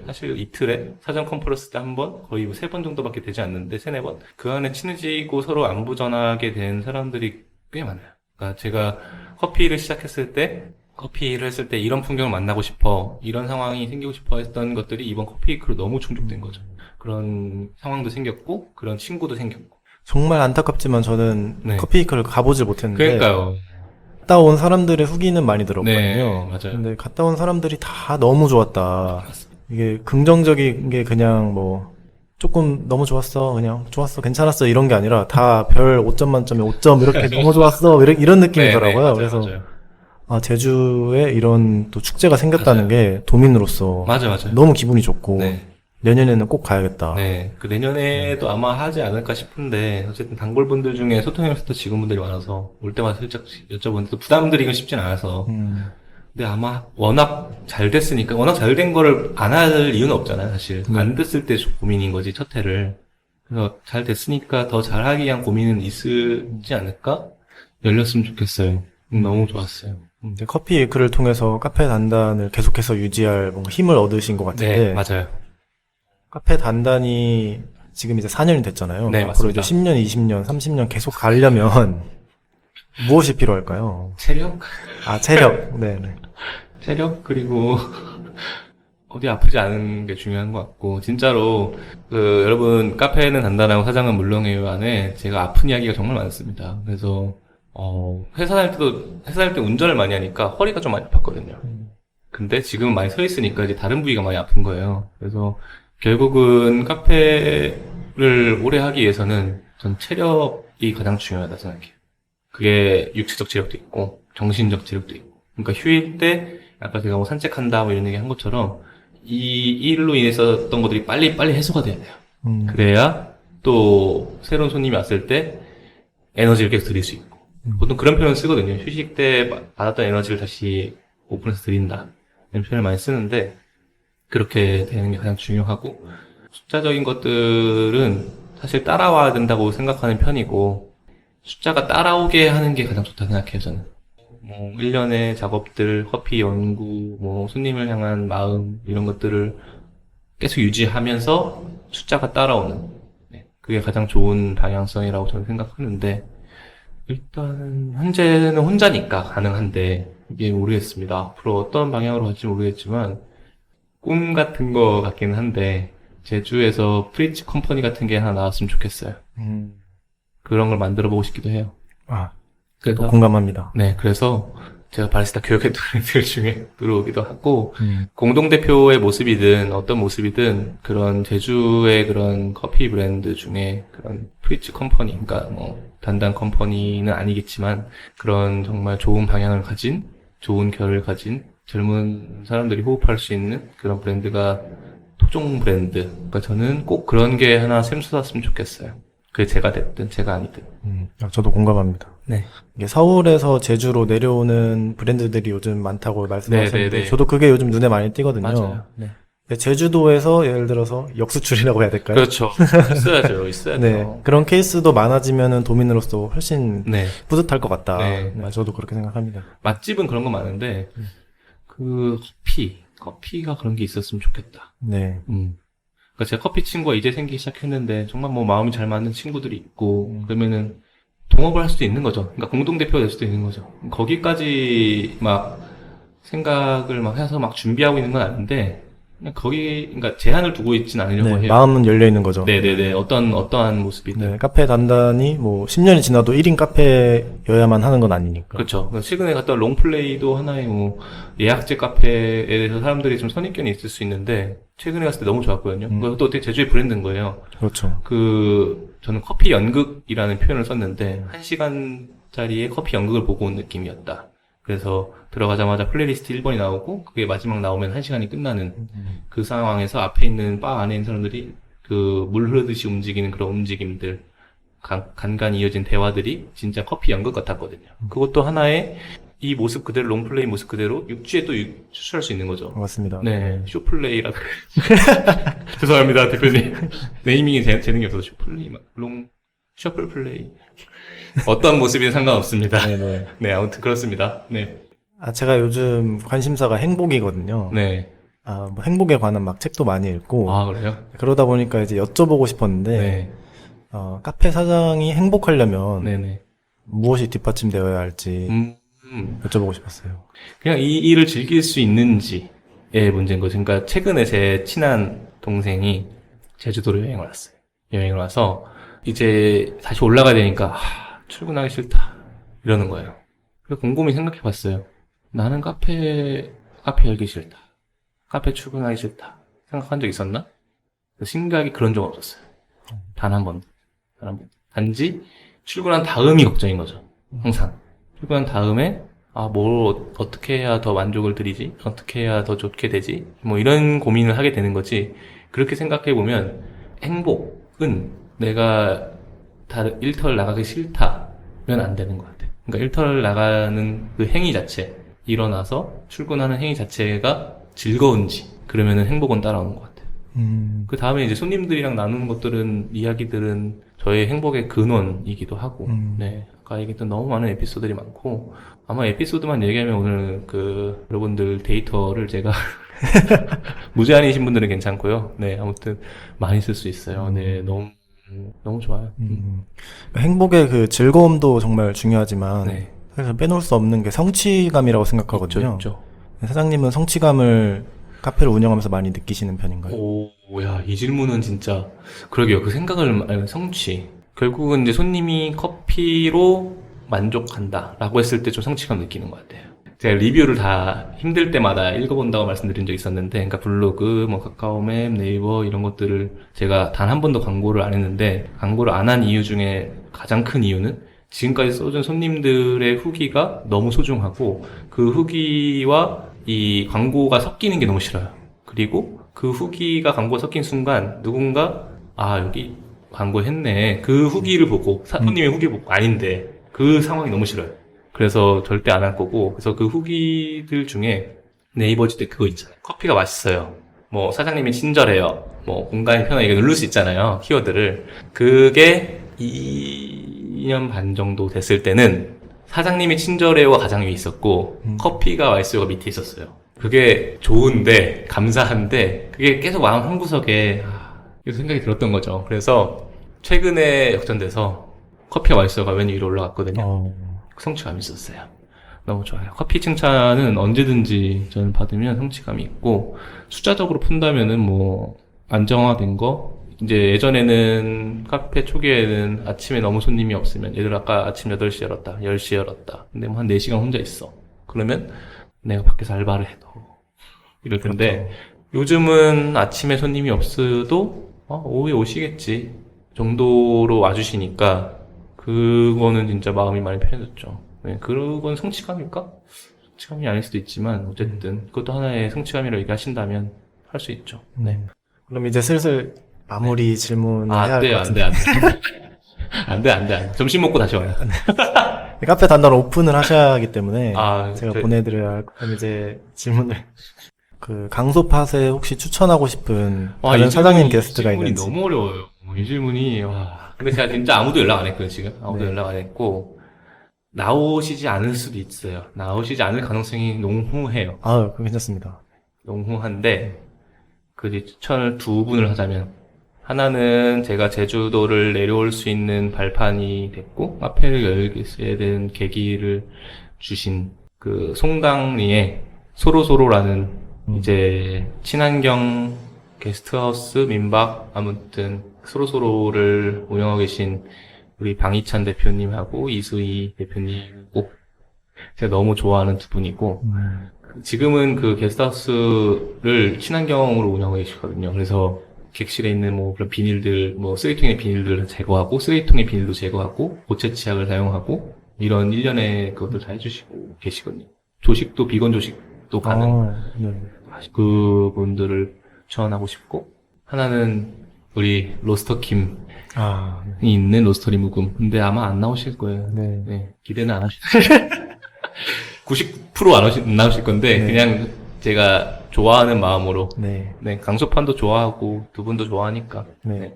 사실 이틀에 사전 컨퍼런스 때 한 번, 거의 3번 정도밖에 되지 않는데 3-4번. 그 안에 친해지고 서로 안부 전하게 된 사람들이 꽤 많아요. 그러니까 제가 커피를 했을 때 이런 풍경을 만나고 싶어, 이런 상황이 생기고 싶어 했던 것들이 이번 커피위크로 너무 충족된 거죠. 그런 상황도 생겼고, 그런 친구도 생겼고. 정말 안타깝지만 저는 네. 커피위크를 가보질 못했는데 그러니까요. 갔다 온 사람들의 후기는 많이 들었거든요. 네, 맞아요. 근데 갔다 온 사람들이 다 너무 좋았다. 이게 긍정적인 게 그냥 뭐 조금 너무 좋았어, 그냥 좋았어, 괜찮았어 이런 게 아니라 다 별 5점 만점에 5점 이렇게 너무 좋았어 이런 느낌이더라고요. 네, 맞아요, 그래서 맞아요. 제주에 이런 또 축제가 생겼다는 맞아요. 게 도민으로서 맞아요. 너무 기분이 좋고 네. 내년에는 꼭 가야겠다. 네. 그 내년에도 아마 하지 않을까 싶은데, 어쨌든 단골분들 중에 소통협센터 직원분들이 많아서, 올 때마다 슬쩍 여쭤보는데, 또 부담드리긴 쉽진 않아서. 근데 아마 워낙 잘 됐으니까, 워낙 잘 된 거를 안 할 이유는 없잖아요, 사실. 안 됐을 때 고민인 거지, 첫 해를. 그래서 잘 됐으니까 더 잘하기 위한 고민은 있지 않을까? 열렸으면 좋겠어요. 너무 좋았어요. 이제 커피위크를 통해서 카페 단단을 계속해서 유지할 뭔가 힘을 얻으신 것 같은데 네, 맞아요. 카페 단단이 지금 이제 4년이 됐잖아요. 네, 앞으로 이제 맞습니다. 10년, 20년, 30년 계속 가려면 무엇이 필요할까요? 체력? 체력. 네네. 체력? 그리고, 어디 아프지 않은 게 중요한 것 같고, 진짜로, 여러분, 카페는 단단하고 사장은 물렁해요 안에 제가 아픈 이야기가 정말 많습니다. 그래서, 회사 다닐 때 운전을 많이 하니까 허리가 좀 많이 아팠거든요. 근데 지금은 많이 서 있으니까 이제 다른 부위가 많이 아픈 거예요. 그래서, 결국은 카페를 오래 하기 위해서는 전 체력이 가장 중요하다 생각해요. 그게 육체적 체력도 있고 정신적 체력도 있고. 그러니까 휴일 때 아까 제가 뭐 산책한다 뭐 이런 얘기 한 것처럼 이 일로 인해서 어떤 것들이 빨리 해소가 돼야 돼요. 그래야 또 새로운 손님이 왔을 때 에너지를 계속 드릴 수 있고. 보통 그런 표현을 쓰거든요. 휴식 때 받았던 에너지를 다시 오픈해서 드린다. 이런 표현을 많이 쓰는데 그렇게 되는 게 가장 중요하고, 숫자적인 것들은 사실 따라와야 된다고 생각하는 편이고, 숫자가 따라오게 하는 게 가장 좋다 생각해요, 저는. 뭐, 1년의 작업들, 커피 연구, 뭐, 손님을 향한 마음, 이런 것들을 계속 유지하면서 숫자가 따라오는, 네, 그게 가장 좋은 방향성이라고 저는 생각하는데, 일단은, 현재는 혼자니까 가능한데, 이게 모르겠습니다. 앞으로 어떤 방향으로 갈지 모르겠지만, 꿈 같은 거 같긴 한데 제주에서 프리츠 컴퍼니 같은 게 하나 나왔으면 좋겠어요. 그런 걸 만들어 보고 싶기도 해요. 저도 공감합니다. 네, 그래서 제가 바리스타 교육했던 애들 중에 들어오기도 하고 공동대표의 모습이든 어떤 모습이든 그런 제주의 그런 커피 브랜드 중에 그런 프리츠 컴퍼니, 그러니까 뭐 단단 컴퍼니는 아니겠지만 그런 정말 좋은 방향을 가진, 좋은 결을 가진 젊은 사람들이 호흡할 수 있는 그런 브랜드가 토종 브랜드. 그러니까 저는 꼭 그런 게 하나 샘솟았으면 좋겠어요. 그게 제가 됐든 제가 아니든. 저도 공감합니다. 네. 이게 서울에서 제주로 내려오는 브랜드들이 요즘 많다고 말씀하셨는데 네. 저도 그게 요즘 눈에 많이 띄거든요. 맞아요. 네. 근데 제주도에서 예를 들어서 역수출이라고 해야 될까요? 그렇죠. 있어야 네. 돼요. 그런 케이스도 많아지면은 도민으로서 훨씬 네. 뿌듯할 것 같다. 네. 저도 그렇게 생각합니다. 맛집은 그런 거 많은데 커피가 그런 게 있었으면 좋겠다. 네. 그러니까 제가 커피 친구가 이제 생기기 시작했는데 정말 뭐 마음이 잘 맞는 친구들이 있고 그러면은 동업을 할 수도 있는 거죠. 그러니까 공동대표가 될 수도 있는 거죠. 거기까지 막 생각을 막 해서 막 준비하고 있는 건 아닌데 그냥 그러니까 제한을 두고 있진 않으려고 네, 해요. 마음은 열려 있는 거죠. 네네네. 어떠한 모습이든. 네, 카페 단단히 뭐 10년이 지나도 1인 카페여야만 하는 건 아니니까. 그렇죠. 그러니까 최근에 갔던 롱플레이도 하나의 뭐 예약제 카페에 대해서 사람들이 좀 선입견이 있을 수 있는데 최근에 갔을 때 너무 좋았거든요. 그것도 어떻게 제주의 브랜드인 거예요. 그렇죠. 저는 커피 연극이라는 표현을 썼는데 1시간짜리의 커피 연극을 보고 온 느낌이었다. 그래서 들어가자마자 플레이리스트 1번이 나오고 그게 마지막 나오면 1시간이 끝나는 그 상황에서 앞에 있는 바 안에 있는 사람들이 그 물 흐르듯이 움직이는 그런 움직임들, 간간히 이어진 대화들이 진짜 커피 연극 같았거든요. 그것도 하나의 이 모습 그대로, 롱플레이 모습 그대로 육지에 또 추출할 수 있는 거죠. 맞습니다. 네, 쇼플레이라고. 죄송합니다, 대표님. 네이밍이 재능이 없어서 쇼플레이, 셔플플레이. 어떤 모습이든 상관없습니다. 네네. 네, 아무튼 그렇습니다. 네. 제가 요즘 관심사가 행복이거든요. 네. 뭐 행복에 관한 막 책도 많이 읽고, 아, 그래요? 그러다 보니까 이제 여쭤보고 싶었는데, 네. 카페 사장이 행복하려면 네네. 무엇이 뒷받침되어야 할지 여쭤보고 싶었어요. 그냥 이 일을 즐길 수 있는지의 문제인 거죠. 그러니까 최근에 제 친한 동생이 제주도로 여행을 왔어요. 여행을 와서 이제 다시 올라가야 되니까 출근하기 싫다 이러는 거예요. 그래서 곰곰이 생각해 봤어요. 나는 카페 열기 싫다. 카페 출근하기 싫다. 생각한 적 있었나? 신기하게 그런 적 없었어요. 단 한 번도. 단지 출근한 다음이 걱정인 거죠. 항상. 출근한 다음에 뭘 어떻게 해야 더 만족을 드리지? 어떻게 해야 더 좋게 되지? 뭐 이런 고민을 하게 되는 거지. 그렇게 생각해 보면 행복은 내가 일터를 나가기 싫다면 안 되는 것 같아요. 그러니까 일터를 나가는 그 행위 자체, 일어나서 출근하는 행위 자체가 즐거운지 그러면은 행복은 따라오는 것 같아요. 그 다음에 이제 손님들이랑 나누는 이야기들은 저의 행복의 근원이기도 하고, 네. 아까 얘기했던 너무 많은 에피소드들이 많고, 아마 에피소드만 얘기하면 오늘 여러분들 데이터를 제가 무제한이신 분들은 괜찮고요. 네. 아무튼 많이 쓸 수 있어요. 네. 너무 좋아요. 행복의 그 즐거움도 정말 중요하지만, 네. 사실 빼놓을 수 없는 게 성취감이라고 생각하거든요. 있죠. 사장님은 성취감을 카페를 운영하면서 많이 느끼시는 편인가요? 야, 이 질문은 진짜, 그러게요. 그 생각을, 성취. 결국은 이제 손님이 커피로 만족한다라고 했을 때 좀 성취감 느끼는 것 같아요. 제가 리뷰를 다 힘들 때마다 읽어본다고 말씀드린 적이 있었는데, 그러니까 블로그, 카카오맵, 네이버 이런 것들을 제가 단 한 번도 광고를 안 했는데, 광고를 안 한 이유 중에 가장 큰 이유는 지금까지 써준 손님들의 후기가 너무 소중하고, 그 후기와 이 광고가 섞이는 게 너무 싫어요. 그리고 그 후기가 광고가 섞인 순간 누군가 여기 광고 했네. 그 후기를 보고 손님의 후기를 보고 아닌데 그 상황이 너무 싫어요. 그래서 절대 안 할 거고. 그래서 그 후기들 중에 네이버 지대 그거 있잖아요. 커피가 맛있어요. 사장님이 친절해요. 공간이 편하게 이거 누를 수 있잖아요. 키워드를. 그게 2년 반 정도 됐을 때는 사장님이 친절해요가 가장 위에 있었고 커피가 맛있어요가 밑에 있었어요. 그게 좋은데 감사한데 그게 계속 마음 한구석에 생각이 들었던 거죠. 그래서 최근에 역전돼서 커피가 맛있어요가 맨 위로 올라갔거든요. 성취감이 있었어요. 너무 좋아요. 커피 칭찬은 언제든지 저는 받으면 성취감이 있고, 숫자적으로 푼다면은 안정화된 거, 이제 예전에는 카페 초기에는 아침에 너무 손님이 없으면, 예를 들어 아까 아침 8시에 열었다, 10시에 열었다. 근데 한 4시간 혼자 있어. 그러면 내가 밖에서 알바를 해도 이럴 텐데, 요즘은 아침에 손님이 없어도 오후에 오시겠지 정도로 와주시니까 그거는 진짜 마음이 많이 편해졌죠. 네, 그건 성취감일까? 성취감이 아닐 수도 있지만 어쨌든 그것도 하나의 성취감이라고 얘기하신다면 할 수 있죠. 네. 그럼 이제 슬슬 마무리 질문을 해야 할 것 같은데. 안 돼. 점심 먹고 다시 와요. 카페 단단 오픈을 하셔야 하기 때문에 제가 그래. 보내드려야 할 그럼 이제 질문을 강소팟에 혹시 추천하고 싶은 다른 사장님 게스트가 있는지. 이 질문이 너무 어려워요. 이 질문이 근데 제가 진짜 아무도 연락 안 했거든요. 지금 아무도 연락 안 했고 나오시지 않을 수도 있어요. 나오시지 않을 가능성이 농후해요. 그럼 괜찮습니다. 농후한데 그 추천을 2분을 하자면, 하나는 제가 제주도를 내려올 수 있는 발판이 됐고 카페를 열게 된 계기를 주신 그 송당리의 소로소로라는 이제 친환경 게스트하우스 민박 아무튼 소로소로를 운영하고 계신 우리 방희찬 대표님하고 이수희 대표님이고 제가 너무 좋아하는 두 분이고 지금은 그 게스트하우스를 친환경으로 운영하고 계시거든요. 그래서 객실에 있는 그런 비닐들, 쓰레기통의 비닐들을 제거하고, 쓰레기통의 비닐도 제거하고, 고체 치약을 사용하고, 이런 일련의 그것들 다 해주시고 계시거든요. 조식도, 비건 조식도 가능. 네. 그분들을 추천하고 싶고, 하나는 우리 로스터킴이 있는 로스터리 묵음. 근데 아마 안 나오실 거예요. 네. 기대는 안 하실 90% 안 나오실 건데, 그냥 제가 좋아하는 마음으로. 네, 강소판도 좋아하고, 두 분도 좋아하니까. 네.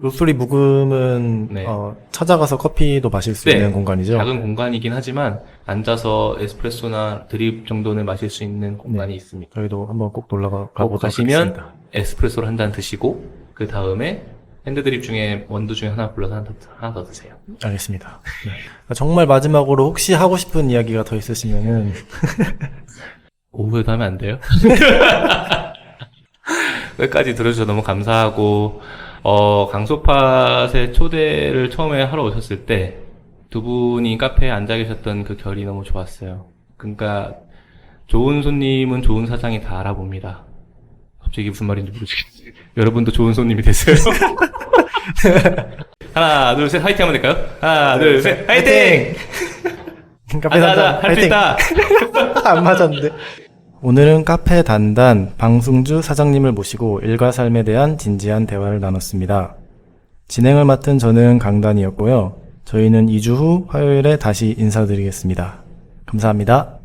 로스토리 묵음은 네. 찾아가서 커피도 마실 수 네. 있는 공간이죠. 작은 공간이긴 하지만 앉아서 에스프레소나 드립 정도는 마실 수 있는 공간이 있습니다. 저희도 한번 꼭 놀러 꼭 가보도록 가시면 하겠습니다. 에스프레소를 한 잔 드시고 그 다음에 핸드드립 중에 원두 중에 하나 골라서 하나 더 드세요. 알겠습니다. 네. 정말 마지막으로 혹시 하고 싶은 이야기가 더 있으시면은 오후에도 하면 안 돼요? 끝까지 들어주셔서 너무 감사하고 강소팟의 초대를 처음에 하러 오셨을 때 두 분이 카페에 앉아 계셨던 그 결이 너무 좋았어요. 그러니까 좋은 손님은 좋은 사장이 다 알아봅니다. 갑자기 무슨 말인지 모르겠어요. 여러분도 좋은 손님이 되세요. 하나, 둘, 셋, 화이팅 하면 될까요? 하나, 둘, 셋, 화이팅! 카페 단단 할 수 있다! 안 맞았는데. 오늘은 카페 단단 방승주 사장님을 모시고 일과 삶에 대한 진지한 대화를 나눴습니다. 진행을 맡은 저는 강단이었고요. 저희는 2주 후 화요일에 다시 인사드리겠습니다. 감사합니다.